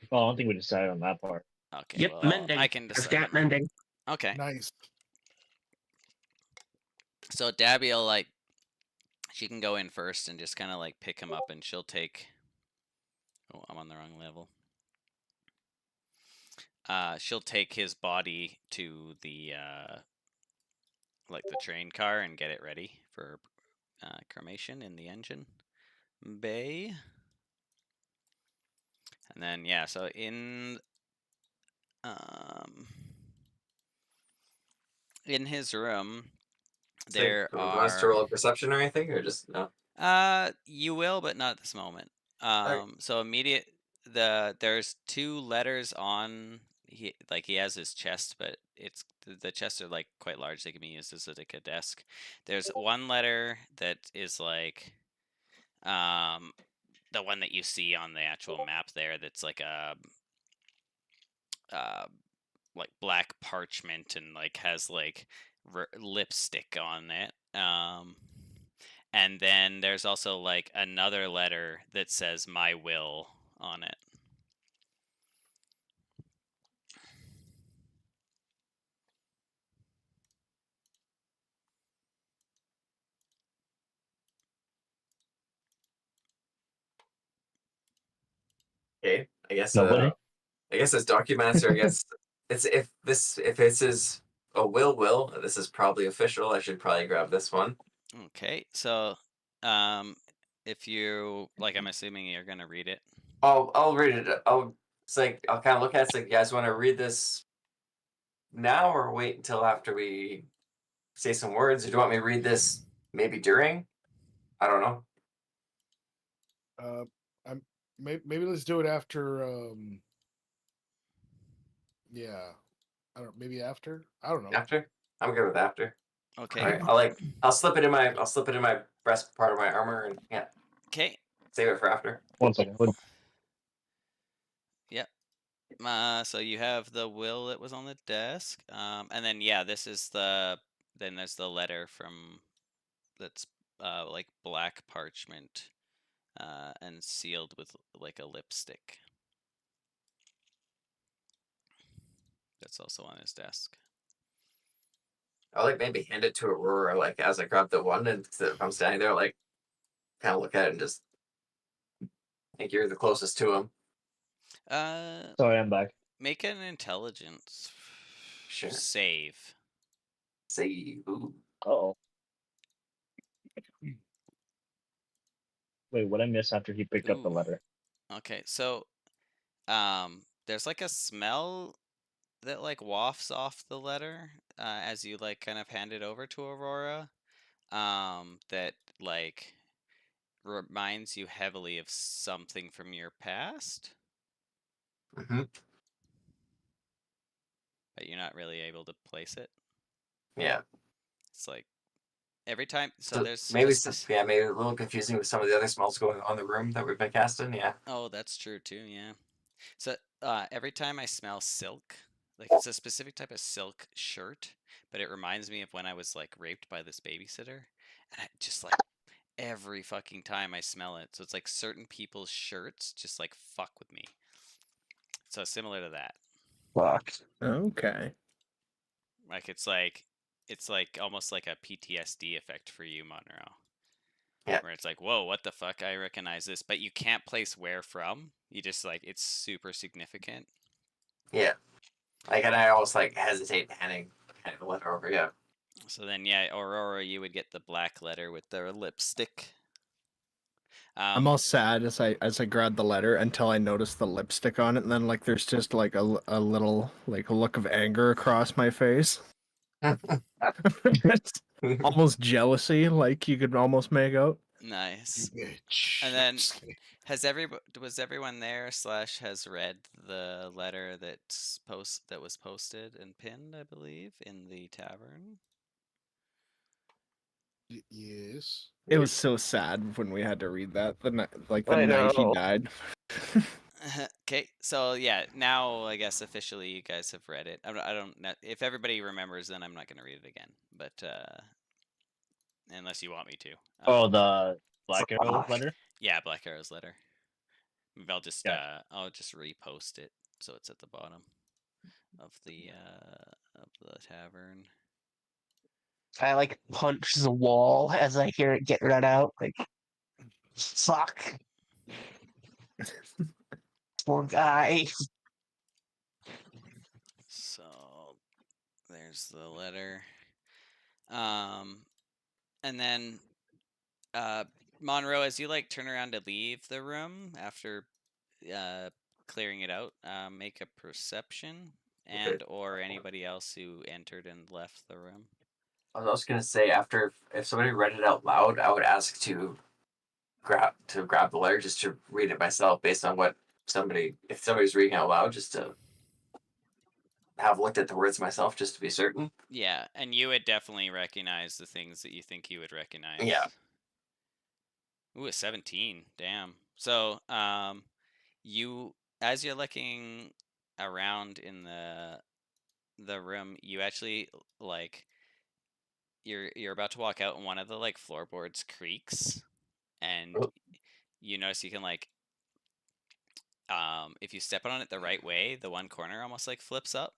Well, I don't think we decided on that part. Okay, Yep, well, mending. I can I've decide. got mending. Okay, Nice. so Dabby will, like, she can go in first and just kind of, like, pick him up, and she'll take... Oh, I'm on the wrong level. She'll take his body to the, like, the train car and get it ready for cremation in the engine bay. And then, yeah, so in his room, there Do you want us to are... roll a perception or anything, or just no? You will, but not at this moment. Alright. So there's 2 letters on... He has his chest, but it's the chests are, like, quite large. They can be used as, like, a desk. There's 1 letter that is, like, the one that you see on the actual map there. That's like a like black parchment and, like, has, like, lipstick on it. And then there's also, like, another letter that says "My will" on it. Okay, I guess. Nobody? I guess as Documancer, I guess it's if this is a will, this is probably official. I should probably grab this one. Okay, so if you like, I'm assuming you're gonna read it. I'll read it. It's like I'll kind of look at it. It's like, you guys want to read this now or wait until after we say some words? Or do you want me to read this maybe during? I don't know. Maybe let's do it after. Yeah, I don't. Maybe after. I don't know. After? I'm good with after. Okay. All right. I'll slip it in my breast part of my armor and yeah, Okay. save it for after. 1 second. Yep. So you have the will that was on the desk, and then, yeah, this is then there's the letter from that's like black parchment, and sealed with, like, a lipstick. That's also on his desk. I'll, like, maybe hand it to Aurora, like, as I grab the one, and if I'm standing there, like, kind of look at it and just think you're the closest to him. Sorry, I'm back. Make an intelligence Sure. save. Say, ooh. Uh-oh. Wait, what I miss after he picked up the Ooh. letter? Okay, so there's, like, a smell that, like, wafts off the letter as you, like, kind of hand it over to Aurora, that, like, reminds you heavily of something from your past, Mm-hmm. but you're not really able to place it. Yeah. It's like every time. So there's maybe just... maybe a little confusing with some of the other smells going on in the room that we've been casting. Yeah. Oh, that's true too. Yeah. So every time I smell silk, like, it's a specific type of silk shirt, but it reminds me of when I was, like, raped by this babysitter, and I just, like, every fucking time I smell it. So it's like certain people's shirts just, like, fuck with me. So similar to that. Fuck. Okay. Like, it's like almost like a PTSD effect for you, Monroe. Yeah. Where it's like, whoa, what the fuck? I recognize this, but you can't place where from. You just, like, it's super significant. Yeah. Like, and I always, like, hesitate handing the letter over. Yeah. So then, yeah, Aurora, you would get the black letter with the lipstick. I'm all sad as I grab the letter until I notice the lipstick on it, and then, like, there's just, like, a little, like, a look of anger across my face. It's almost jealousy, like you could almost make out. Nice. Bitch. And then Just kidding. was everyone there / has read the letter that was posted and pinned, I believe, in the tavern? Yes. It was so sad when we had to read that the night, like the I night he know. died. Okay, so yeah, now I guess officially you guys have read it. I don't know if everybody remembers, then I'm not going to read it again. But unless you want me to. Oh, the Black Arrow Fuck. letter. Yeah, Black Arrow's letter. Maybe Gotcha. I'll just repost it so it's at the bottom of the tavern. I like punch the wall as I hear it get read out. Like, fuck. Poor guy. So there's the letter. And then Monroe, as you like turn around to leave the room after clearing it out, make a perception, and or anybody else who entered and left the room. I was also gonna say if somebody read it out loud, I would ask to grab the letter just to read it myself based on what if somebody's reading out loud, just to have looked at the words myself just to be certain. Yeah, and you would definitely recognize the things that you think you would recognize. Yeah. Ooh, a 17. Damn. So, you as you're looking around in the room, you actually like you're about to walk out and one of the like floorboards creaks, and Oh. you notice you can like if you step on it the right way, the one corner almost like flips up,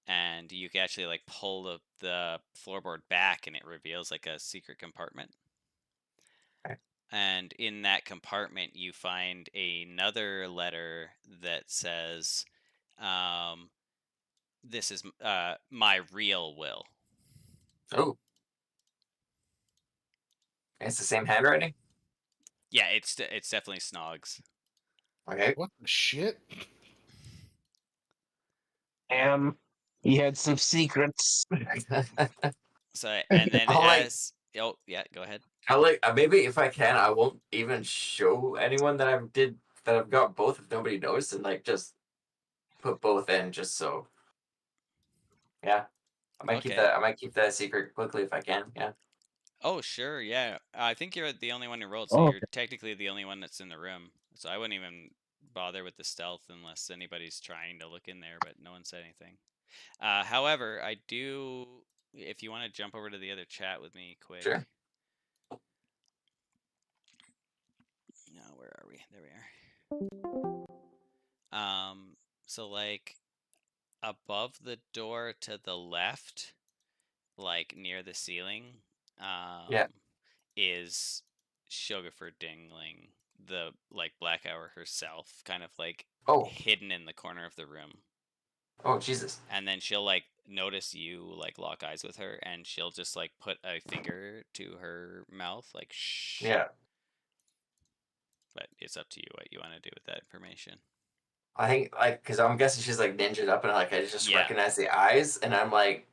and you can actually like pull the floorboard back and it reveals like a secret compartment. Okay. And in that compartment you find another letter that says this is my real will. Oh. It's the same handwriting? Yeah, it's definitely Snogg's. Okay. What the shit? He had some secrets. So and then I'll, like- as oh yeah, go ahead. I like maybe if I can, I won't even show anyone that I've got both if nobody knows, and like just put both in just so. Yeah, I might keep Okay. that. I might keep that a secret quickly if I can. Yeah. Oh sure, yeah. I think you're the only one who rolled, so Oh, you're technically the only one that's in the room. So I wouldn't even bother with the stealth unless anybody's trying to look in there, but no one said anything. However, I do. If you want to jump over to the other chat with me quick. Sure. No, where are we? There we are. So like above the door to the left, like near the ceiling, Yeah. is Sugarford Dingling, the like Black Hour herself, kind of like Oh. hidden in the corner of the room. Oh Jesus. And then she'll like notice you like lock eyes with her, and she'll just like put a finger to her mouth, like shh. Yeah. But it's up to you what you want to do with that information. I think like because I'm guessing she's like ninja'd up, and like I just Yeah. recognize the eyes, and I'm like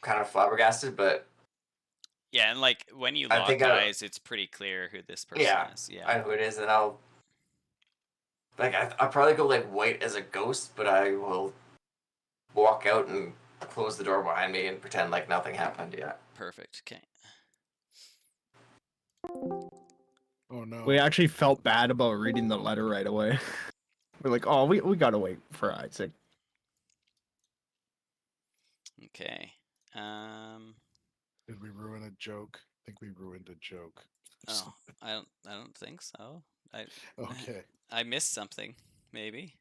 kind of flabbergasted, but Yeah, and like when you I lock think I- eyes, it's pretty clear who this person Yeah, is. I Yeah. know who it is, and I'll probably go like white as a ghost, but I will walk out and close the door behind me and pretend like nothing happened yet. Perfect. Okay. Oh no. We actually felt bad about reading the letter right away. We're like, oh, we gotta wait for Isaac. Okay. Did we ruin a joke? I think we ruined a joke. Oh, I don't think so. Okay. I missed something, maybe.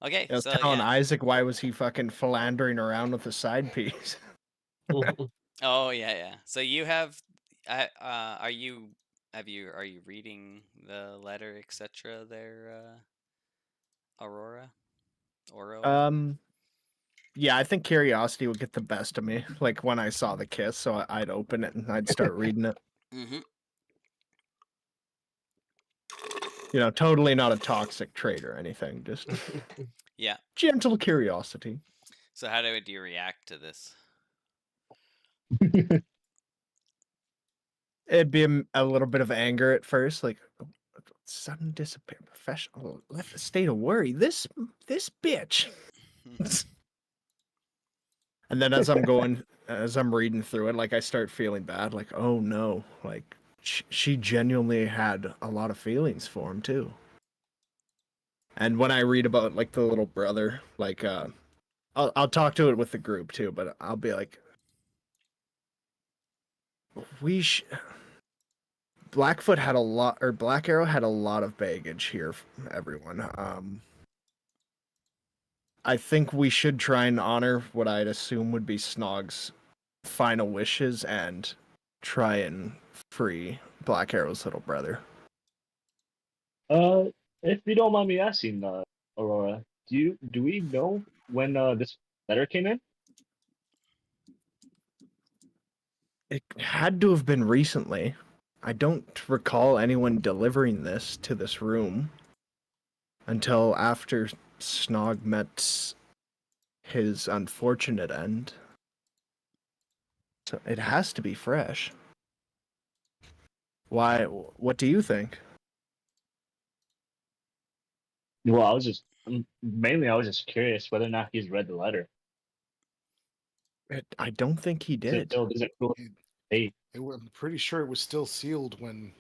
Okay, I was so telling yeah. Isaac why was he fucking philandering around with a side piece. Oh yeah. So you have, are you reading the letter, etc. There, Aurora? Yeah, I think curiosity would get the best of me. Like when I saw the kiss, so I'd open it and I'd start reading it. Mm-hmm. You know, totally not a toxic trait or anything. Just Yeah. gentle curiosity. So how do you react to this? It'd be a little bit of anger at first, like sudden disappear, professional, left a state of worry. This bitch. And then as I'm reading through it, like I start feeling bad, like, oh no, like she genuinely had a lot of feelings for him too. And when I read about like the little brother, like I'll talk to it with the group too, but I'll be like, Blackfoot had a lot, or Black Arrow had a lot of baggage here from everyone. I think we should try and honor what I'd assume would be Snog's final wishes and try and free Black Arrow's little brother. If you don't mind me asking, Aurora, do we know when this letter came in? It had to have been recently. I don't recall anyone delivering this to this room until after Snog met his unfortunate end. So it has to be fresh. Why? What do you think? Well, I was just curious whether or not he's read the letter. I don't think he did. Is it cool? Hey, I'm pretty sure it was still sealed when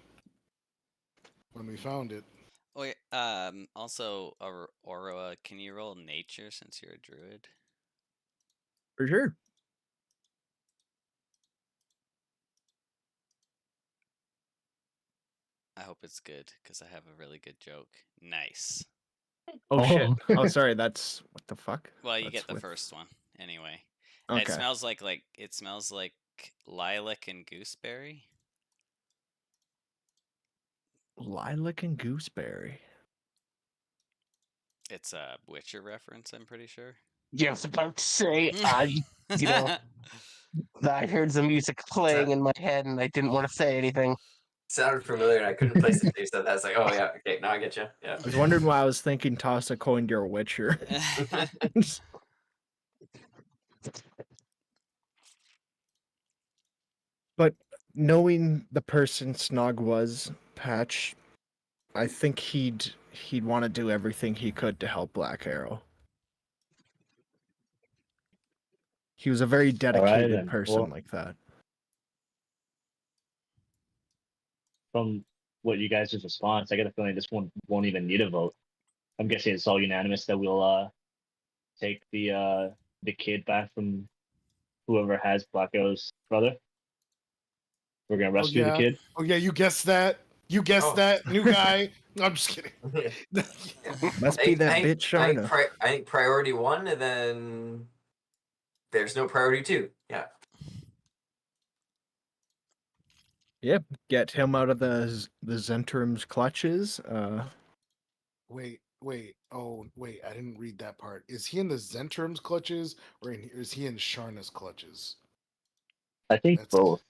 we found it. Wait, also, Aurora, can you roll nature since you're a druid? For sure. I hope it's good, because I have a really good joke. Nice. Oh, shit. Oh. Oh, sorry. That's what the fuck. Well, you That's get the with- first one anyway. And Okay. it smells like lilac and gooseberry. Lilac and gooseberry. It's a Witcher reference, I'm pretty sure. Yeah, I was about to say, you know, I heard the music playing in my head and I didn't want to say anything. Sounded familiar, and I couldn't place it. So that's like, oh yeah, okay, now I get you. Yeah. I was wondering why I was thinking toss a coin to your Witcher. But knowing the person Snog was, Patch, I think he'd want to do everything he could to help Black Arrow. He was a very dedicated then. person Well- like that. From what you guys' response, I get a feeling this one won't even need a vote. I'm guessing it's all unanimous that we'll take the kid back from whoever has Black Arrow's brother. We're gonna rescue the yeah. kid. Oh yeah, you guessed that. You guessed Oh. that, new guy. I'm just kidding. Must be that bitch Sharna. I think priority 1, and then there's no priority 2. Yeah. Yep, get him out of the Zentrum's clutches. Wait. Oh, wait. I didn't read that part. Is he in the Zentrum's clutches or is he in Sharna's clutches? I think That's- both.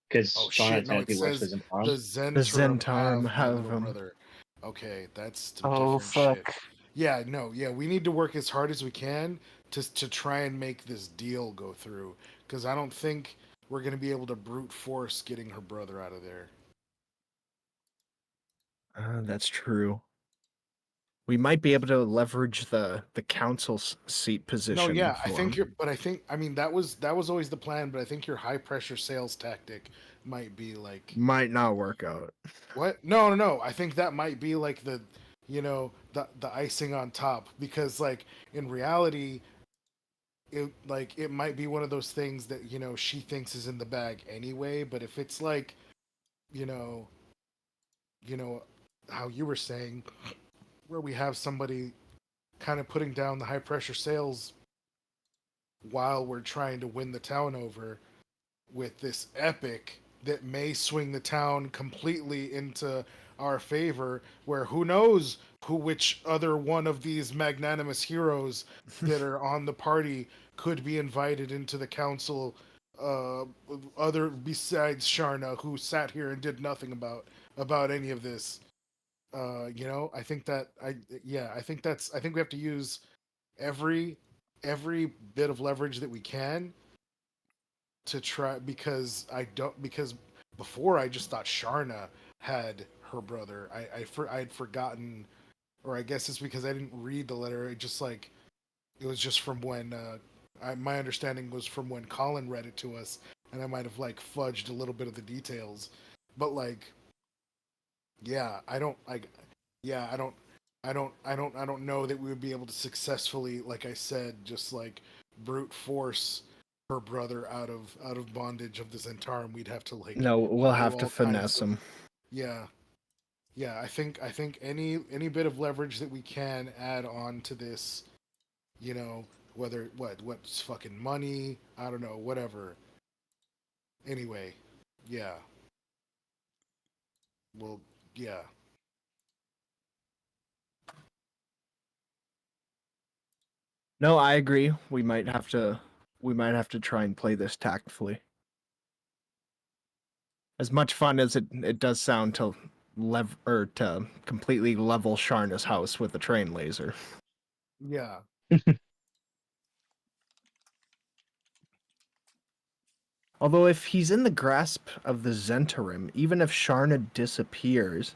Because Oh, Shauna shit, no, it technically works says as The Zentrum. Zentrum Zentrum have have my little him. brother. Okay, that's some Oh, different fuck. shit. Yeah, no, yeah, we need to work as hard as we can to try and make this deal go through. Because I don't think we're gonna be able to brute force getting her brother out of there. That's true. We might be able to leverage the council's seat position. No, yeah, I for think him. I mean that was always the plan, but I think your high pressure sales tactic might be like Might not work out. what? No. I think that might be like the the icing on top, because like in reality it might be one of those things that she thinks is in the bag anyway, but if it's like you know how you were saying, where we have somebody kind of putting down the high pressure sales while we're trying to win the town over with this epic that may swing the town completely into our favor, where who knows which other one of these magnanimous heroes that are on the party could be invited into the council, other besides Sharna, who sat here and did nothing about any of this. I think I think we have to use every bit of leverage that we can to try, because before I just thought Sharna had her brother. I'd forgotten, or I guess it's because I didn't read the letter. It was just from when my understanding was from when Colin read it to us, and I might have like fudged a little bit of the details, but like, yeah, I don't like, yeah, I don't know that we would be able to successfully, like I said, just like brute force her brother out of bondage of the Zentarum. We'd have to like No, we'll do have to all kinds finesse of- him. Yeah, yeah. I think any bit of leverage that we can add on to this, you know, whether what's fucking money, I don't know, whatever. Anyway, yeah. Well, yeah. No, I agree. We might have to try and play this tactfully. As much fun as it does sound to to completely level Sharna's house with a train laser. Yeah. Although if he's in the grasp of the Zentarim, even if Sharna disappears,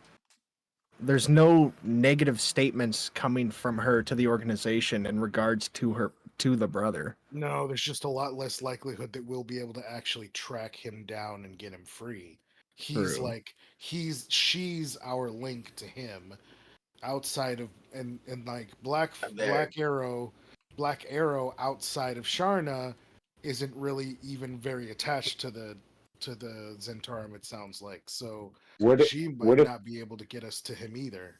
there's no negative statements coming from her to the organization in regards to the brother. No, there's just a lot less likelihood that we'll be able to actually track him down and get him free. He's True. like she's our link to him outside of and like Black Arrow outside of Sharna isn't really even very attached to the Zentarum, it sounds like. So she might not be able to get us to him either.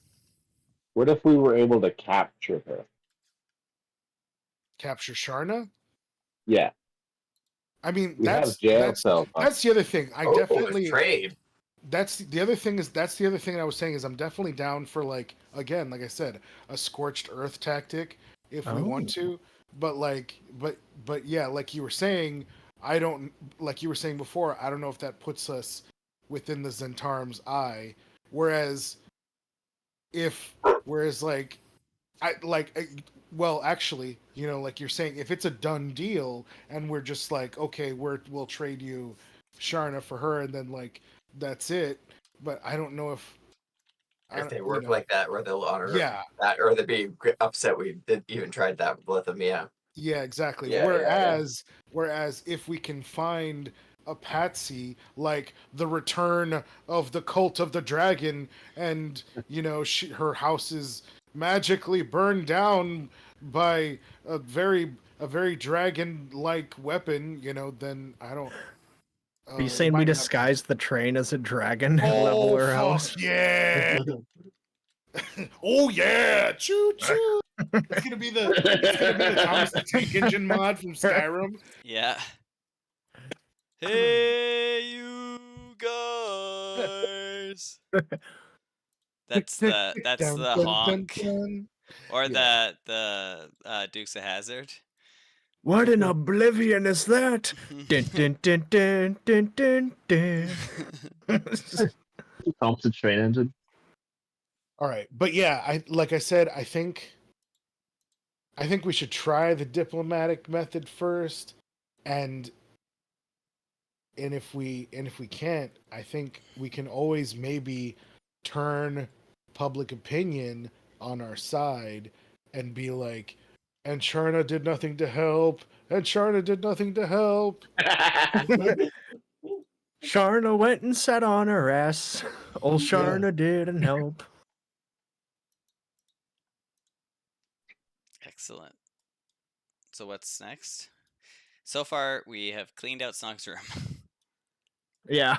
What if we were able to capture her? Capture Sharna? Yeah, I mean, we have jail cells. that's the other thing. I definitely trade. That's the other thing I was saying is I'm definitely down for, like, again, like I said, a scorched earth tactic if we want to. But but yeah, like you were saying, like you were saying before, I don't know if that puts us within the Zentarum's eye. Whereas like well, actually, you know, like you're saying, if it's a done deal and we're just like, okay, we'll trade you Sharna for her, and then like that's it. But I don't know if they work like that, where they'll honor that, or they'd be upset we did even tried that with both of them. Yeah. Yeah, exactly. Yeah, Whereas if we can find a patsy like the return of the cult of the dragon, and you know her house is magically burned down by a very dragon-like weapon, you know, then I don't. Are you saying we disguise the train as a dragon and Oh, level her fuck house? yeah! Oh yeah! Choo choo! It's gonna be the Thomas the Tank Engine mod from Skyrim. Yeah. Hey, you guys. That's the honk, or Yeah. the Dukes of Hazzard. What in oblivion is that? Dun, dun, dun, dun, dun, dun, dun. Pumps the train engine. All right, but yeah, like I said, I think we should try the diplomatic method first, and if we can't, I think we can always maybe turn public opinion on our side and be like, and Sharna did nothing to help, and Sharna did nothing to help. Sharna went and sat on her ass. Old Sharna didn't help. Excellent. So what's next? So far, we have cleaned out Song's room. Yeah.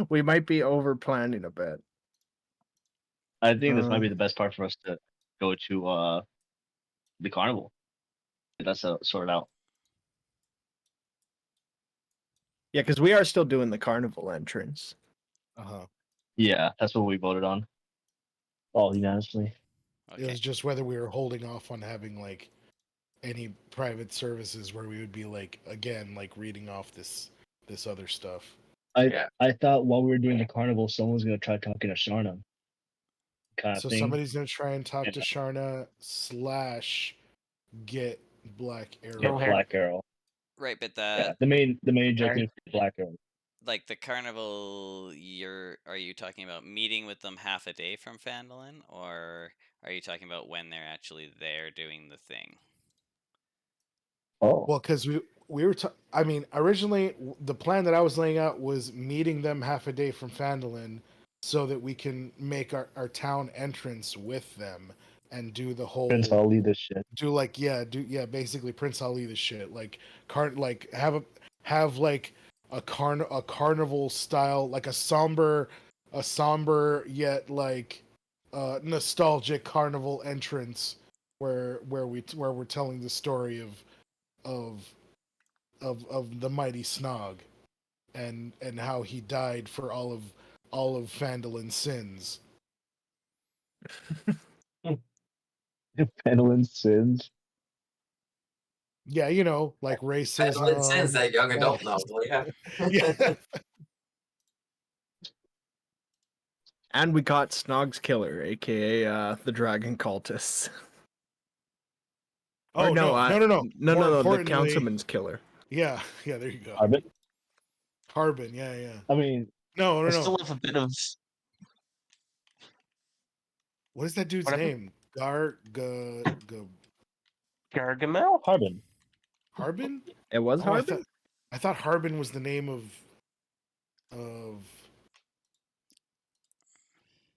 We might be over planning a bit. I think this might be the best part for us to go to the carnival. That's sorted out. Yeah, because we are still doing the carnival entrance. Yeah, that's what we voted on. All unanimously. It was just whether we were holding off on having like any private services where we would be like, again, like reading off this other stuff. I thought while we were doing the carnival, someone was gonna try talking to Sharna. So somebody's gonna try and talk to Sharna / get Black Arrow. Get Black Arrow. Right, but the main objective is Black Arrow. Like the carnival, are you talking about meeting with them half a day from Phandalin, or are you talking about when they're actually there doing the thing? Well, because I mean, originally the plan that I was laying out was meeting them half a day from Phandalin, so that we can make our town entrance with them and do the whole Prince Ali this shit. basically Prince Ali the shit, like have like a carnival style, like a somber yet like nostalgic carnival entrance where we're telling the story of the mighty Snog and how he died for all of Phandalin's sins. Penguin's sins. Yeah, you know, like Phandalin Sins, racism. that young adult novel. Yeah. Yeah. And we got Snog's killer, aka the Dragon Cultists. Oh Or no, no, no. no, More the importantly, councilman's killer. Yeah, there you go. Harbin? Harbin, yeah. I mean, No. I still have a bit of What is that dude's Whatever. name? Gargamel. Harbin. Harbin? It was Oh, Harbin? I thought Harbin was the name of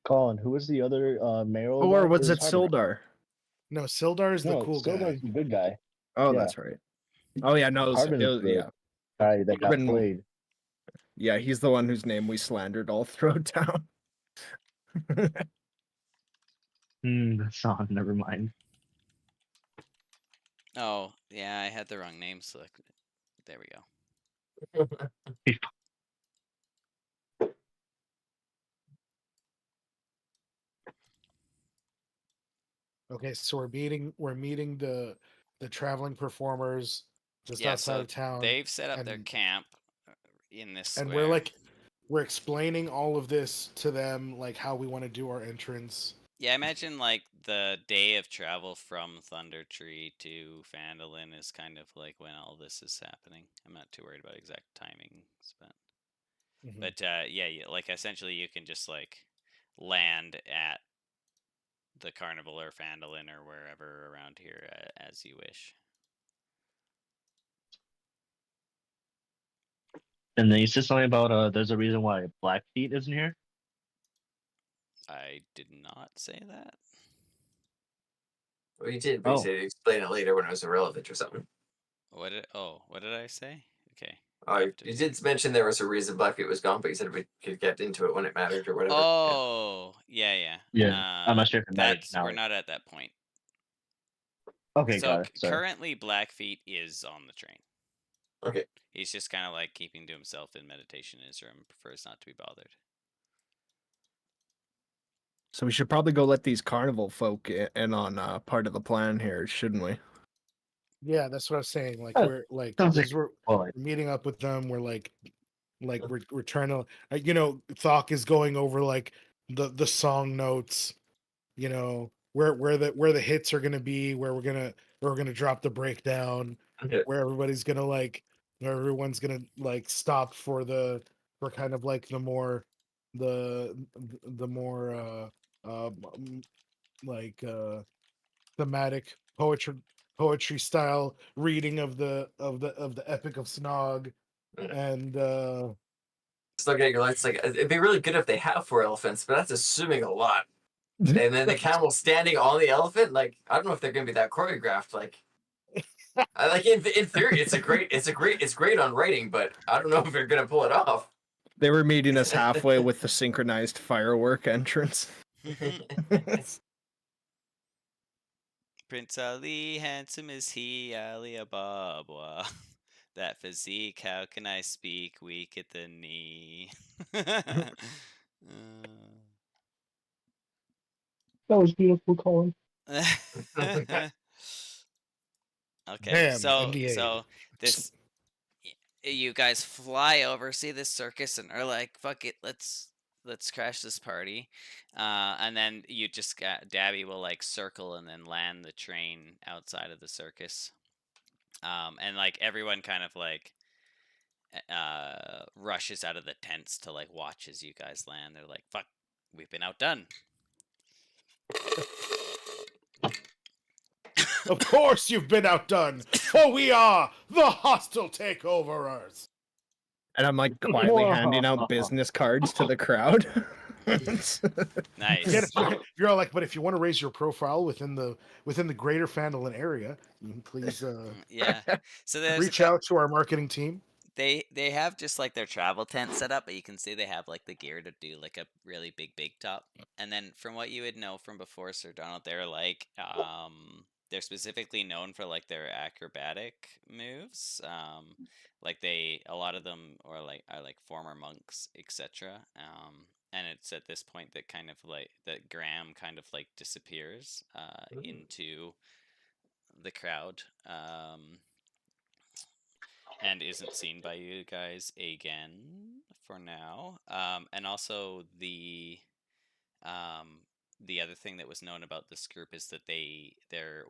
Colin, who was the other mayoral? Or guy? was it Harbin. Sildar? No, Sildar is the No, cool Sildar's guy. the good guy. Oh, Yeah. that's right. Oh yeah, no, Harbin's the yeah. guy that got Harbin- played. Yeah, he's the one whose name we slandered all throughout town. That's not. Never mind. Oh, yeah, I had the wrong name selected. There we go. Okay, so we're meeting the traveling performers just Yeah, outside so of town. they've set up their and- camp in this And square. we're explaining all of this to them, like how we want to do our entrance. Yeah, I imagine like the day of travel from Thunder Tree to Phandalin is kind of like when all this is happening. I'm not too worried about exact timings, but yeah, like essentially you can just like land at the carnival or Phandalin or wherever around here as you wish. And then you said something about there's a reason why Blackfeet isn't here. I did not say that. Well, you did, but you Oh. said you'd explain it later when it was irrelevant or something. What did I say? Okay. You did mention there was a reason Blackfeet was gone, but you said we could get into it when it mattered or whatever. Oh, yeah. Yeah, I'm not sure if it matters now. We're not at that point. Okay, So got it. Sorry. currently Blackfeet is on the train. Okay. He's just kind of like keeping to himself in meditation in his room, prefers not to be bothered. So we should probably go let these carnival folk in on part of the plan here, shouldn't we? Yeah, that's what I was saying. Like Oh, we're like sounds as like- we're meeting up with them. We're like we're trying to you know, Thok is going over like the song notes. You know where the hits are gonna be, where we're gonna drop the breakdown, Okay. where everybody's gonna like, where everyone's gonna like stop for kind of like the more like thematic poetry style reading of the Epic of Snog, and It's looking at your lights like it'd be really good if they have 4 elephants, but that's assuming a lot. And then the camel standing on the elephant, like I don't know if they're gonna be that choreographed. Like, like in theory, it's great on writing, but I don't know if they're gonna pull it off. They were meeting us halfway with the synchronized firework entrance. Prince Ali, handsome is he, Ali Ababa. That physique, how can I speak? Weak at the knee. That was beautiful, Colin. Okay, Damn, so NDA. this you guys fly over, see this circus, and are like, "Fuck it, let's crash this party," and then you just Dabby will like circle and then land the train outside of the circus, and like everyone kind of like rushes out of the tents to like watch as you guys land. They're like, "Fuck, we've been outdone." Of course you've been outdone, for we are the hostile takeoverers. And I'm like quietly handing out business cards to the crowd. Nice. Get it? You're all like, but if you want to raise your profile within the greater Fandolin area, you can please Yeah. So there's reach out to our marketing team. they have just like their travel tent set up, but you can see they have like the gear to do like a really big top. And then from what you would know from before, Sir Donald, they're like they're specifically known for like their acrobatic moves. Like a lot of them are like former monks, etc. And it's at this point that kind of like that Graham kind of like disappears into the crowd. And isn't seen by you guys again for now. And also the other thing that was known about this group is that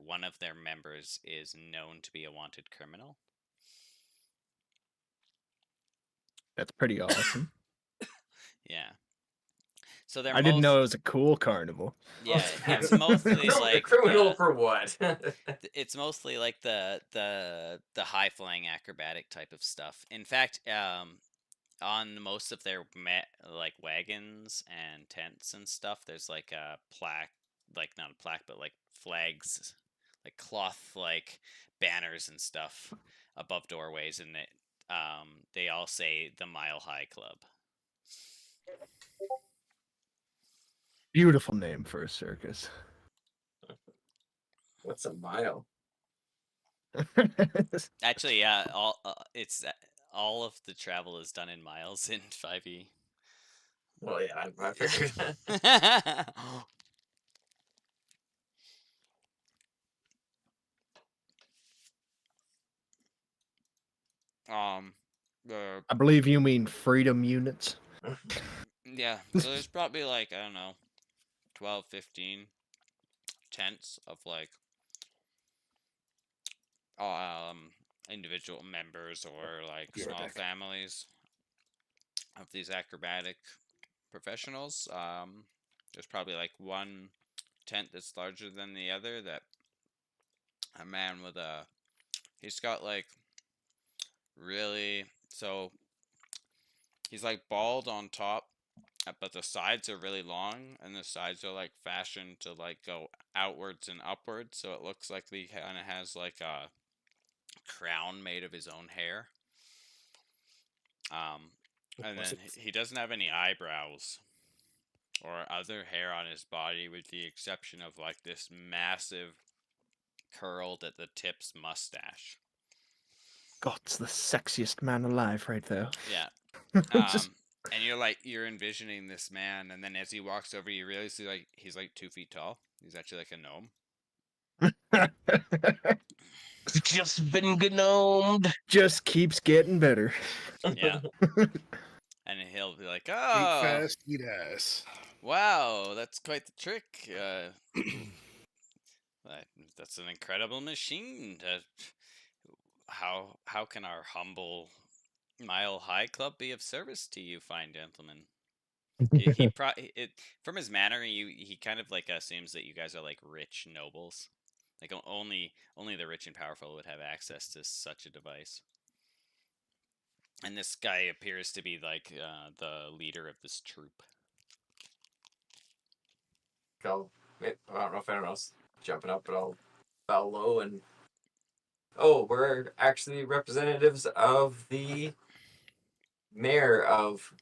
one of their members is known to be a wanted criminal. That's pretty awesome. Yeah. So they're I didn't know it was a cool carnival. Yeah, it's mostly like criminal for what? it's mostly like the high flying acrobatic type of stuff. In fact, on most of their like wagons and tents and stuff, there's like a plaque, like not a plaque, but like flags, like cloth like banners and stuff above doorways, and they all say the Mile High Club. Beautiful name for a circus. What's a mile? Actually, yeah, all of the travel is done in miles in 5e. Well, yeah, I figured. I believe you mean freedom units. Yeah, so there's probably like, I don't know, 12, 15 tents of like individual members or like small families of these acrobatic professionals. There's probably like one tent that's larger than the other that a man with he's got like really, so he's like bald on top, but the sides are really long, and the sides are like fashioned to like go outwards and upwards, so it looks like he kind of has like a crown made of his own hair. And then he doesn't have any eyebrows or other hair on his body, with the exception of like this massive curled at the tips mustache. God's the sexiest man alive right there. Yeah. And you're envisioning this man, and then as he walks over, you realize he's like 2 feet tall. He's actually like a gnome. Just been gnomed. Just keeps getting better. Yeah. And he'll be like, Eat "Oh, fast, eat ass. wow, that's quite the trick. That's an incredible machine. How can our humble Mile High Club be of service to you, fine gentlemen?" From his manner, he kind of like assumes that you guys are like rich nobles. Like only the rich and powerful would have access to such a device. And this guy appears to be like the leader of this troop. I don't know if anyone else jumping up, but I'll bow low and. Oh, we're actually representatives of the mayor of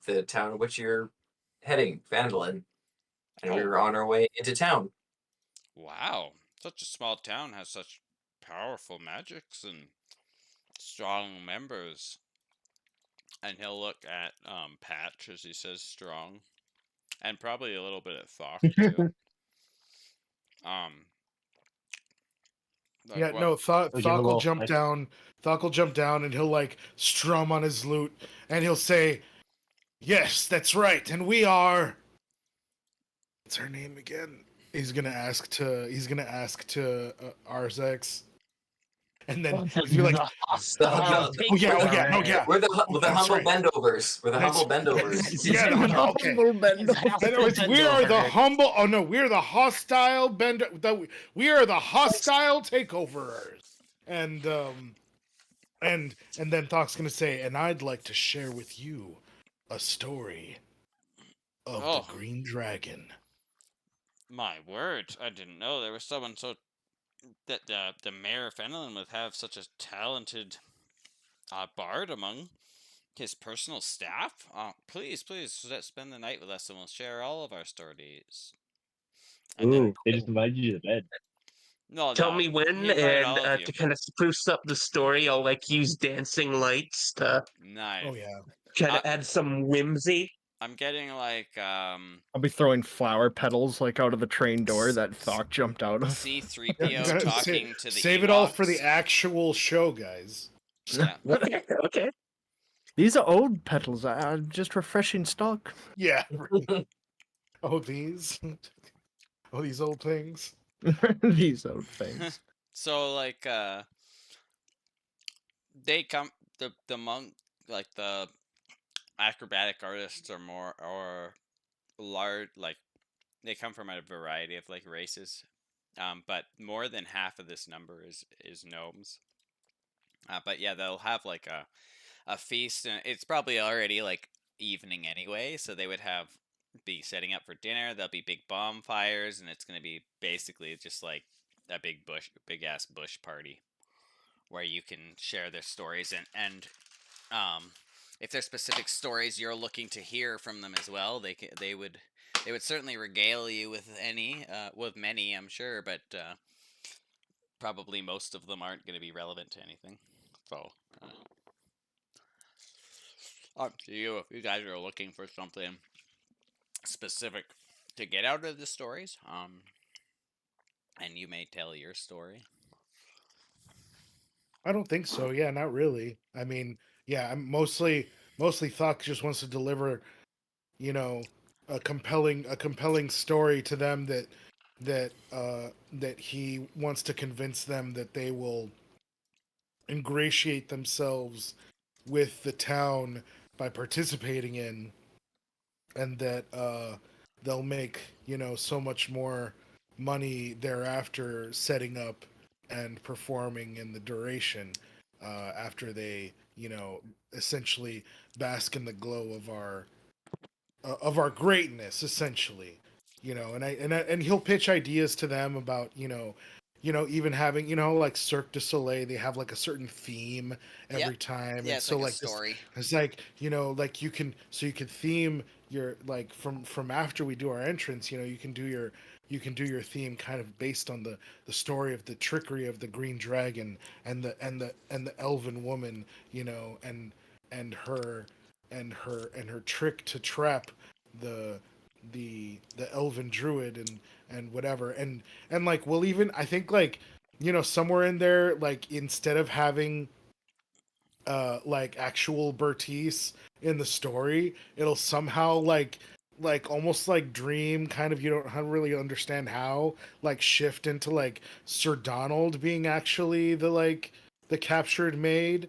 the town in which you're heading, Vandalin, and we were on our way into town. Wow, such a small town has such powerful magics and strong members. And he'll look at Patch as he says strong, and probably a little bit at Thok too. Yeah, no, Thok will jump down. Thok will jump down, and he'll like strum on his lute, and he'll say, "Yes, that's right, and we are." What's her name again? He's gonna ask to Arzex. And then Oh, if you're like, the hostile the- oh yeah, takeover. We're the that's humble right. bendovers. We're the humble bendovers. Yeah, okay. We are the humble. Oh no, we're the hostile we are the hostile takeoverers. And and then Thok's gonna say, and I'd like to share with you a story of the Oh. Green Dragon. My word, I didn't know there was someone so that the mayor of Fenelon would have such a talented bard among his personal staff. Please, spend the night with us, and we'll share all of our stories. And then, Ooh, they just invited you to bed. no, Tell me when, he invited and all of you. to kind of spruce up the story, I'll like use dancing lights to Nice. Oh yeah. kind of add some whimsy. I'm getting like I'll be throwing flower petals like out of the train door that Thok jumped out of. C-3PO talking to the Save it all for the Ewoks. actual show, guys. Yeah. Okay. These are old petals. Just refreshing stock. Yeah. Oh, these. Oh, these old things. These old things. So like they come the monk like the acrobatic artists are more or large like they come from a variety of like races. But more than half of this number is gnomes. But yeah, they'll have like a feast, and it's probably already like evening anyway, so they would be setting up for dinner. There'll be big bonfires, and it's gonna be basically just like a big ass bush party where you can share their stories and if there's specific stories you're looking to hear from them as well, they would certainly regale you with many, I'm sure, but probably most of them aren't going to be relevant to anything. So up to you if you guys are looking for something specific to get out of the stories. And you may tell your story. I don't think so. Yeah, not really. I mean, yeah, I'm mostly Thok just wants to deliver, you know, a compelling story to them that he wants to convince them that they will ingratiate themselves with the town by participating in, and that they'll make, so much more money thereafter setting up and performing in the duration, after they, essentially bask in the glow of our greatness, essentially. And he'll pitch ideas to them about, even having, like Cirque du Soleil, they have like a certain theme every time. Yeah, And it's so like a like this, story. it's like, like you can theme your, like, from after we do our entrance, you can do your theme kind of based on the story of the trickery of the green dragon and the elven woman, and her trick to trap the elven druid and whatever. And like, we'll even, I think, like, somewhere in there, like, instead of having like actual Bertice in the story, it'll somehow like almost like dream kind of, you don't really understand how, like, shift into like Sir Donald being actually the captured maid,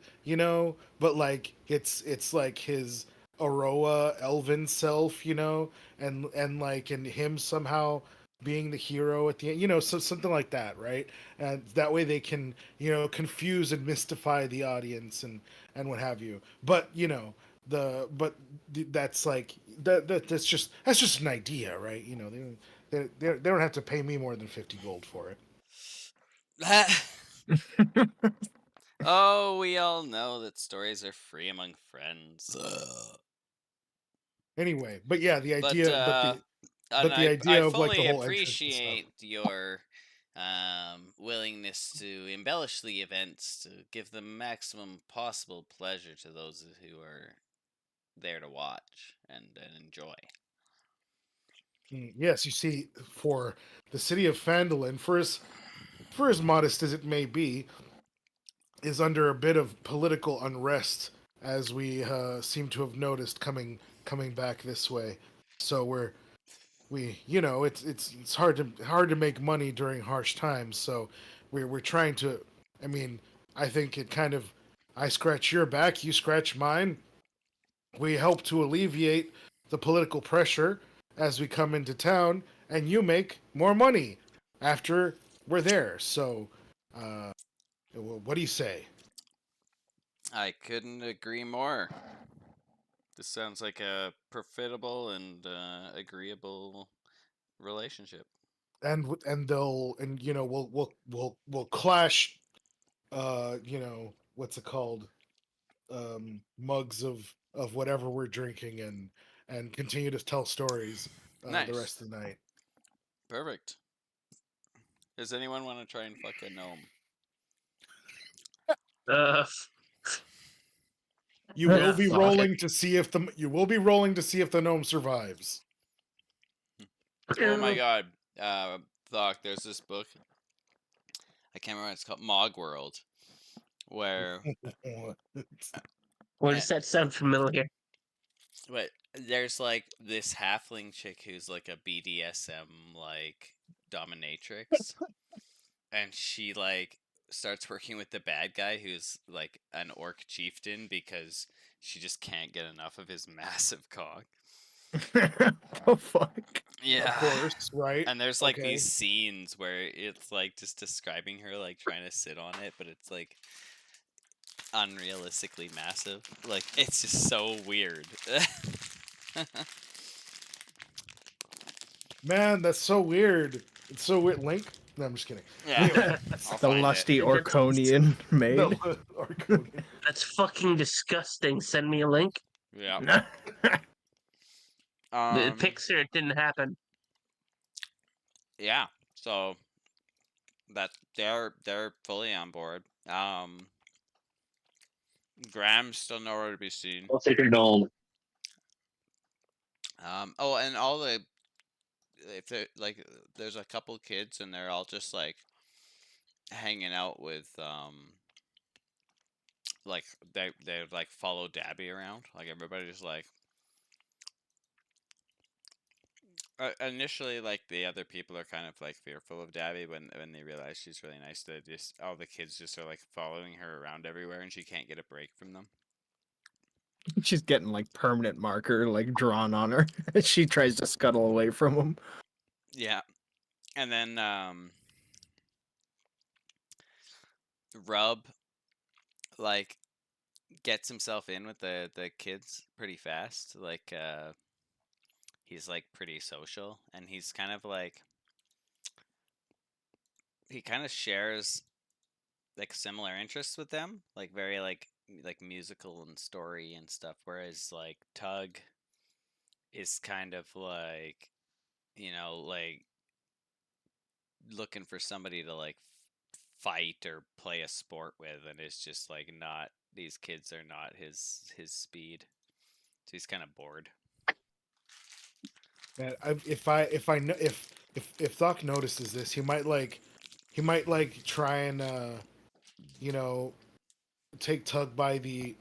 but like it's like his Aroa elven self, and like, and him somehow being the hero at the end, so something like that, right? And that way they can, confuse and mystify the audience and what have you. But that's like that's just an idea, right? They don't have to pay me more than 50 gold for it. Oh, we all know that stories are free among friends. Anyway, but yeah, the idea, And the idea I of like the fully whole entrance and stuff. appreciate your willingness to embellish the events to give the maximum possible pleasure to those who are there to watch and enjoy. Yes, you see, for the city of Phandalin, for as modest as it may be, is under a bit of political unrest, as we seem to have noticed coming back this way. So it's hard to make money during harsh times. So we're trying to. I mean, I think it kind of, I scratch your back, you scratch mine. We help to alleviate the political pressure as we come into town, and you make more money after we're there. So, what do you say? I couldn't agree more. This sounds like a profitable and agreeable relationship. And they'll, and you know, we'll clash. What's it called? Mugs of whatever we're drinking, and continue to tell stories the Nice. rest of the night. Perfect. Does anyone want to try and fuck a gnome? You will Yeah, be fuck rolling to see if the gnome survives. Oh my god. Thok, there's this book. I can't remember what it's called. Mog World. Where Why does that sound familiar? Wait, there's like this halfling chick who's like a BDSM like dominatrix, and she like starts working with the bad guy who's like an orc chieftain because she just can't get enough of his massive cock. Oh fuck. Yeah. Of course, right? And there's like Okay. these scenes where it's like just describing her like trying to sit on it, but it's like unrealistically massive. Like it's just so weird. Man, that's so weird. It's so weird. Link? No, I'm just kidding. Yeah. I'll The find lusty it. Orconian maid. No, Arconian. That's fucking disgusting. Send me a link. it. Yeah. The Pixar, it didn't happen. Yeah. So that they're fully on board. Graham's still nowhere to be seen. I'll take your gnome. Oh, and all the if they like, there's a couple kids and they're all just like hanging out with like they like follow Dabby around. Like everybody just like initially like the other people are kind of like fearful of Dabby when they realize she's really nice. They just all the kids just are like following her around everywhere and she can't get a break from them. She's getting like permanent marker like drawn on her. She tries to scuttle away from him. Yeah. And then Rub like gets himself in with the kids pretty fast. Like he's like pretty social and he's kind of like he kind of shares like similar interests with them, like very like musical and story and stuff, whereas like Tug is kind of like, like looking for somebody to like fight or play a sport with, and it's just like not, these kids are not his speed, so he's kind of bored. Man, if Doc notices this, he might try and take Tug by the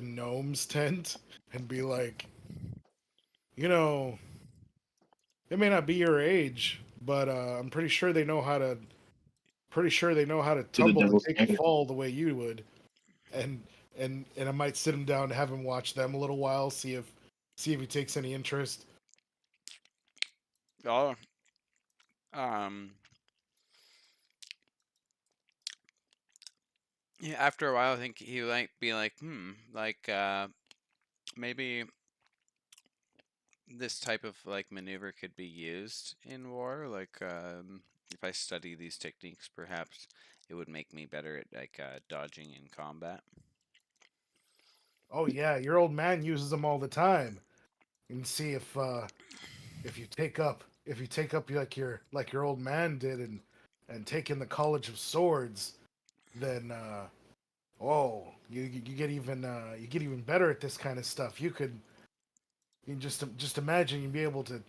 gnome's tent and be like, they may not be your age, but I'm pretty sure they know how to tumble and devil's take a finger. fall the way you would. And I might sit him down and have him watch them a little while, see if he takes any interest. Oh, yeah, after a while I think he might be like, like maybe this type of like maneuver could be used in war. Like if I study these techniques, perhaps it would make me better at like dodging in combat. Oh yeah, your old man uses them all the time. And see if you take up like your old man did, and take in the College of Swords, then you get even better at this kind of stuff. You can just imagine you'd be able to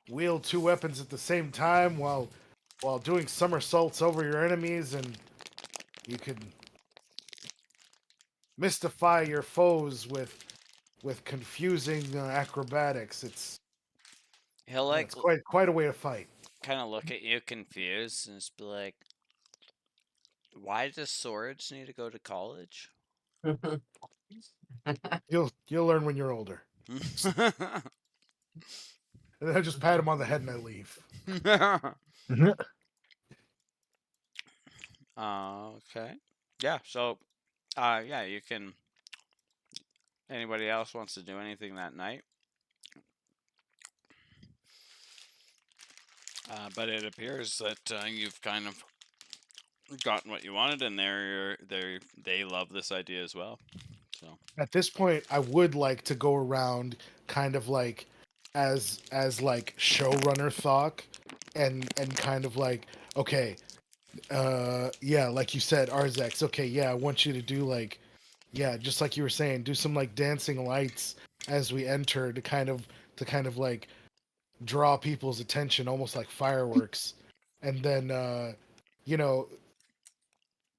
wield two weapons at the same time while doing somersaults over your enemies, and you could mystify your foes with confusing acrobatics. He'll like It's quite a way to fight. kind of look at you confused and just be like, Why does Swords need to go to college? You'll learn when you're older. And then I just pat him on the head and I leave. Okay. Yeah. So, yeah, you can. Anybody else wants to do anything that night? But it appears that you've kind of gotten what you wanted, and they love this idea as well. So At this point, I would like to go around kind of like as like showrunner Thok and kind of like, okay, yeah, like you said, Arzex, okay, yeah, I want you to do like, yeah, just like you were saying, do some like dancing lights as we enter to kind of like draw people's attention, almost like fireworks. And then you know,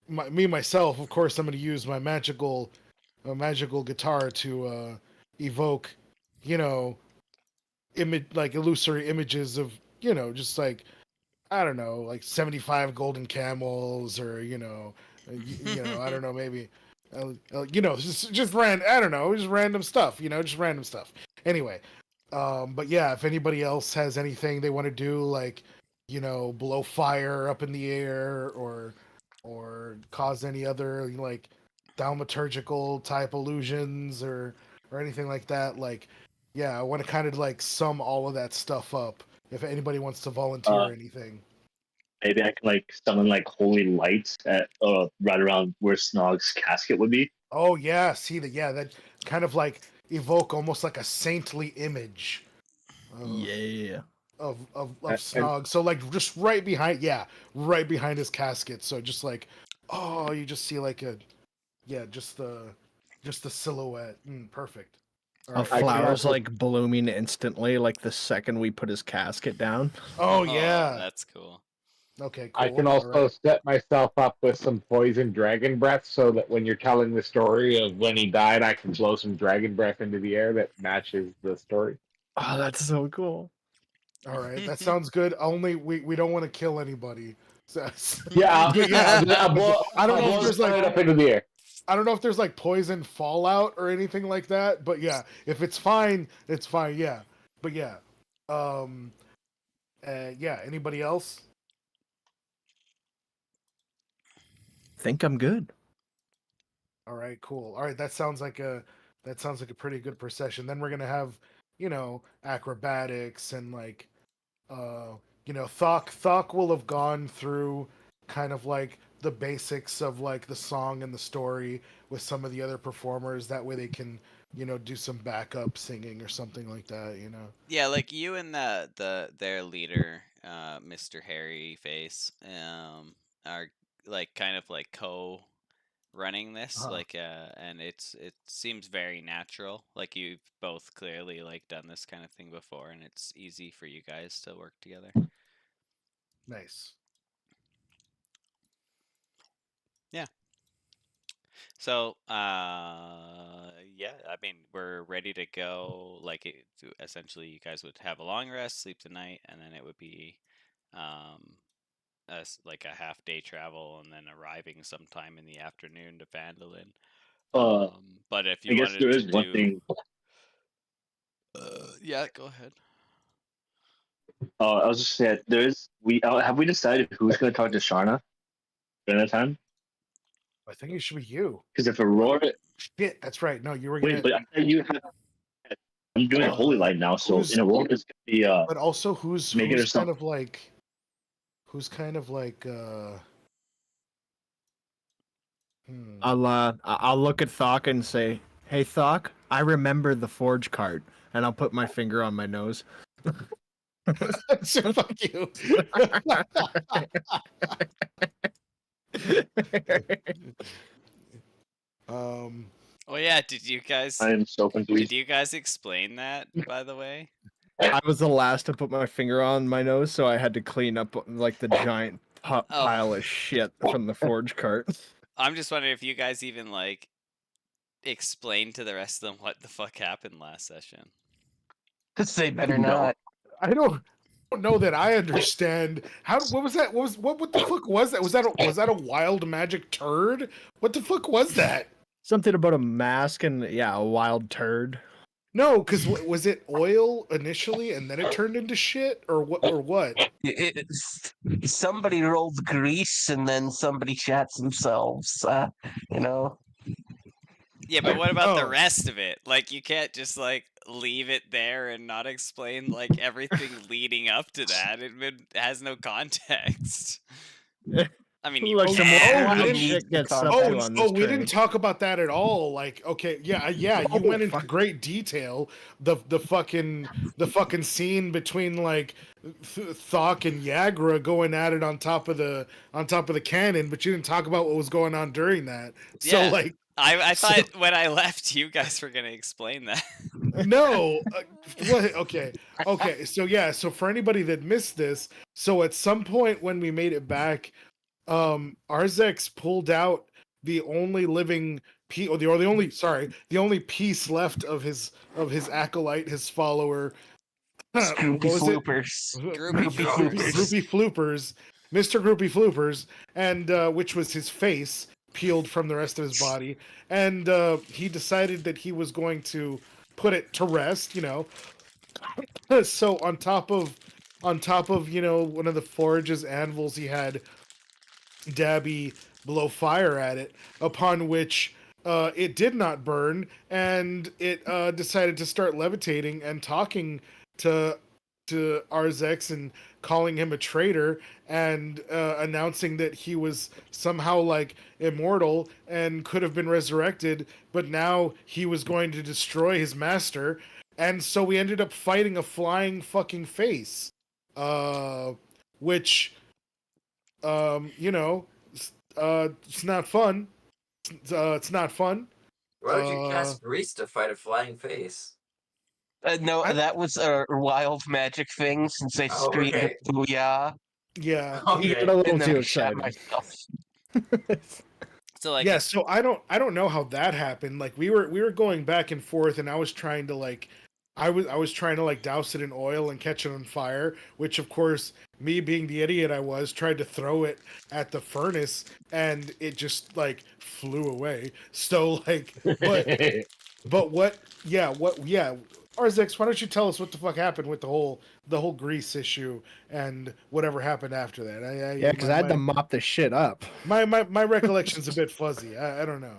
me myself, of course, I'm going to use my magical guitar to evoke, you know, image like illusory images of, just like, I don't know, like 75 golden camels, or I don't know, maybe just random, I don't know, just random stuff, just random stuff. Anyway, but yeah, if anybody else has anything they want to do, like, blow fire up in the air, or cause any other like thaumaturgical type illusions, or anything like that, like, yeah, I want to kind of like sum all of that stuff up. If anybody wants to volunteer anything. Maybe I can like summon like holy lights at right around where Snog's casket would be. Oh yeah, see that kind of like evoke almost like a saintly image. Yeah. Of And- Snog. So like just right behind his casket. So just like, oh, you just see like just the silhouette. Perfect. All Of right. flowers also- like blooming instantly, like the second we put his casket down. Oh yeah. that's cool. Okay, cool. I can All also right. set myself up with some poison dragon breath, so that when you're telling the story of when he died, I can blow some dragon breath into the air that matches the story. Oh, that's so cool. All right. That sounds good. Only we don't want to kill anybody. So, Yeah, but yeah, I'll blow, I don't know I'll if blow there's the like light up into the air. I don't know if there's like poison fallout or anything like that, but yeah, if it's fine, it's fine. Yeah, but yeah, yeah. Anybody else? Think I'm good. All right, cool. All right, that sounds like a pretty good procession. Then we're gonna have, acrobatics and like, Thok will have gone through kind of like the basics of like the song and the story with some of the other performers. That way they can, do some backup singing or something like that. Yeah, like you and their leader, Mr. Harry Face, are like kind of like running this, Uh-huh. like and it seems very natural. Like you've both clearly like done this kind of thing before, and it's easy for you guys to work together. Nice. So, yeah, I mean, we're ready to go. Like, essentially, you guys would have a long rest, sleep tonight, and then it would be, like a half day travel, and then arriving sometime in the afternoon to Vandalin. But if you I guess wanted there to is one do, thing. yeah, go ahead. I was just saying there is. Have we decided who's going to talk to Sharna during that time? I think it should be you. Because if Aurora, Shit, that's right. No, you were gonna. wait, but I thought you have. I'm doing a holy light now, so who's- in Aurora's going to be But also, who's Make it who's herself. kind of like, who's kind of like, I'll look at Thok and say, "Hey Thok, I remember the forge card," and I'll put my finger on my nose. So fuck you. um. Oh yeah, did you guys I am so confused. did you guys explain that, by the way? I was the last to put my finger on my nose, so I had to clean up like the giant pile of shit from the forge cart. I'm just wondering if you guys even like explained to the rest of them what the fuck happened last session. They better No. not. I don't. don't know that I understand. What was that? What the fuck was that? Was that a wild magic turd? What the fuck was that? Something about a mask and a wild turd. No, because was it oil initially and then it turned into shit, or what? Or what? Somebody rolled grease and then somebody shats themselves. You know. Yeah, but what about the Oh. rest of it? Like, you can't just like leave it there and not explain like everything leading up to that. It has no context. I mean, you Look, some can. wild didn't- shit gets Oh, up to on this we train. didn't talk about that at all. Like, okay, yeah, you Oh, went into fuck. great detail. The fucking scene between like Thok and Yagra going at it on top of the cannon, but you didn't talk about what was going on during that. So Yeah. like, I So- thought when I left, you guys were gonna explain that. no, what? Okay, so yeah, so for anybody that missed this, so at some point when we made it back, Arzex pulled out the only living piece, or the only piece left of his acolyte, his follower. Groupie What was it? floopers. Groupie floopers. Groupie floopers, Mr. Groupie floopers, and which was his face peeled from the rest of his body, and he decided that he was going to put it to rest. So on top of one of the forage's anvils, he had Dabby blow fire at it, upon which it did not burn, and it decided to start levitating and talking to Arzex and calling him a traitor, and announcing that he was somehow like immortal and could have been resurrected, but now he was going to destroy his master. And so we ended up fighting a flying fucking face, which it's not fun. It's not fun. Why would you cast grease to fight a flying face? No, I- that was a wild magic thing since I Oh, screamed okay. booyah. Yeah. You Okay. got a little And then too I shot excited. myself. So like, Yeah, so I don't know how that happened. Like we were going back and forth, and I was trying to like I was trying to like douse it in oil and catch it on fire, which of course, me being the idiot I was, tried to throw it at the furnace and it just like flew away. So like Arzex, why don't you tell us what the fuck happened with the whole grease issue and whatever happened after that? Yeah, because I had to mop the shit up. My recollection's a bit fuzzy. I don't know.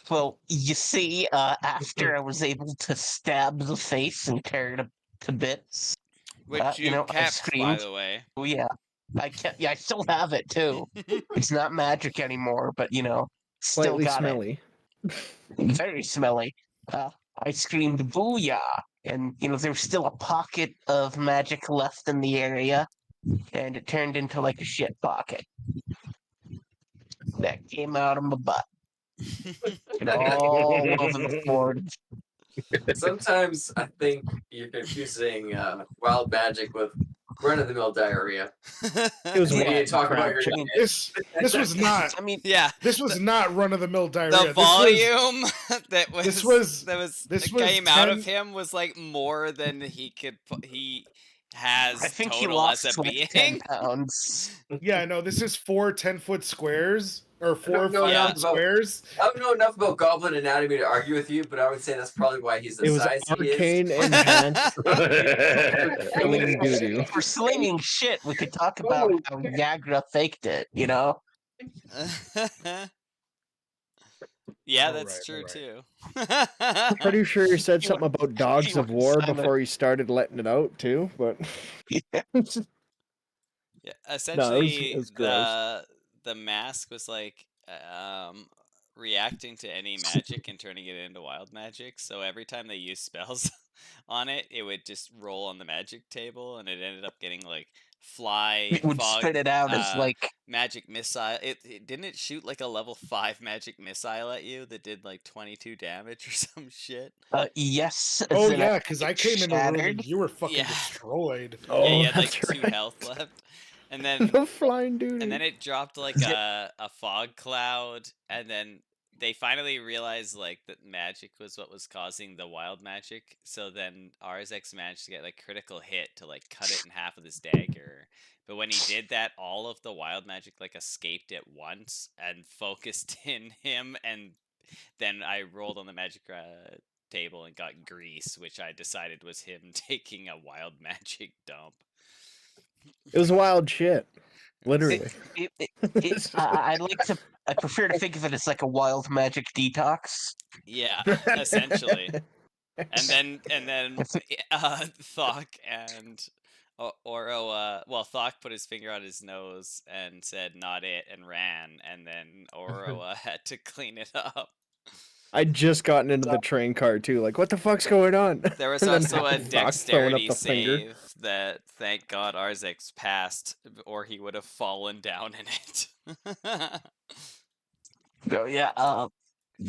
Well, you see, after I was able to stab the face and tear it to bits, which you you know, I kept, by screamed. the way. oh yeah, I still have it too. It's not magic anymore, but still Slightly got smelly. it. Very smelly. I screamed booyah, and there was still a pocket of magic left in the area, and it turned into like a shit pocket that came out of my butt. And all over the board. Sometimes I think you're confusing wild magic with run-of-the-mill diarrhea. It was You wild need to talk about crap your shit. diet. This was not I mean, Yeah, this was not run of the mill diarrhea. the This was- volume that this was- came out of 10 him was like more than he has I think he total lost as a like being. 10 pounds. Yeah, no, this is 4 10-foot squares or 4 don't know 5 enough foot about- squares. I don't know enough about goblin anatomy to argue with you, but I would say that's probably why he's the It was size he is. arcane enhanced. I mean, Slinging doo-doo. for slinging shit, we could talk about how Yagra faked it, Yeah, All that's right, true all too. Pretty sure you said something about dogs you of were war Simon. before you started letting it out too, but Yeah, essentially, was gross. the mask was like reacting to any magic and turning it into wild magic. So every time they used spells on it, it would just roll on the magic table, and it ended up getting like fly, It would fog, spit it out as like magic missile. It didn't it shoot like a level 5 magic missile at you that did like 22 damage or some shit. yes. Oh then yeah, because I came in the room shattered. and you were fucking Yeah. destroyed. Oh, Yeah, you had like that's 2 right. health left, and then the flying dude. and then it dropped like a fog cloud, and then they finally realized like that magic was what was causing the wild magic. So then RSX managed to get like critical hit to like cut it in half with his dagger. But when he did that, all of the wild magic like escaped at once and focused in him. And then I rolled on the magic table and got grease, which I decided was him taking a wild magic dump. It was wild shit. It was- Literally. I prefer to think of it as like a wild magic detox. Yeah, essentially. And then Thok and Oro Thok put his finger on his nose and said not it and ran, and then Oro had to clean it up. I'd just gotten into the train car too. Like, what the fuck's going on? There was And then also a Fox throwing up dexterity the finger. save that thank God Arzix passed, or he would have fallen down in it. Oh yeah,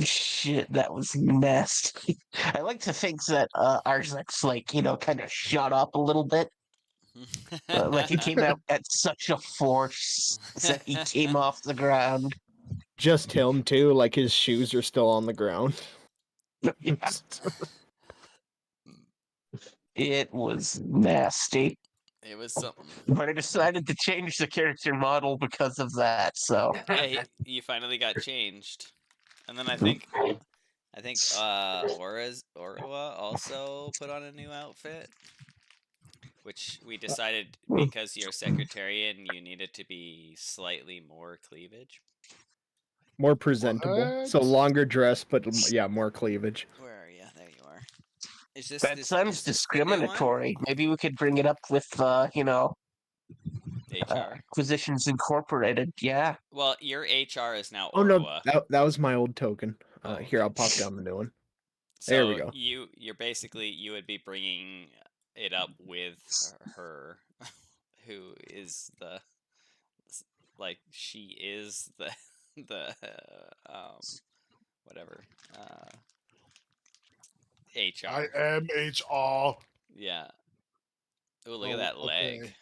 shit, that was nasty. I like to think that Arzek's like, kind of shot up a little bit. Like he came out at such a force that he came off the ground. Just him too. Like his shoes are still on the ground. Yeah, it was nasty. It was something. But I decided to change the character model because of that. So Yeah, you finally got changed, and then I think Orawa also put on a new outfit, which we decided because you're secretarian, you needed to be slightly more cleavage. More presentable. So What? longer dress, but yeah, more cleavage. Where are you? There you are. Is this that sounds is this the new one? discriminatory. Maybe we could bring it up with, HR. Acquisitions Incorporated. Yeah. Well, your HR is now Oh no, Orwa. that was my old token. Oh, Here, okay. I'll pop down the new one. So There we go. You're basically you would be bringing it up with her, who is the like she is the the whatever HR. I am HR. Yeah. Oh, look Oh, at that leg. okay.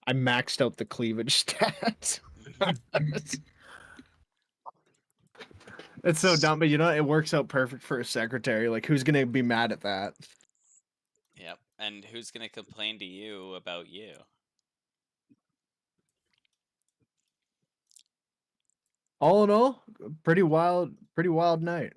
I maxed out the cleavage stats. It's so dumb, but you know it works out perfect for a secretary. Like, who's gonna be mad at that? Yep. And who's gonna complain to you about you? All in all, pretty wild night.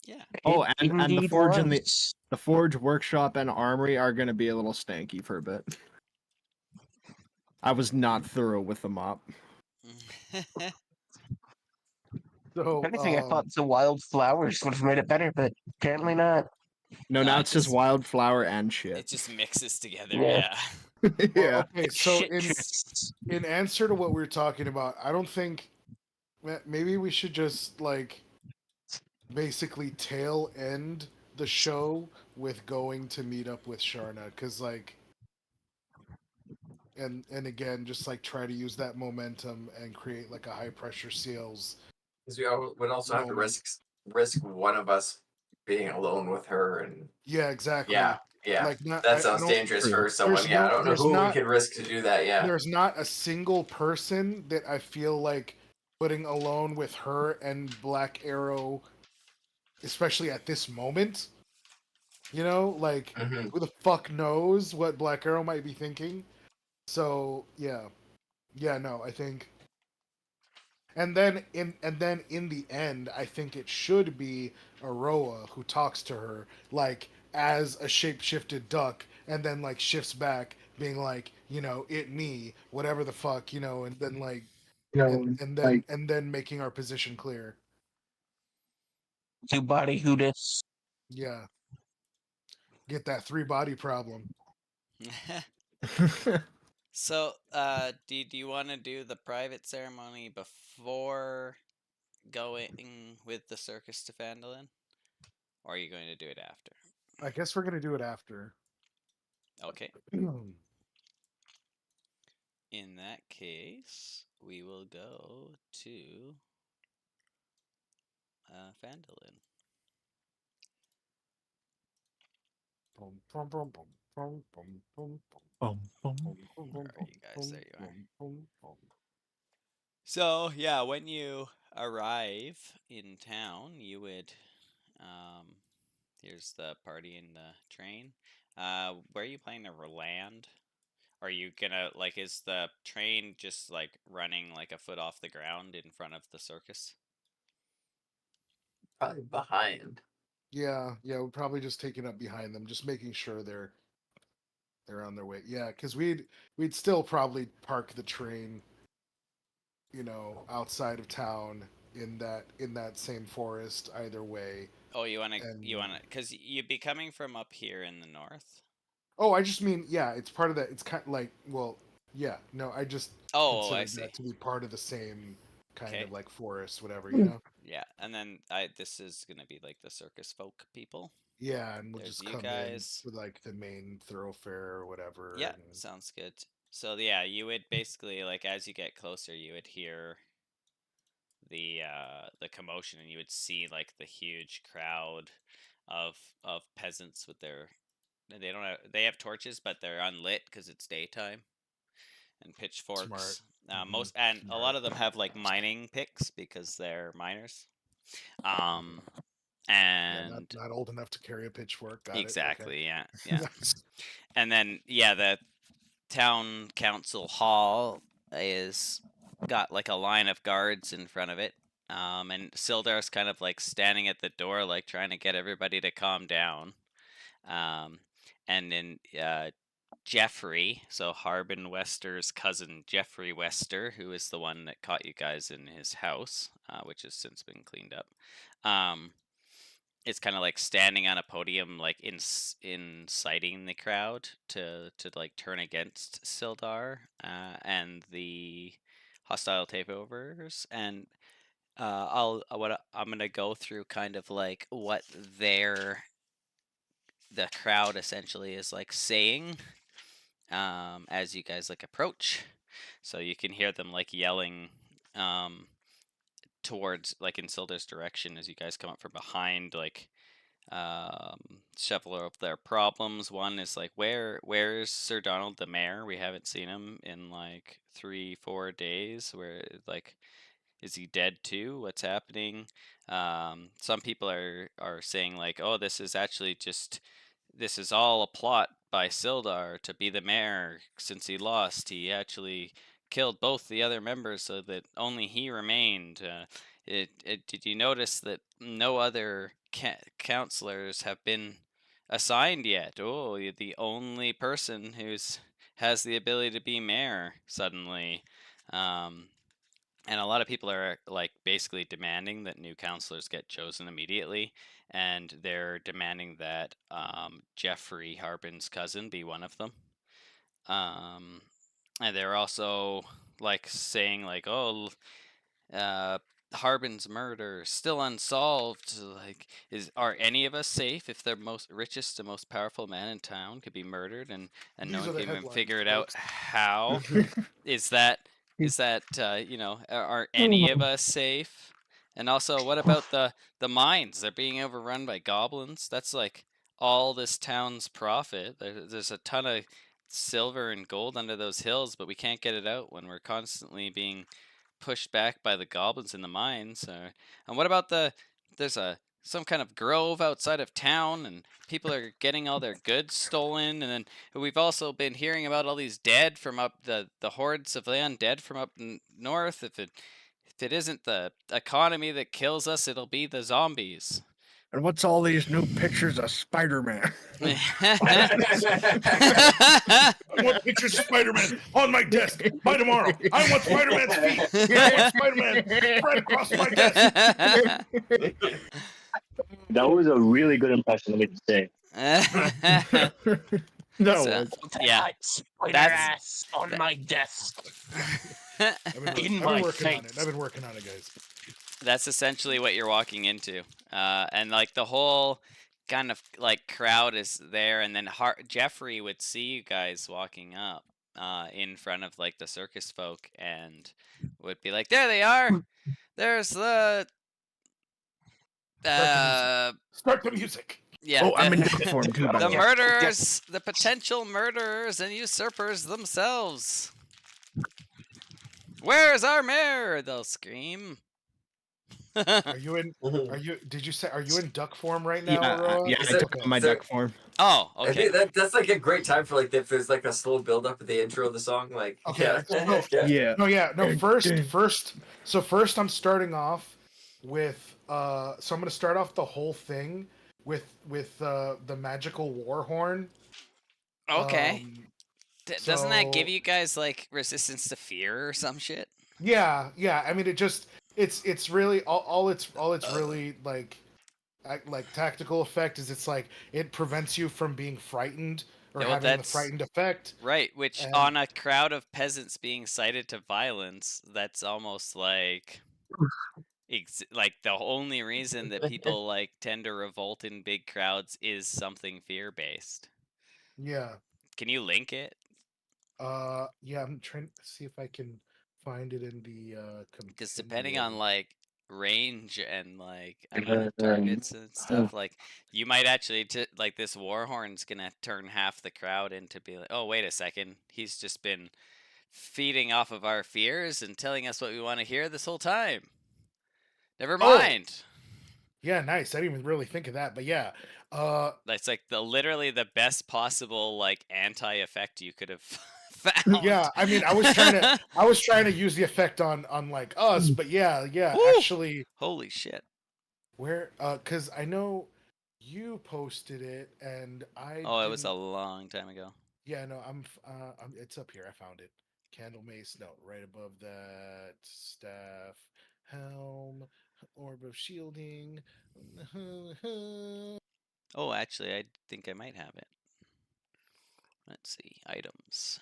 Yeah. Oh, It and the indeed forge and was. the forge workshop and armory are gonna be a little stanky for a bit. I was not thorough with the mop. So, Anything, I thought the wild flowers would have made it better, but apparently not. No, Nah, now it it's just just- wildflower and It shit. just mixes together. Yeah. Yeah. Yeah. okay, so Shit in twists. in answer to what we were talking about, I don't think maybe we should just like basically tail end the show with going to meet up with Sharna, because like, and again, just like try to use that momentum and create like a high pressure seals. Because we would also have to Moment. risk one of us being alone with her, and Yeah, exactly. yeah. Like not, That I sounds don't- dangerous for someone. there's Yeah, I no- don't know there's who we not- could risk to do that. Yeah. There's not a single person that I feel like putting alone with her and Black Arrow, especially at this moment. You know, like Mhm. who the fuck knows what Black Arrow might be thinking? So yeah, no, I think. And then in the end, I think it should be Aroa who talks to her like as a shape-shifted duck, and then like shifts back, being like, it me, whatever the fuck, and then like, and then making our position clear. Two body who dis. Yeah, get that 3-body problem. So, do you want to do the private ceremony before going with the circus to Phandalin? Or are you going to do it after? I guess we're gonna do it after. Okay. In that case, we will go to Phandalin. Boom, boom, boom, boom. Where are you guys? There you are. So yeah, when you arrive in town, you would here's the party in the train. Where are you planning to land? Are you gonna like is the train just like running like a foot off the ground in front of the circus? Probably behind. Yeah, we're probably just taking up behind them, just making sure they're on their way. Yeah, because we'd still probably park the train, outside of town in that same forest either way. Oh, you wanna And because you'd be coming from up here in the north. oh, I just mean, yeah, it's part of that. It's kind of like, well, yeah, no, I just Oh, I considered see. that to be part of the same kind Okay. of like forest, whatever, you know. Yeah, and then this is gonna be like the circus folk people. Yeah, and we'll There's just you come guys. in with like the main thoroughfare or whatever. Yeah, and- sounds good. So yeah, you would basically like as you get closer, you would hear the commotion, and you would see like the huge crowd of peasants with their they have torches, but they're unlit because it's daytime, and pitchforks. Most and a lot of them have like mining picks because they're miners. Yeah, And not old enough to carry a pitchfork. Got exactly, it. yeah. And then the town council hall is got like a line of guards in front of it. And Sildar's kind of like standing at the door, like trying to get everybody to calm down. And then Jeffrey, so Harbin Wester's cousin, Jeffrey Wester, who is the one that caught you guys in his house, which has since been cleaned up. It's kind of like standing on a podium, like inciting the crowd to like turn against Sildar and the hostile takeovers. And I'm gonna go through kind of like what the crowd essentially is like saying as you guys like approach. So you can hear them like yelling towards like in Sildar's direction as you guys come up from behind, like several of their problems. One is like, where's Sir Donald the mayor? We haven't seen him in like 3-4 days. Where like, is he dead too? What's happening? Some people are saying like, oh, this is all a plot by Sildar to be the mayor. Since he lost, he actually killed both the other members so that only he remained. Did you notice that no other counselors have been assigned yet? Oh, you're the only person has the ability to be mayor suddenly. And a lot of people are like basically demanding that new counselors get chosen immediately, and they're demanding that Jeffrey Harbin's cousin be one of them. And they're also like saying like, oh, Harbin's murder still unsolved. Like, are any of us safe if the most richest and most powerful man in town could be murdered and These no are one the can even headlines, figure it out folks. how? Is that are any of us safe? And also, what about the mines? They're being overrun by goblins. That's like all this town's profit. There's a ton of silver and gold under those hills, but we can't get it out when we're constantly being pushed back by the goblins in the mines. And what about there's some kind of grove outside of town, and people are getting all their goods stolen. And then we've also been hearing about all these dead from up the hordes of the undead from up north. If it isn't the economy that kills us, it'll be the zombies. And what's all these new pictures of Spider-Man? I want pictures of Spider-Man on my desk by tomorrow. I want Spider-Man's feet. I want Spider-Man spread across my desk. That was a really good impression. Let me just say. No, So- it's Yeah. Spider That's- ass on my desk. I've been my working on it. face. I've been working on it, guys. That's essentially what you're walking into. And like the whole kind of like crowd is there, and then Jeffrey would see you guys walking up in front of like the circus folk and would be like, there they are. There's the Start the music. Yeah. Oh, I'm in duck form too, by The the way. murderers, the potential murderers and usurpers themselves. Where's our mayor? They'll scream. Are you in? Are you? Did you say? Are you in duck form right now, Yeah, Aroa? yeah, Is I it- took on my is there- duck form. Oh, I okay. think that's like a great time for like if there's like a slow build up at the intro of the song. Like Okay, yeah, so- No, yeah, no. Dun, First, dun. first, I'm starting off with. So I'm gonna start off the whole thing with the magical war horn. Okay. Doesn't that give so- you guys like resistance to fear or some shit? Yeah, yeah. I mean, it's really all it's really like tactical effect is it's like it prevents you from being frightened or Yeah, well, having the that's- frightened effect. Right, which And- on a crowd of peasants being cited to violence, that's almost like like the only reason that people like tend to revolt in big crowds is something fear based. Yeah. Can you link it? Yeah. I'm trying to see if I can find it in the. Because depending on compendium. like range and like amount of targets and stuff, like you might actually like this warhorn's gonna turn half the crowd into be like, oh wait a second, he's just been feeding off of our fears and telling us what we want to hear this whole time. Never mind. Yeah, nice. I didn't even really think of that, but yeah. That's like literally the best possible like anti effect you could have found. Yeah, I mean, I was trying to use the effect on like us, but yeah, Woo! actually, Holy shit. where because I know you posted it and I. Oh, it was a didn't- long time ago. Yeah, no, I'm. It's up here. I found it. Candle mace. No, right above that. Staff, helm, orb of shielding. Oh, actually, I think I might have it. Let's see. Items.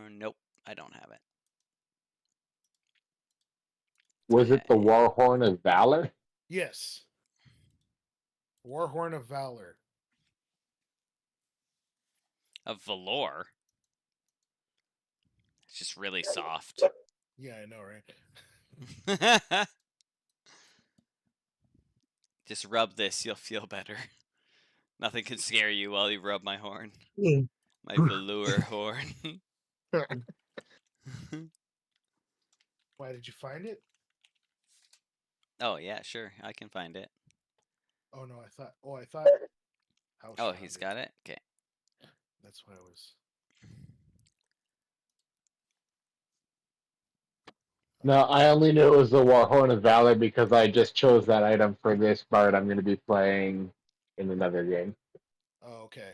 Nope, I don't have it. Was it the Okay. Warhorn of Valor? Yes. Warhorn of Valor. Of velour. It's just really soft. Yeah, I know, right? Just rub this, you'll feel better. Nothing can scare you while you rub my horn. My velour horn. Why did you find it? Oh, yeah, sure. I can find it. Oh no, I thought. House Oh, found he's it. got it? Okay. That's what I was. No, I only knew it was the Warhorn of Valor because I just chose that item for this bard I'm going to be playing in another game. Oh, okay.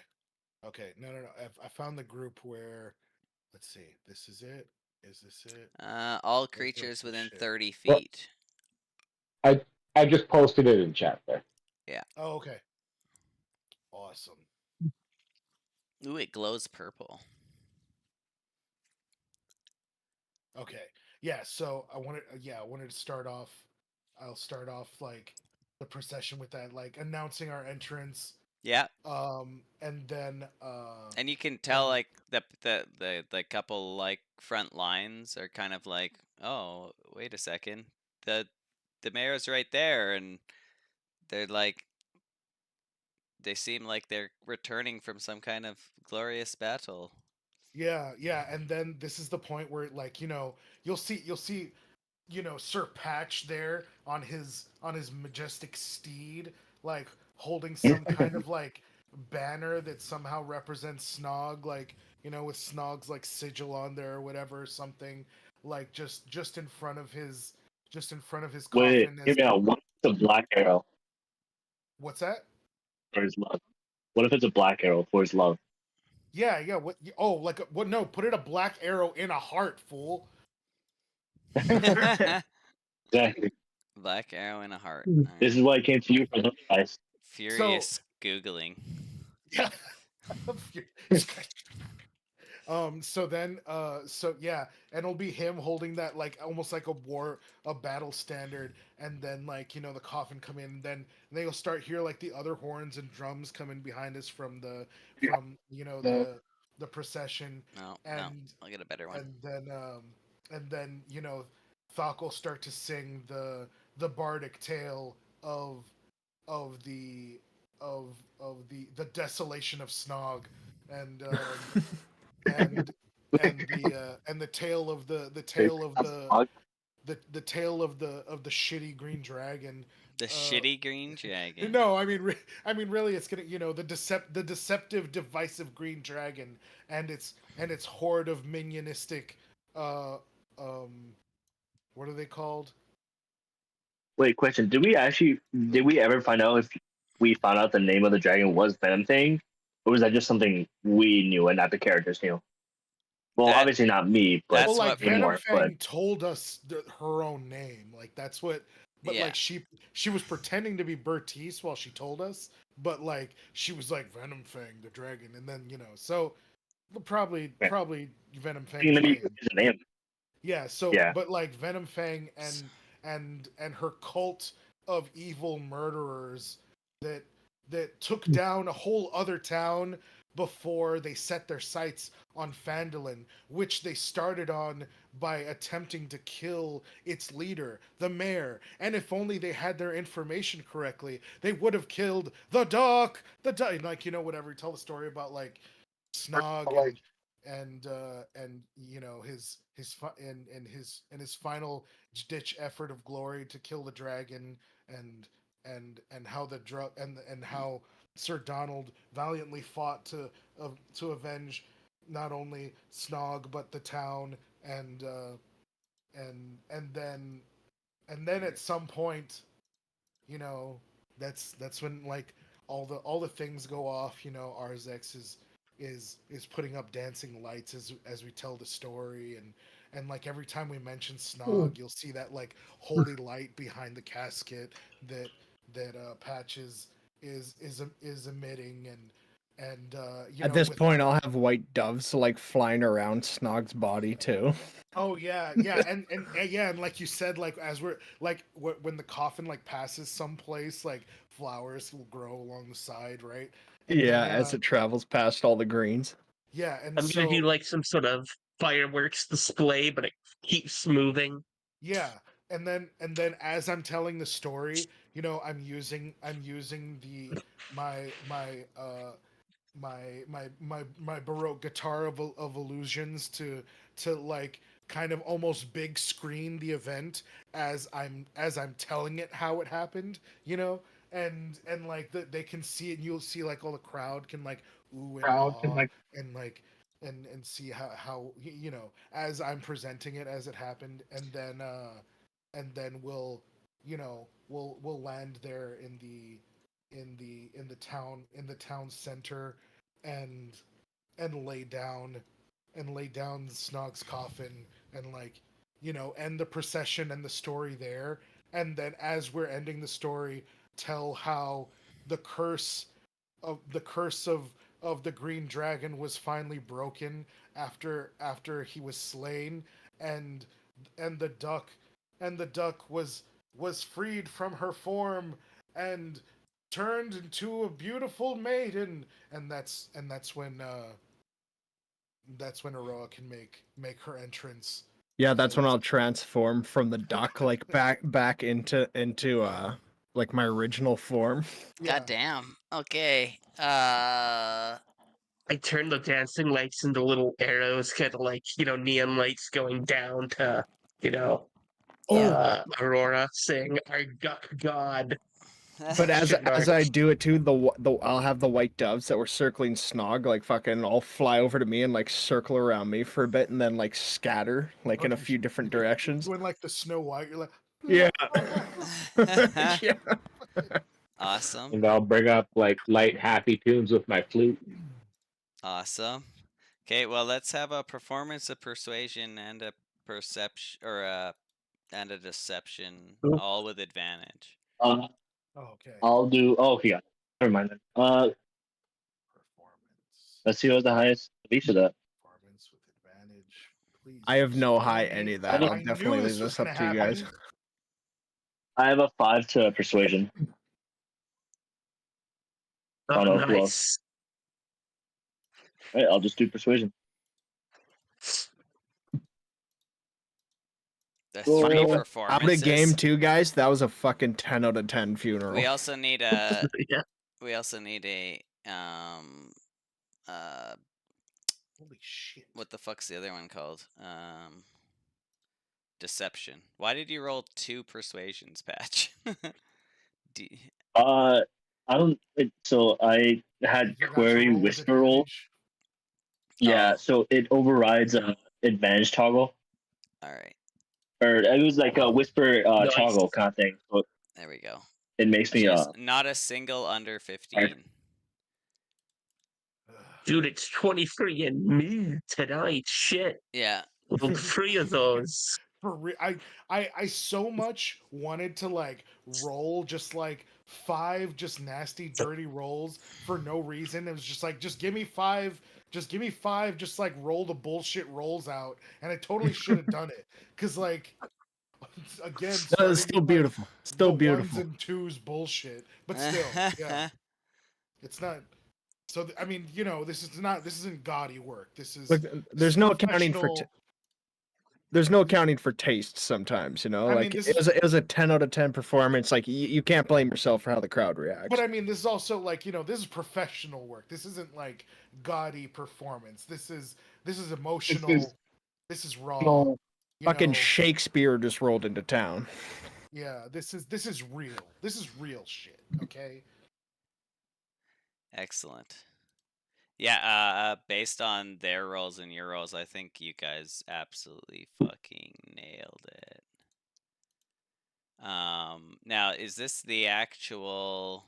Okay. No. I found the group where. Let's see. This is it. Is this it? All up creatures some within shit. 30 Well- feet. I just posted it in chat there. Oh, okay. Awesome. Ooh, it glows purple. Okay. Yeah. So I wanted. I wanted to start off. I'll start off like the procession with that, like announcing our entrance. Yeah, And then. and you can tell and- like the couple like front lines are kind of like, oh, wait a second, the mayor's right there, and they're like, they seem like they're returning from some kind of glorious battle. Yeah, and then this is the point where like, you'll see Sir Patch there on his majestic steed, like holding some kind of like banner that somehow represents Snog, like, with Snog's like sigil on there or whatever, something like just in front of his Wait, coffin. hear me out. What if it's a black arrow What's that? for his love? What if it's a black arrow for his love? Yeah, what? Oh, like what? No, put it a black arrow in a heart, fool. Exactly. Black arrow in a heart. This is why I came to you for advice. Furious googling. Yeah. So then yeah, and it'll be him holding that like almost like a battle standard, and then like the coffin come in, and then they'll start hear like the other horns and drums coming behind us from the procession, No, and I'll get a better one. and then Thok will start to sing the bardic tale of of the the desolation of Snog, and and the tale of the tale of the tale of the shitty green dragon. The shitty green dragon. No, I mean, really, it's gonna, the deceptive, divisive green dragon, and its horde of minionistic, uh, what are they called? Wait, question. Did we ever find out if we found out the name of the dragon was Venom Thing? Or was that just something we knew and not the characters knew? Well, That- obviously not me, but That's Well, like what Venom more, Fang told us her own name, like that's what. But Yeah. like she was pretending to be Bertice while she told us, but like she was like Venom Fang, the dragon, and then so probably Venom Fang maybe changed. it's a name. Yeah, so Yeah. but like Venom Fang and her cult of evil murderers that took down a whole other town before they set their sights on Phandalin, which they started on by attempting to kill its leader, the mayor. And if only they had their information correctly, they would have killed the Duck, like whatever. Tell the story about like Snog and his final ditch effort of glory to kill the dragon, and how the drug and how Sir Donald valiantly fought to avenge not only Snog but the town, and then at some point, that's when like all the things go off. Arzex is putting up dancing lights as we tell the story, and like every time we mention Snog, you'll see that like holy light behind the casket that Patches is emitting, and At this point, I'll have white doves like flying around Snog's body too. Oh yeah, and like you said, like as we're like when the coffin like passes someplace, like flowers will grow along the side, right? And Yeah, then, as it travels past all the greens. yeah, and I'm so gonna do like some sort of fireworks display, but it keeps moving. yeah, and then as I'm telling the story, I'm using the my baroque guitar of illusions to like kind of almost big screen the event as I'm telling it how it happened, and like they can see it, and you'll see like all the crowd can like ooh and ah, and like and see how as I'm presenting it as it happened, and then we'll land there in the town center, and lay down Snog's coffin, and like end the procession and the story there, and then as we're ending the story, tell how the curse of the green dragon was finally broken after he was slain, and the duck was freed from her form and turned into a beautiful maiden, and that's when Aroa can make her entrance. Yeah, that's when I'll transform from the duck like back into like my original form. Yeah. God damn. Okay. I turn the dancing lights into little arrows, kind of like neon lights going down to Aurora, saying "Our duck god." But as Shoutout. I do it too, I'll have the white doves that were circling Snog like fucking all fly over to me and like circle around me for a bit and then like scatter like in a few different directions. Doing like the Snow White, you're like, Yeah. Yeah. Awesome. And I'll bring up like light, happy tunes with my flute. Awesome. Okay, well, let's have a performance of persuasion and a perception and a deception, Ooh. all with advantage. okay. I'll do. Oh, yeah. Never mind. Then. Performance. Let's see what the highest of each of that. Performance with advantage. Please. I have no explain high me. any of that. I I'll knew definitely this leave was this up gonna to you guys. happen. I have a 5 to persuasion. Oh, know who nice. All right, I'll just do persuasion. the Well, 3 out Out of performances. game too, guys. That was a fucking 10 out of 10 funeral. We also need a. Yeah. We also need a. Holy shit. What the fuck's the other one called? Deception. Why did you roll 2 persuasions, Patch? I don't. So I had You forgot to query roll with whisper roll. advantage. Yeah, Oh. so it overrides advantage toggle, All right. or it was like a whisper Nice. toggle kind of thing. So There we go. it makes me Jeez, not a single under 15. Dude, it's 23 and me tonight. Shit. Yeah. Well, 3 of those. For real, I so much wanted to like roll just like 5 just nasty dirty rolls for no reason. It was just like, just give me 5, just give me 5, just like roll the bullshit rolls out, and I totally should have done it because like again, That starting is still with, like, beautiful. Still the beautiful. 1s and 2s bullshit, but still, yeah, it's not. So I mean, you know, this isn't gaudy work. This is Look, there's no accounting for professional. there's no accounting for taste sometimes, you know. I Like mean, this it was a 10 out of 10 performance. Like you can't blame yourself for how the crowd reacts. But I mean, this is also like, you know, this is professional work. This isn't like gaudy performance. This is emotional. This is raw. You Fucking know, Shakespeare just rolled into town. yeah, this is real. This is real shit. Okay. Excellent. Yeah, based on their rolls and your rolls, I think you guys absolutely fucking nailed it. Now, is this the actual...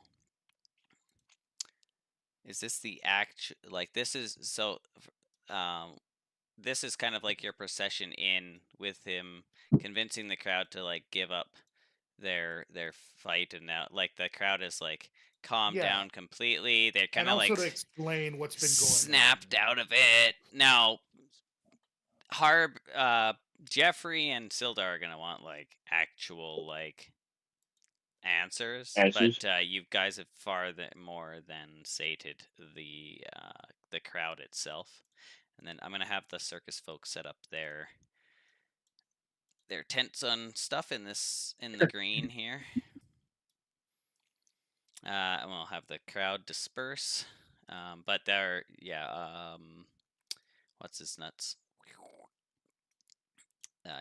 like, this is... So, this is kind of like your procession in with him convincing the crowd to, like, give up their fight, and now, like, the crowd is, like, calmed Yeah. down completely. They're And kind of also like to explain what's been going snapped on. out of it. Now, Jeffrey and Sildar are gonna want like actual like answers, Answers? but you guys have more than sated the crowd itself. And then I'm gonna have the circus folks set up their tents and stuff in the green here. And we'll have the crowd disperse. But they're, what's his nuts?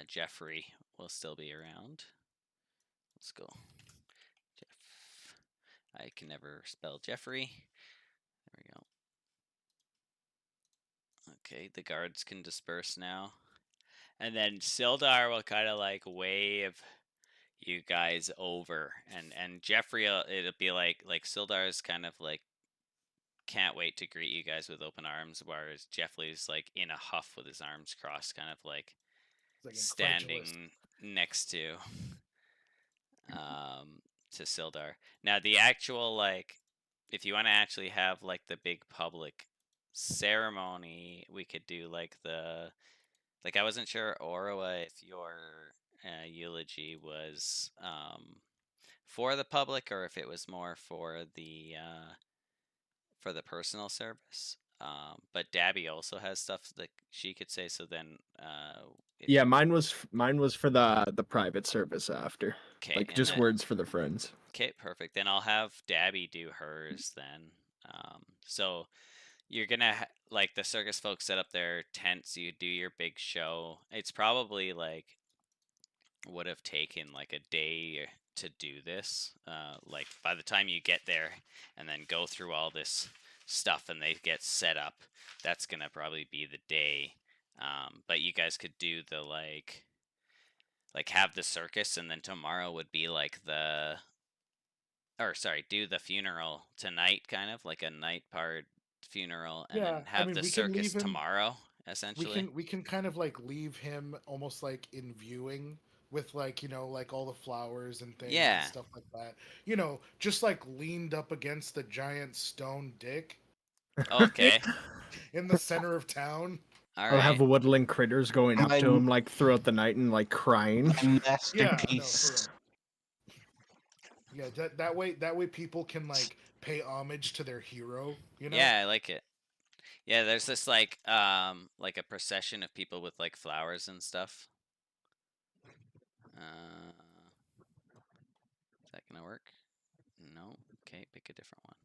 Jeffrey will still be around. Let's go. I can never spell Jeffrey. There we go. Okay, the guards can disperse now. And then Sildar will kind of like wave you guys over, and Jeffrey, it'll be like Sildar's kind of like can't wait to greet you guys with open arms, whereas Jeffrey's like in a huff with his arms crossed, kind of like standing next to Sildar. Now the actual, like, if you want to actually have like the big public ceremony, we could do like I wasn't sure, Orrery, if your eulogy was for the public or if it was more for the personal service. But Dabby also has stuff that she could say. So then, Yeah, mine was for the private service after. Okay, Like just words for the friends. Okay, perfect. Then I'll have Dabby do hers then. So you're gonna like the circus folks set up their tents. You do your big show. It's probably like would have taken like a day to do this. Like by the time you get there and then go through all this stuff and they get set up, that's gonna probably be the day. But you guys could do the like have the circus, and then tomorrow would be like do the funeral tonight, kind of like a night part funeral, and then have the circus tomorrow. Essentially, we can kind of like leave him almost like in viewing with like, you know, like all the flowers and things and stuff like that. You know, just like leaned up against the giant stone dick. Okay. In the center of town. I'll have woodland critters going up to him like throughout the night and like crying. Masterpiece. Yeah, that way people can like pay homage to their hero, you know? Yeah, I like it. Yeah, there's this like a procession of people with like flowers and stuff. Is that gonna work? No. Okay, pick a different one.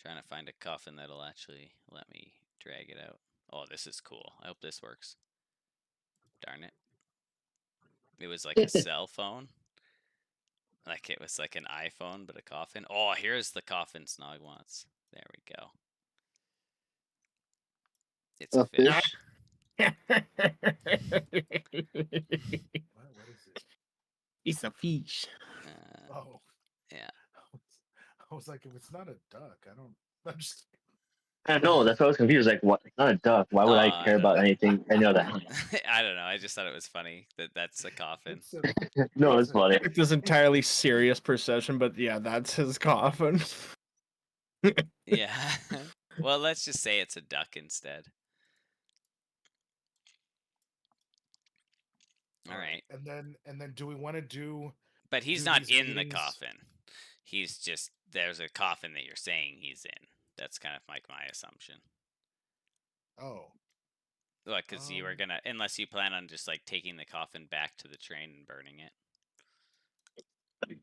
Trying to find a coffin that'll actually let me drag it out. Oh, this is cool. I hope this works. Darn it. It was like a cell phone. Like it was like an iPhone, but a coffin. Oh, here's the coffin Snog wants. There we go. It's a fish. What is it? It's a fish. Oh, Yeah. I was like, if it's not a duck, I don't understand. I don't know. That's why I was confused. Like, what? It's not a duck. Why would I care don't about know. anything? Any other? I don't know. I just thought it was funny that that's a coffin. It's a, No, it's funny. It's this entirely serious procession, but yeah, that's his coffin. Yeah. Well, let's just say it's a duck instead. All right. And then do we want to do? But he's do not these in the meetings- coffin. He's just there's a coffin that you're saying he's in. That's kind of like my assumption. Oh, Well, because you were gonna, unless you plan on just like taking the coffin back to the train and burning it. I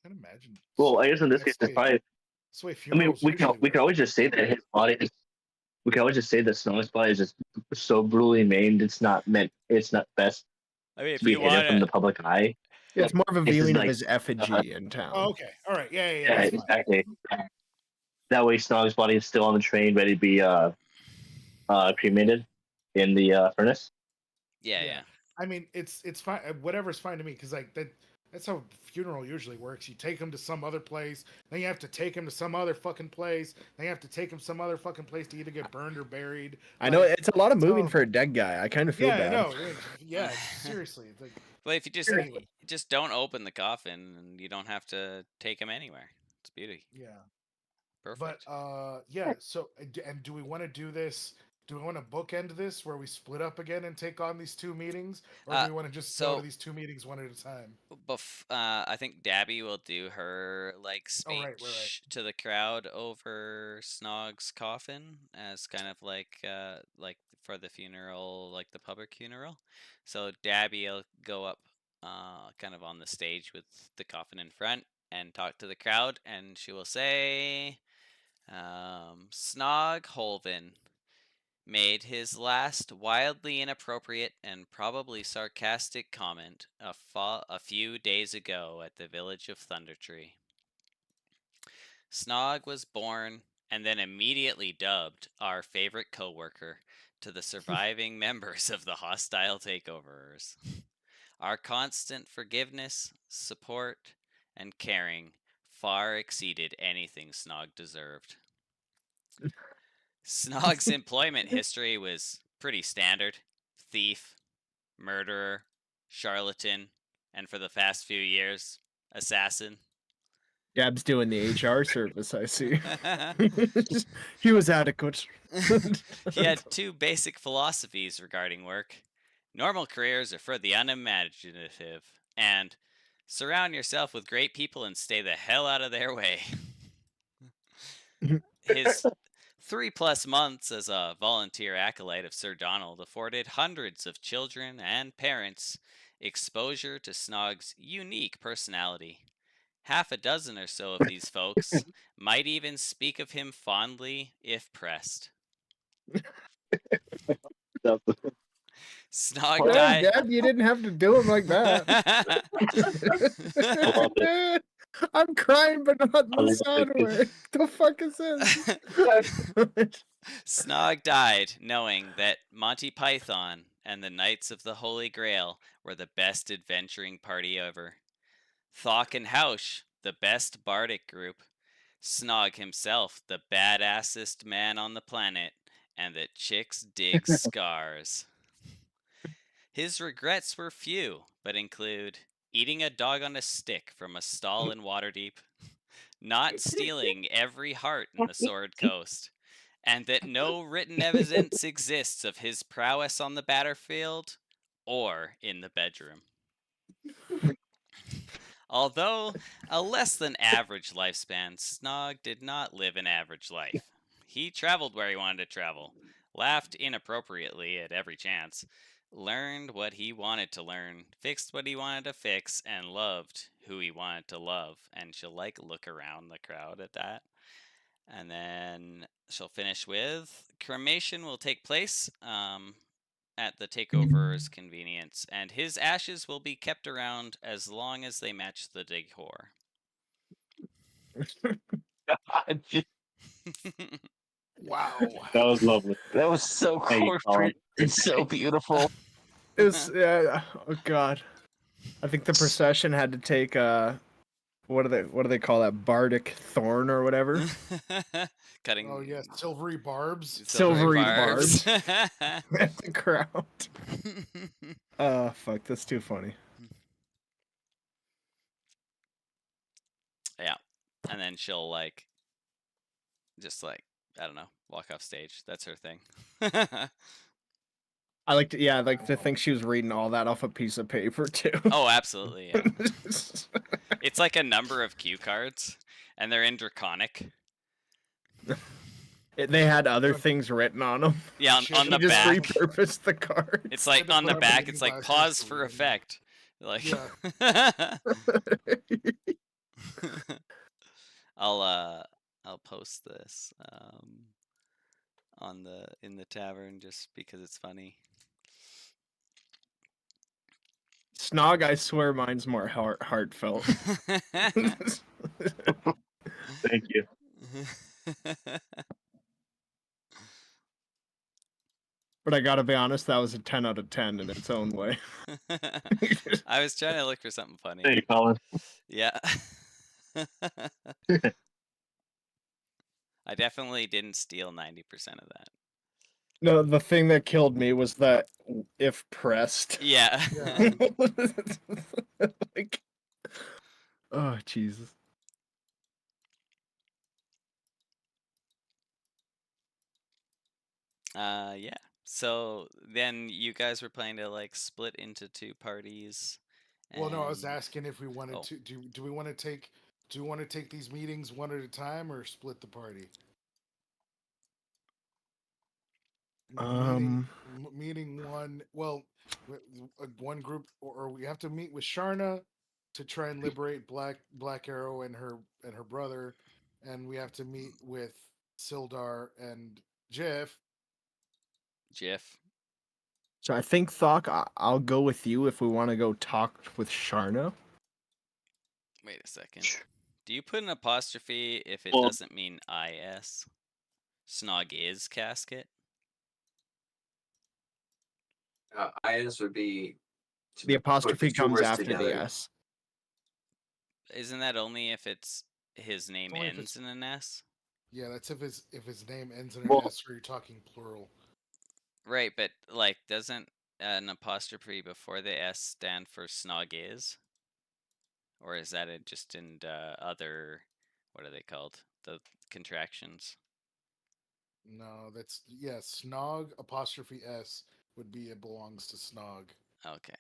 can imagine. Well, I guess in this case, it's probably. So wait, I mean, funerals we can usually always just say that his body is. We can always just say that Snow's body is just so brutally maimed. It's not meant. It's not best I mean, to be hidden from the public eye. Yeah, it's more of a This is viewing of like, his effigy in town. Oh, okay, all right, yeah, Yeah, that's fine. exactly. That way, Snog's body is still on the train, ready to be cremated in the furnace. Yeah, Yeah. yeah. I mean, it's fine. Whatever's fine to me, because like that's how funeral usually works. You take him to some other place, then you have to take him to some other fucking place, then you have to take him some other fucking place to either get burned or buried. I know Like, it's a lot of moving so- for a dead guy. I kind of feel yeah, bad. no, yeah, seriously. It's like, Well, if you Anyway. just don't open the coffin, and you don't have to take him anywhere. It's beauty. yeah. Perfect. But yeah. So, and do we want to do this? Do we want to bookend this where we split up again and take on these two meetings, or do we want to just go so- to these two meetings one at a time? I think Dabby will do her like speech Oh, right. to the crowd over Snog's coffin as kind of like for the funeral, like the public funeral. So Dabby will go up kind of on the stage with the coffin in front and talk to the crowd, and she will say, Snog Holvin made his last wildly inappropriate and probably sarcastic comment a few days ago at the village of Thundertree. Snog was born and then immediately dubbed our favorite coworker to the surviving members of the hostile takeoverers. Our constant forgiveness, support, and caring far exceeded anything Snog deserved. Snog's employment history was pretty standard. Thief, murderer, charlatan, and for the past few years, assassin. Gab's doing the HR service, I see. He was adequate. He had two basic philosophies regarding work. Normal careers are for the unimaginative, and surround yourself with great people and stay the hell out of their way. His 3+ months as a volunteer acolyte of Sir Donald afforded hundreds of children and parents exposure to Snog's unique personality. Half a dozen or so of these folks might even speak of him fondly if pressed. Snog Damn, died. Gab, you didn't have to do him like that. I'm crying, but not in the sad way. The fuck is this? Snog died knowing that Monty Python and the Knights of the Holy Grail were the best adventuring party ever. Thok and Hausch, the best bardic group. Snog himself, the badassest man on the planet, and that chicks dig scars. His regrets were few, but include eating a dog on a stick from a stall in Waterdeep, not stealing every heart in the Sword Coast, and that no written evidence exists of his prowess on the battlefield or in the bedroom. Although a less than average lifespan, Snog did not live an average life. He traveled where he wanted to travel, laughed inappropriately at every chance, learned what he wanted to learn, fixed what he wanted to fix, and loved who he wanted to love. And she'll like look around the crowd at that. And then she'll finish with cremation will take place at the takeover's convenience, and his ashes will be kept around as long as they match the decor. Wow. That was lovely. That was so Thank you, corporate. Colin. It's so beautiful. It was, oh god. I think the procession had to take what do they call that? Bardic thorn or whatever? Cutting. Oh yeah, silvery barbs. Silvery at barbs. the crowd. Oh fuck, that's too funny. Yeah. And then she'll like just like, I don't know, walk off stage. That's her thing. I like to think she was reading all that off a piece of paper too. Oh, absolutely. Yeah. It's like a number of cue cards, and they're in Draconic. They had other things written on them. Yeah, on the just back. repurposed the card. It's like Had to on the put 'em in back. the It's like glasses pause for for reading. effect. Like, Yeah. I'll post this in the tavern just because it's funny. Snog, I swear mine's more heartfelt. Thank you. But I gotta be honest, that was a 10 out of 10 in its own way. I was trying to look for something funny. Thank you, Colin. Yeah. I definitely didn't steal 90% of that. No, the thing that killed me was that if pressed. Yeah. Yeah. Like, oh Jesus. Yeah. So then you guys were planning to like split into two parties. Well, no, I was and- asking if we wanted Oh. to do we want to take these meetings one at a time or split the party? Meeting one. Well, one group, or we have to meet with Sharna to try and liberate Black Arrow and her brother, and we have to meet with Sildar and Jeff. So I think Thok, I'll go with you if we want to go talk with Sharna. Wait a second. Do you put an apostrophe if it Well- doesn't mean is? Snog is casket. IS would be to The put apostrophe two comes words after together. the S. Isn't that only if it's his name Only if ends in an S? Yeah, that's if his name ends in an Well- S or you're talking plural. Right, but like, doesn't an apostrophe before the S stand for snog is? Or is that it just in other, what are they called? The contractions. No, that's Snog apostrophe S would be it belongs to Snog. Okay.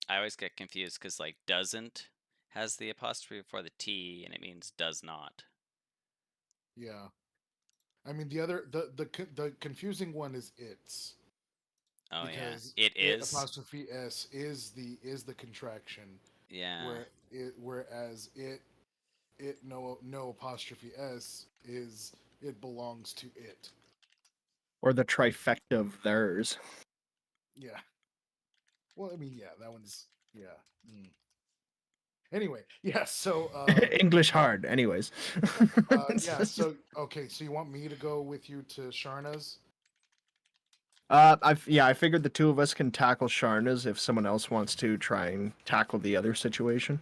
I always get confused because like doesn't has the apostrophe before the T and it means does not. Yeah. I mean the confusing one is it's. Oh yeah, Because it is. apostrophe S is the contraction. Yeah. Whereas it no apostrophe S is it belongs to it. Or the trifecta of theirs. Yeah. Well, I mean, yeah, that one's Anyway, yeah. So English hard, anyways. yeah. So okay. So you want me to go with you to Sharna's? I figured the two of us can tackle Sharna's if someone else wants to try and tackle the other situation.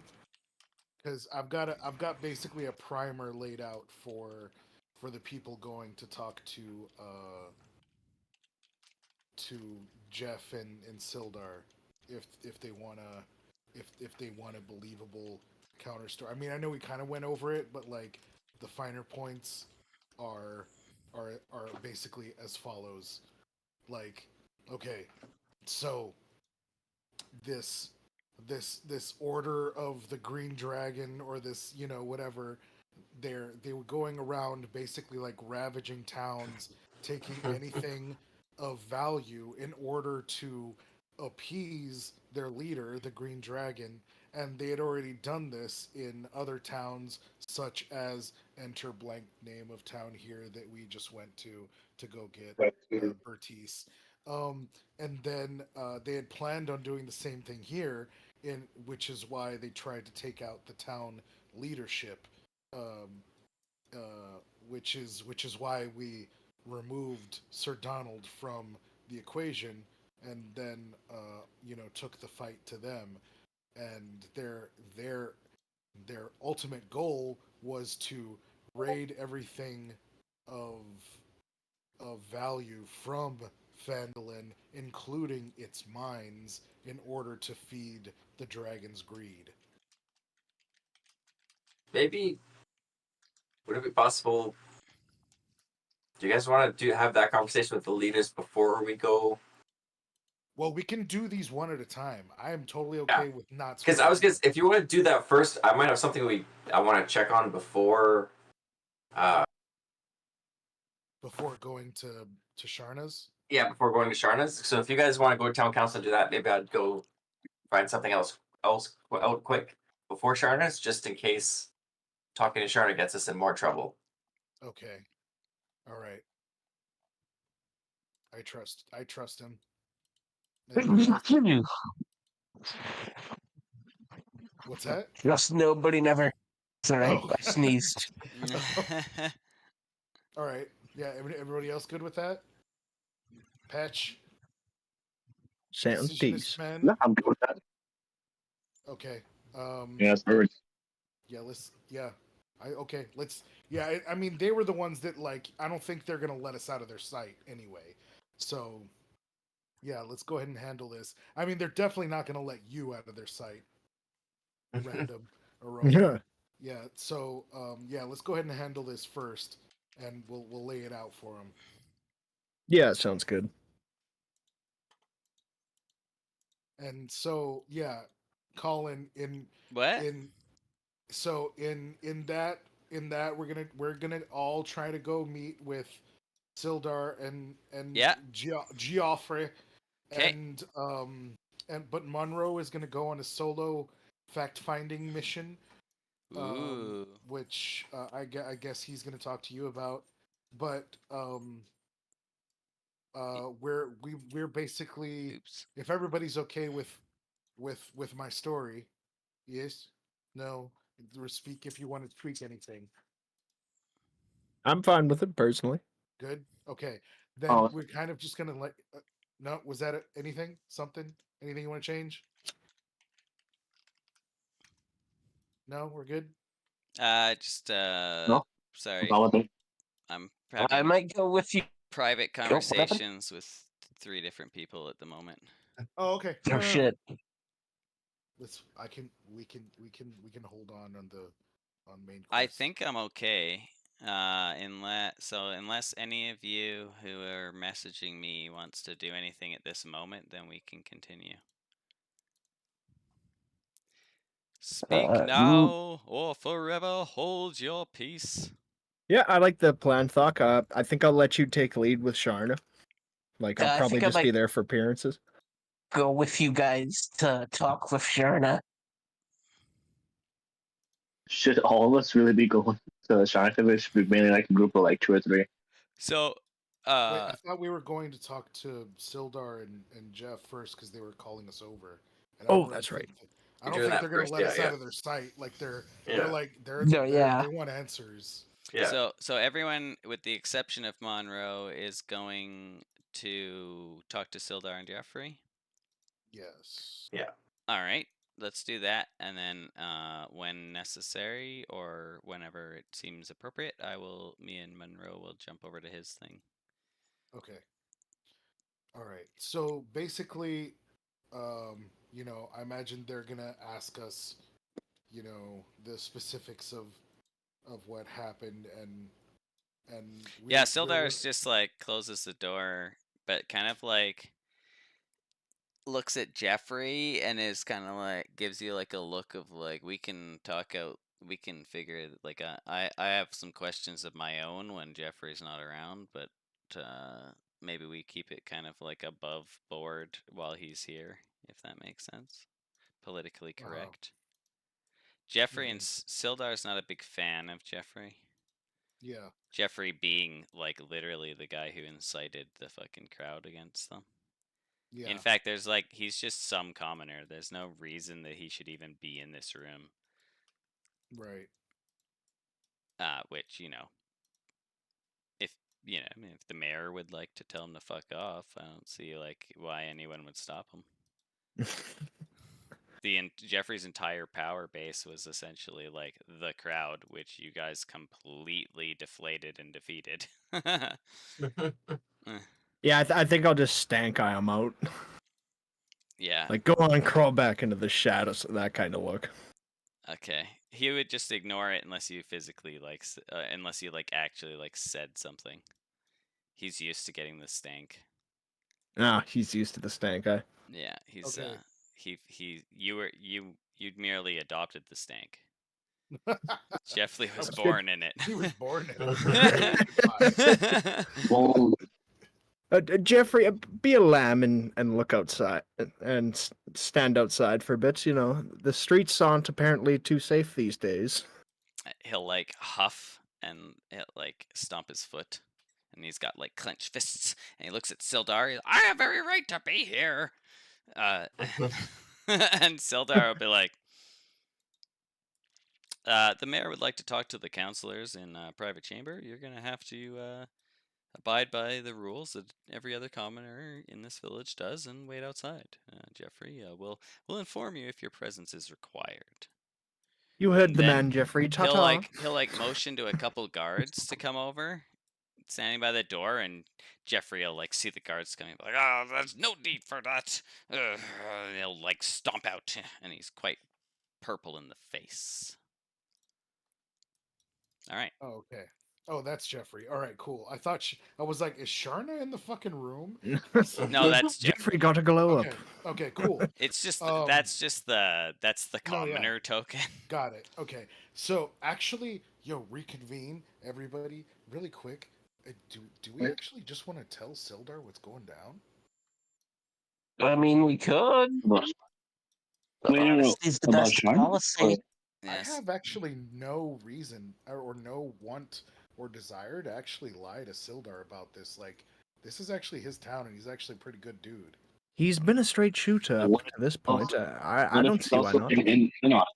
Because I've got basically a primer laid out for the people going to talk to Jeff and Sildar if they wanna if they want a believable counter story. I mean, I know we kind of went over it, but like the finer points are basically as follows. Like, okay, so this order of the Green Dragon or this whatever, they were going around basically like ravaging towns, taking anything of value in order to appease their leader, the Green Dragon, and they had already done this in other towns, such as enter blank name of town here that we just went to go get Bertice. And then they had planned on doing the same thing here, in which is why they tried to take out the town leadership, um, which is why we removed Sir Donald from the equation, and then took the fight to them, and their ultimate goal was to raid everything of value from Phandalin, including its mines, in order to feed the dragon's greed. Maybe would it be possible? Do you guys want to have that conversation with the leaders before we go? Well, we can do these one at a time. I am totally Yeah. okay with not. Because I was gonna, if you want to do that first, I might have something I want to check on before. Before going to Sharna's. Yeah, before going to Sharna's. So if you guys want to go to town council and do that, maybe I'd go find something else out quick before Sharna's, just in case talking to Sharna gets us in more trouble. Okay. All right. I trust him. What's that? Trust nobody, never. It's all right. Oh. I sneezed. All right. Yeah. Everybody else good with that? Patch. Sounds Decisionist decent. man. No, I'm good with that. Okay. Yeah, that's perfect. Yeah. Let's. Yeah. I mean, they were the ones that I don't think they're gonna let us out of their sight anyway. So. Yeah, let's go ahead and handle this. I mean, they're definitely not going to let you out of their sight. Random. Yeah. Yeah. So, let's go ahead and handle this first, and we'll lay it out for them. Yeah, sounds good. And so, yeah, Colin, in What? in that we're gonna all try to go meet with Sildar and Yeah. Geoffrey. Okay. But Monroe is going to go on a solo fact-finding mission, Ooh. which I guess he's going to talk to you about. But we're basically, Oops. if everybody's okay with my story, yes, no, speak if you want to tweak anything. I'm fine with it personally. Good. Okay. Then we're kind of just gonna let. No, was that anything? Something? Anything you want to change? No, we're good. Just No, sorry. I'm I having might go with you. private what happened? conversations with 3 different people at the moment. Oh, okay. Oh shit. We can hold on main quest. I think I'm okay. Unless any of you who are messaging me wants to do anything at this moment, then we can continue. Speak now or forever hold your peace. Yeah, I like the plan, Thok. I think I'll let you take lead with Sharna. I'll I probably think I just be might there for appearances. go with you guys to talk with Sharna. Should all of us really be going to the Shine Village? Should be mainly a group of 2 or 3. So, Wait, I thought we were going to talk to Sildar and Jeff first because they were calling us over. And Oh, that's right. I don't think they're going to let us out of their sight. They're they want answers. Yeah. So everyone, with the exception of Monroe, is going to talk to Sildar and Jeffrey? Yes. Yeah. All right, let's do that, and then when necessary or whenever it seems appropriate, me and Monroe will jump over to his thing. Okay. All right. So basically, I imagine they're gonna ask us, the specifics of what happened, and yeah, Sildar's just closes the door, but kind of looks at Jeffrey and is kind of gives you a look of we can talk out, we can figure it. I have some questions of my own when Jeffrey's not around, but maybe we keep it kind of like above board while he's here, if that makes sense. Politically correct. Jeffrey and Sildar's not a big fan of Jeffrey. Yeah. Jeffrey being like literally the guy who incited the fucking crowd against them. Yeah. In fact, there's like he's just some commoner. There's no reason that he should even be in this room. Right. Which, if I mean, if the mayor would like to tell him to fuck off, I don't see like why anyone would stop him. Jeffrey's entire power base was essentially like the crowd, which you guys completely deflated and defeated. Yeah, I think I'll just stank eye him out. Yeah. Like, go on, crawl back into the shadows, that kind of look. Okay. He would just ignore it unless you physically unless you actually said something. He's used to getting the stank. Ah, he's used to the stank eye. Yeah, he's Okay. you'd merely adopted the stank. Jeffrey was was born in it. He was born in it. Well, Jeffrey, be a lamb and look outside and stand outside for a bit. The streets aren't apparently too safe these days. He'll huff and he'll stomp his foot, and he's got clenched fists, and he looks at Sildar. He's, I have every right to be here. And Sildar will be like, the mayor would like to talk to the councilors in private chamber. You're gonna have to abide by the rules that every other commoner in this village does, and wait outside. Jeffrey, we'll inform you if your presence is required. You heard And the then man, Jeffrey. Ta-ta. He'll motion to a couple guards to come over, standing by the door, and Jeffrey will see the guards coming, like, oh, there's no need for that. He'll stomp out, and he's quite purple in the face. All right. Oh, okay. Oh, that's Jeffrey. All right, cool. I was like, is Sharna in the fucking room? No, that's Jeffrey got a glow Okay. up. Okay, cool. It's just that's the No, yeah. commoner token. Got it. Okay. So actually, reconvene everybody really quick. Do we actually just want to tell Sildar what's going down? I mean, we could. Wait, Honesty is the about best Sharna? policy. Yes. I have actually no reason or no want or desire to actually lie to Sildar about this. Like, this is actually his town, and he's actually a pretty good dude. He's been a straight shooter up What to this point. I What if don't he's see why also not. been in on it?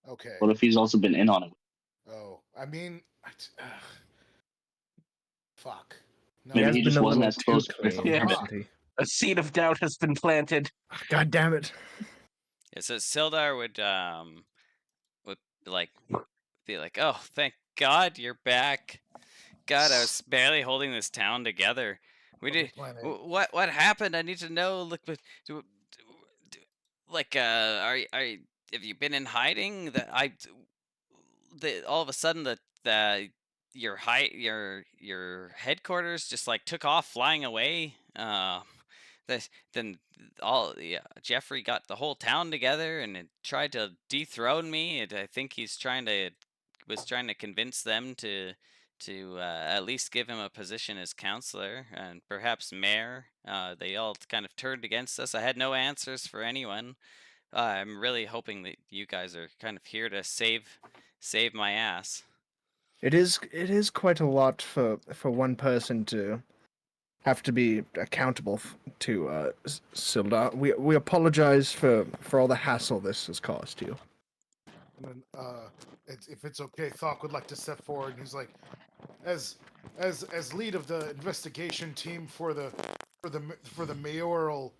Okay. What if he's also been in on it? Oh, I mean, fuck. No, Maybe has he been just a wasn't little as too close to clean, Chris. hasn't he? A seed of doubt has been planted. God damn it. Yeah, so Sildar would be like, oh, thank God you're back. God, I was barely holding this town together. We did. What happened? I need to know. Look, have you been in hiding? All of a sudden your headquarters just took off flying away. Jeffrey got the whole town together and tried to dethrone me. And I think he's trying to convince them to at least give him a position as counselor and perhaps mayor. They all kind of turned against us. I had no answers for anyone. I'm really hoping that you guys are kind of here to save my ass. It is quite a lot for one person to have to be accountable to Sildar. We apologize for all the hassle this has caused you. And then, if it's okay, Thok would like to step forward, and he's like, as lead of the investigation team for the mayoral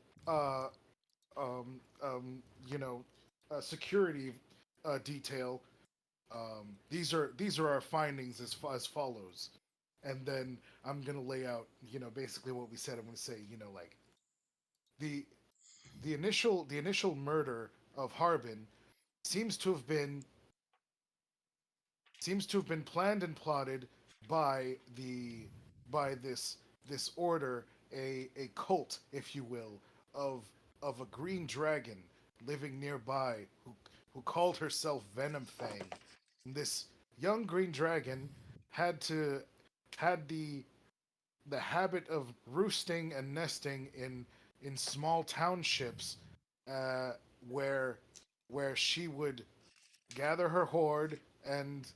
security detail. These are our findings as follows, and then I'm gonna lay out basically what we said. I'm gonna say the initial murder of Harbin seems to have been planned and plotted by this order, a cult, if you will, of a green dragon living nearby who called herself Venom Fang. And this young green dragon had the the habit of roosting and nesting in small townships, where she would gather her horde and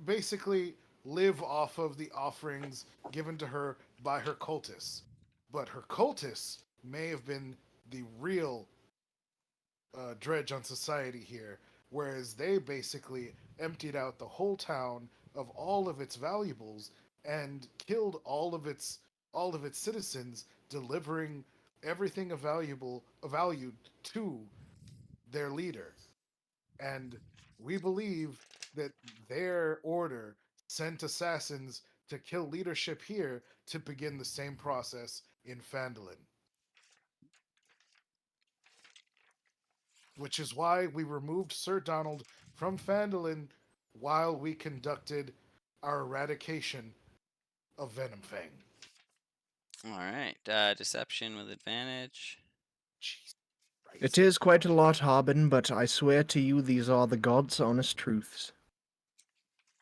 basically live off of the offerings given to her by her cultists. But her cultists may have been the real dredge on society here, whereas they basically emptied out the whole town of all of its valuables and killed all of its citizens, delivering everything of value to their leader. And we believe that their order sent assassins to kill leadership here to begin the same process in Phandalin. Which is why we removed Sir Donald from Phandalin while we conducted our eradication of Venomfang. All right. Deception with advantage. Jeez. It is quite a lot, Harbin, but I swear to you these are the God's honest truths.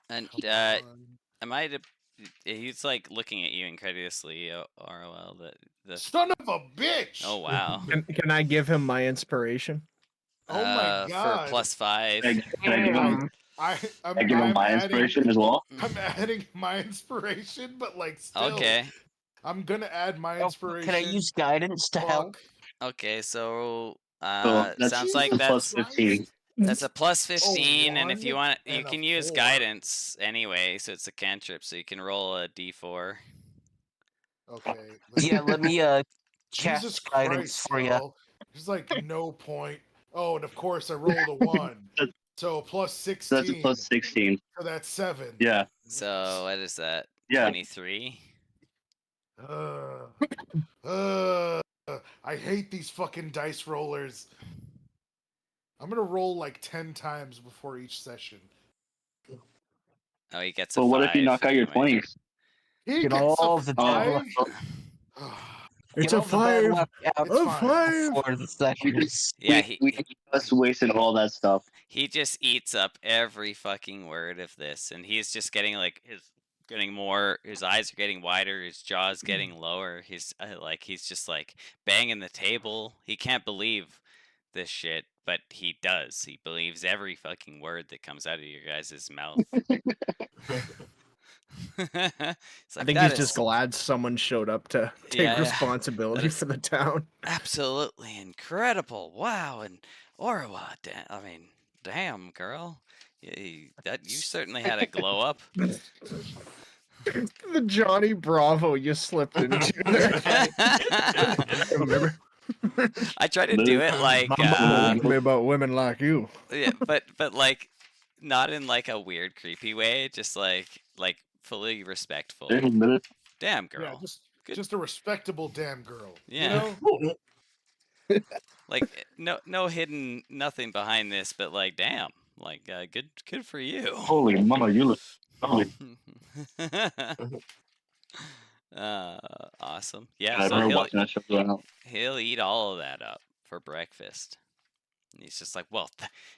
And Come on. am I to? He's like looking at you incredulously, ROL. The Son of a bitch! oh wow. Can I give him my inspiration? Oh my god! For +5. Can I give him? I give him my inspiration as well. I'm adding my inspiration, but like still, Okay. I'm gonna add my inspiration. Can I use guidance to help? Okay. So So that's sounds like plus that's 15. that's a +15, and if one you want, you and a can use 4. guidance anyway. So it's a cantrip, so you can roll a d4. Okay. Yeah, let me Jesus cast guidance Christ, for you. y'all. There's like no point. Oh, and of course I rolled a 1. So plus 16. So that's a plus 16. So that's 7. Yeah. So what is that? Yeah. 23. I hate these fucking dice rollers. I'm gonna roll like 10 times before each session. Oh, he gets a But what if you 5 knock out your anyway. 20s? He Get gets all a the 5? It's Get a all the bad 5. luck out It's A fine. 5. before the sessions. Yeah, we just wasted all that stuff. he just eats up every fucking word of this, and he's just getting like his eyes are getting wider, his jaw's getting lower. He's he's just like banging the table. He can't believe this shit, but he does. He believes every fucking word that comes out of your guys' mouth. It's I like, think "That he's just is glad someone showed up to take Yeah, yeah. responsibility That is- for the town. absolutely incredible. Wow, and Orrery, I mean, damn, girl. You certainly had a glow up. The Johnny Bravo you slipped into there. Remember? I try to do it like Mama told me about women like you. yeah, but like not in like a weird creepy way, just like fully respectful. Damn Yeah, girl. Good. just a respectable damn girl. Yeah. You know? Like no hidden nothing behind this, but like damn. Like good for you. Holy mama, you look lovely. Awesome. Yeah, I so remember watching that show growing up. he'll eat all of that up for breakfast. And he's just like, well,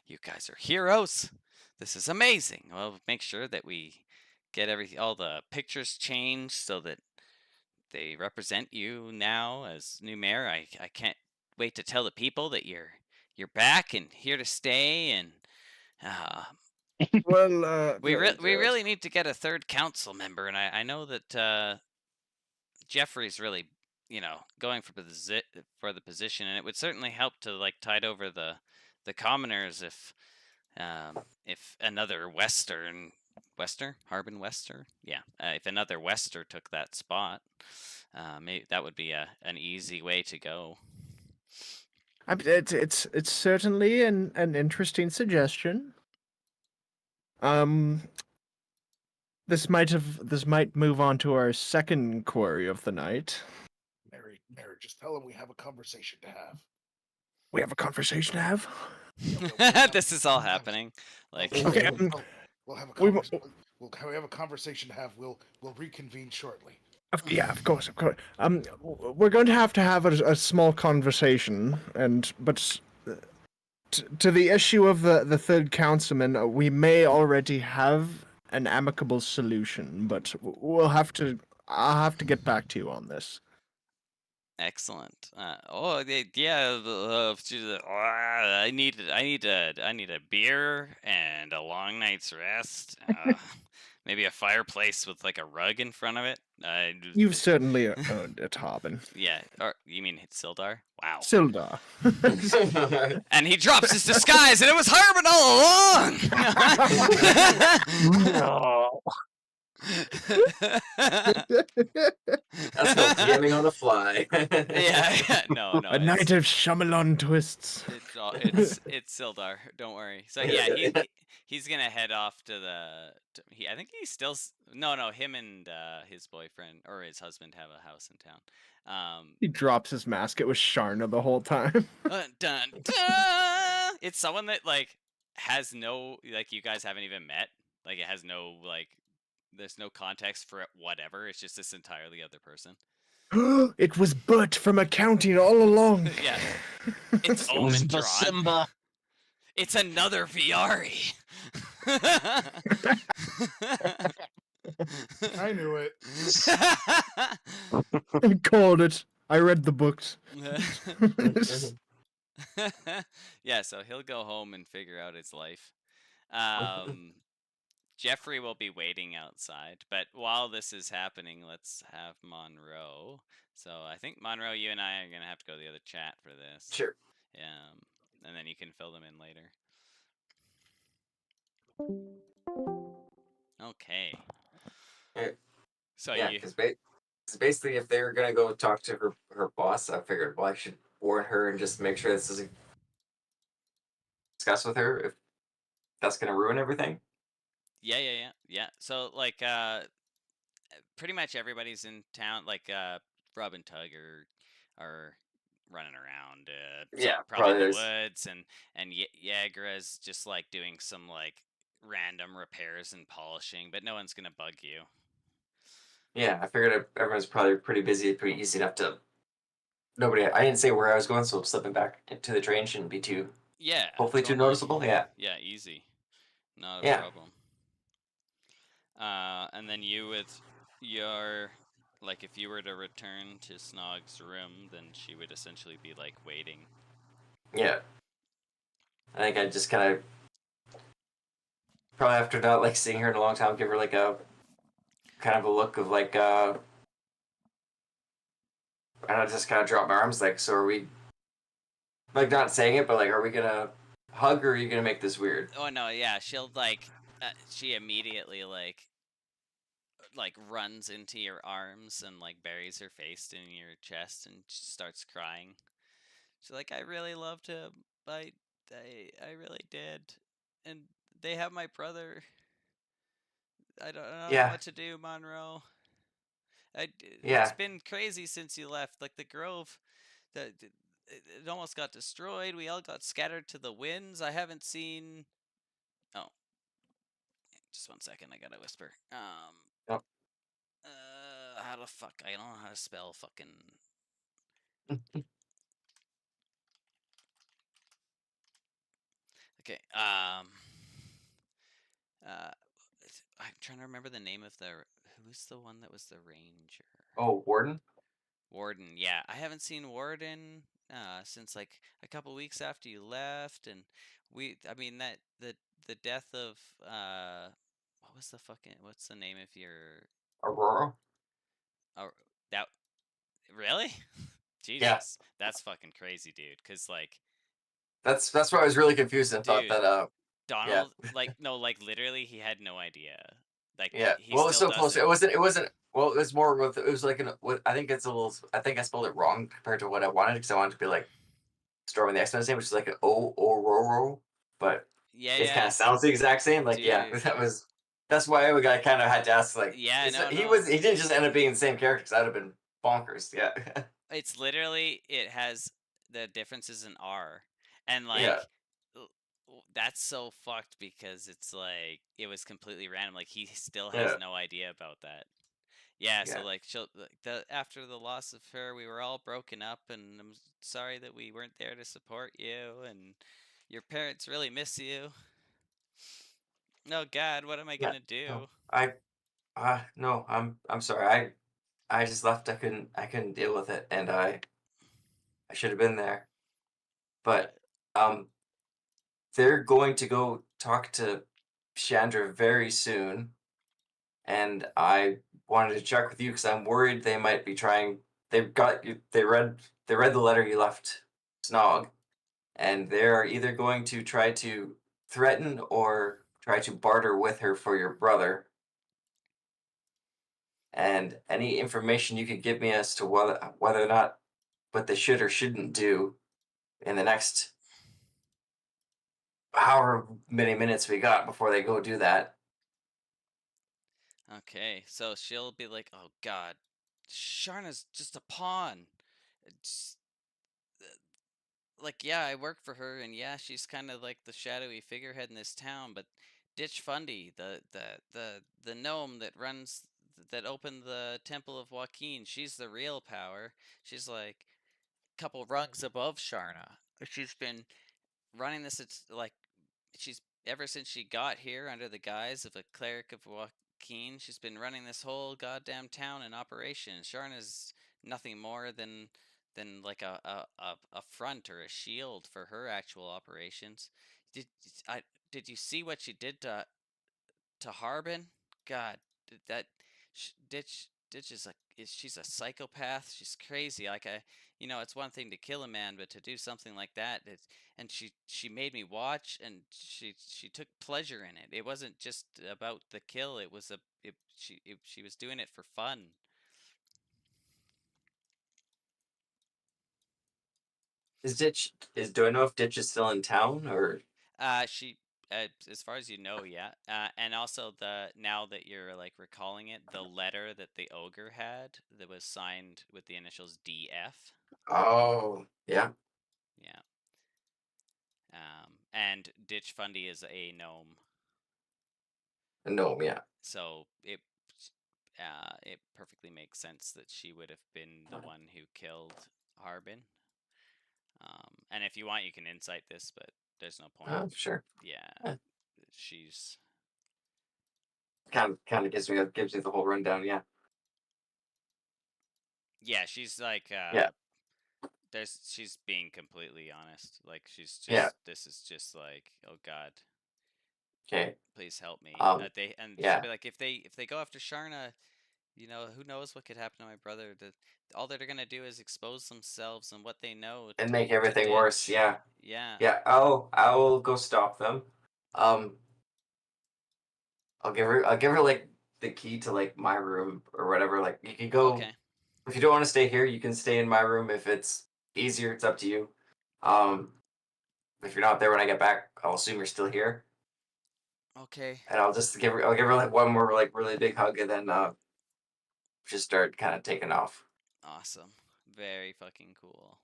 you guys are heroes. This is amazing. Well, make sure that we get all the pictures changed so that they represent you now as new mayor. I can't wait to tell the people that you're back and here to stay. And Well, we really need to get a third council member. And I know that Jeffrey's really, going for the position, and it would certainly help to like tide over the commoners if another Harbin Wester, if another Wester took that spot, maybe that would be an easy way to go. it's certainly an interesting suggestion. This might move on to our second query of the night. Mary, just tell him we have a conversation to have. We have a conversation to have. This is all happening. Like, Okay, We'll have a we conversation. We have a conversation to have. We'll reconvene shortly. Yeah, of course. We're going to have a small conversation, but to the issue of the third councilman, we may already have an amicable solution, but we'll have to I'll have to get back to you on this. Excellent. Yeah. I need a beer and a long night's rest. Maybe a fireplace with like a rug in front of it. You've certainly earned it, Harbin. Yeah. Or you mean Sildar? Wow. Sildar. And he drops his disguise, and it was Harbin all along. No. That's called DMing on the fly. yeah. No. A night of Shyamalan twists. It's Sildar. Don't worry. So yeah, he's gonna head off to the. I think he's still. No. Him and his boyfriend or his husband have a house in town. He drops his mask. It was Sharna the whole time. Dun, dun. It's someone that like has no like you guys haven't even met. Like it has no like. There's no context for it. Whatever. It's just this entirely other person. It was Bert from accounting all along. Yeah. It's It was Omendron. Simba. It's another Viari. I knew it. I called it. I read the books. Yeah, so he'll go home and figure out his life. Jeffrey will be waiting outside, but while this is happening, let's have Monroe. So I think Monroe, you and I are gonna have to go to the other chat for this. Sure. Yeah, and then you can fill them in later. Okay. So Yeah, you. because basically, if they were gonna go talk to her boss, I figured, well, I should warn her and just make sure this doesn't discuss with her if that's gonna ruin everything. Yeah. So like pretty much everybody's in town. Like Rob and Tug are running around. Yeah, probably in the probably woods, and Yagra's just like doing some like random repairs and polishing, but no one's gonna bug you. Yeah, I figured everyone's probably pretty busy, pretty easy enough to. Nobody. I didn't say where I was going, so slipping back into the train shouldn't be too. Yeah. Hopefully, too totally. noticeable. Yeah. Yeah, easy. Not a Yeah. problem. And then you with your like if you were to return to Snog's room, then she would essentially be like waiting. Yeah. I think I just kind of probably after not like seeing her in a long time, give her like a kind of a look of like and I just kind of drop my arms like, so are we like not saying it, but like, are we gonna hug or are you gonna make this weird? Oh no, yeah, she'll like she immediately like runs into your arms and like buries her face in your chest and starts crying. She's like, I really loved him. I really did. And they have my brother. I don't know what to do, Monroe. It's been crazy since you left. Like the Grove, it almost got destroyed. We all got scattered to the winds. I haven't seen. Oh, just 1 second. I gotta whisper. How the fuck? I don't know how to spell fucking. Okay. I'm trying to remember the name of who's the one that was the ranger. Oh, Warden. Warden, yeah. I haven't seen Warden since like a couple weeks after you left, and I mean that the death of what's the name of your Aurora? Oh, that really? Jesus, yeah. That's fucking crazy, dude. Cause like that's why I was really confused and thought that Donald like literally he had no idea. Like yeah, well, it was so close. It wasn't. Well, it was more with. It was like I think it's a little. I think I spelled it wrong compared to what I wanted because I wanted to be like Storm the X-Men's name, which is like an Ororo, but it kind of sounds the exact same. Like, dude. Yeah, that's why I kind of had to ask. Like, yeah, he didn't just end up being the same character because that'd have been bonkers. Yeah, it's literally it has the differences in R, and like that's so fucked because it's like it was completely random. Like he still has no idea about that. Yeah, so like after the loss of her, we were all broken up, and I'm sorry that we weren't there to support you, and your parents really miss you. Oh God, what am I gonna do? No, no, I'm sorry. I just left. I couldn't deal with it, and I should have been there. But they're going to go talk to Chandra very soon, and I wanted to check with you because I'm worried they might be trying. They've got you. They read the letter you left Snog, and they're either going to try to threaten or try to barter with her for your brother. And any information you could give me as to whether or not what they should or shouldn't do in the next however many minutes we got before they go do that. Okay, so she'll be like, "Oh God, Sharna's just a pawn. It's, like, yeah, I work for her, and yeah, she's kind of like the shadowy figurehead in this town. But Ditch Fundy, the gnome that opened the Temple of Joaquin, she's the real power. She's like a couple rungs above Sharna. She's been running this. It's like she's ever since she got here under the guise of a cleric of Joaquin. She's been running this whole goddamn town in operation. Sharna's nothing more than like a front or a shield for her actual operations. Did I did you see what she did to Harbin? God, that Ditch is she's a psychopath. She's crazy. Like it's one thing to kill a man, but to do something like that, and she made me watch, and she took pleasure in it. It wasn't just about the kill. It was she was doing it for fun. Do I know if Ditch is still in town or? She, as far as you know, yeah. And also now that you're like recalling it, the letter that the ogre had that was signed with the initials DF. Oh, yeah. Yeah. And Ditch Fundy is a gnome. A gnome, yeah. So it perfectly makes sense that she would have been the one who killed Harbin. And if you want, you can insight this, but there's no point. Oh, sure. Yeah. She's kind of gives you the whole rundown, yeah. Yeah, she's like yeah. She's being completely honest. Like she's just this is just like, oh God. Okay. Please help me. Yeah. She'll be like, if they go after Sharna, who knows what could happen to my brother? All they're gonna do is expose themselves and what they know and make everything worse. Yeah. Yeah. Yeah. I'll go stop them. I'll give her like the key to like my room or whatever. Like you can go. Okay. If you don't want to stay here, you can stay in my room. If it's easier, it's up to you. If you're not there when I get back, I'll assume you're still here. Okay. And I'll give her like one more like really big hug and then just start kind of taking off. Awesome. Very fucking cool.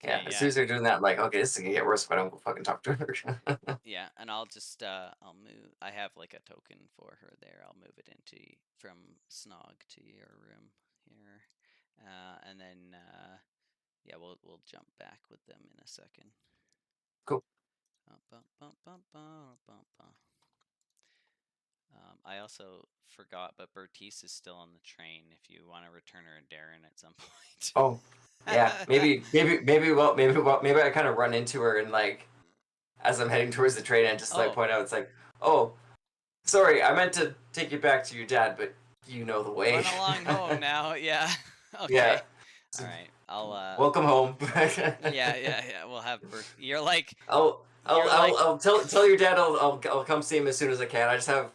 Yeah, as soon as they're doing that, I'm like, okay, this is gonna get worse if I don't go fucking talk to her. Yeah, and I'll just I'll move. I have like a token for her there. I'll move it from Snog to your room here, and then yeah, we'll jump back with them in a second. Cool. I also forgot, but Bertice is still on the train. If you want to return her to Darren at some point. Oh, yeah. Maybe I kind of run into her and like, as I'm heading towards the train, and just like point out, it's like, oh, sorry, I meant to take you back to your dad, but you know the way. Run along home now. Yeah. Okay. Yeah. All right. I'll welcome home. yeah. We'll have You're like. I'll tell your dad I'll come see him as soon as I can. I just have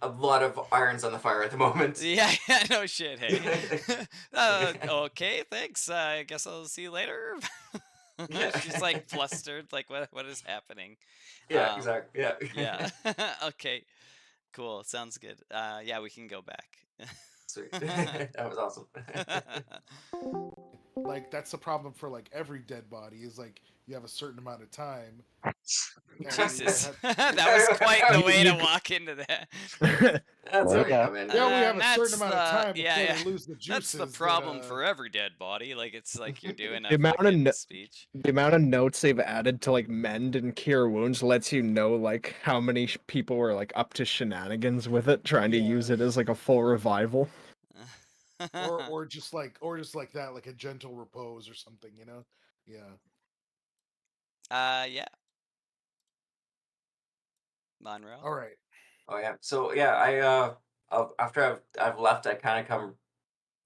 a lot of irons on the fire at the moment. Yeah, no shit. Hey. Okay, thanks. I guess I'll see you later. She's like flustered. Like, what is happening? Yeah, exactly. Yeah. Yeah. Okay. Cool. Sounds good. Yeah, we can go back. Sweet. That was awesome. Like that's the problem for like every dead body is like you have a certain amount of time. Jesus, that was quite the way to walk into that. That's okay. Yeah, we have a certain amount of time before they lose the juices. That's the problem for every dead body. Like it's like you're doing a speech. The amount of notes they've added to like mend and cure wounds lets you know like how many people were like up to shenanigans with it, trying to use it as like a full revival. or just like that, like a gentle repose or something, you know? Yeah. Yeah. Monroe. All right. Oh yeah. So yeah, after I've left, I kind of come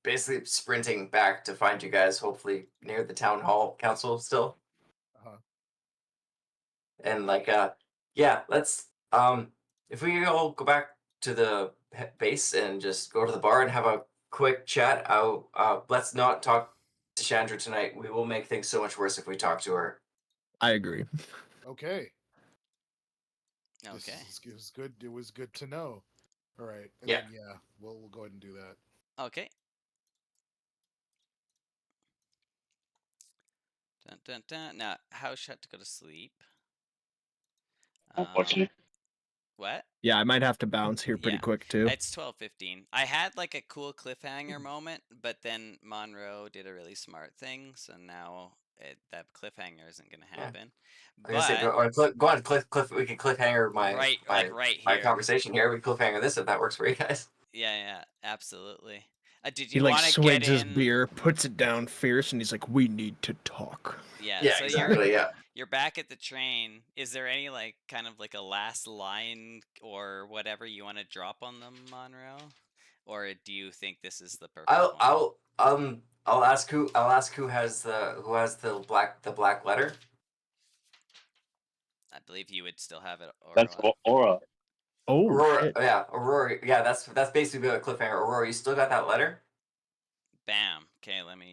basically sprinting back to find you guys, hopefully near the town hall council still. Uh-huh. And like yeah, let's if we all go back to the base and just go to the bar and have a quick chat. Let's not talk to Chandra tonight. We will make things so much worse if we talk to her. I agree. Okay. Okay. It was good. It was good to know. All right. And Yeah. then yeah, we'll go ahead and do that. Okay. Dun, dun, dun. Now, how should I have to go to sleep? Unfortunately. What? Yeah, I might have to bounce here pretty Yeah. quick too. It's 12:15. I had like a cool cliffhanger moment, but then Monroe did a really smart thing, so now that cliffhanger isn't gonna Yeah. happen. I was gonna say, go on, Cliff. We can cliffhanger right my here. conversation here. We cliffhanger this if that works for you guys. Yeah, absolutely. Did He you like want to swigs get his in? beer, puts it down fierce, and he's like, "We need to talk." Yeah, Yeah, so exactly. Yeah. you're back at the train. Is there any like kind of like a last line or whatever you want to drop on them, Monroe? Or do you think this is the perfect point? I'll ask who has the black letter. I believe you would still have it. That's Aura. Oh Aurora, shit! yeah, Orrery. Yeah, that's basically a cliffhanger. Aurora, you still got that letter? Bam. Okay, let me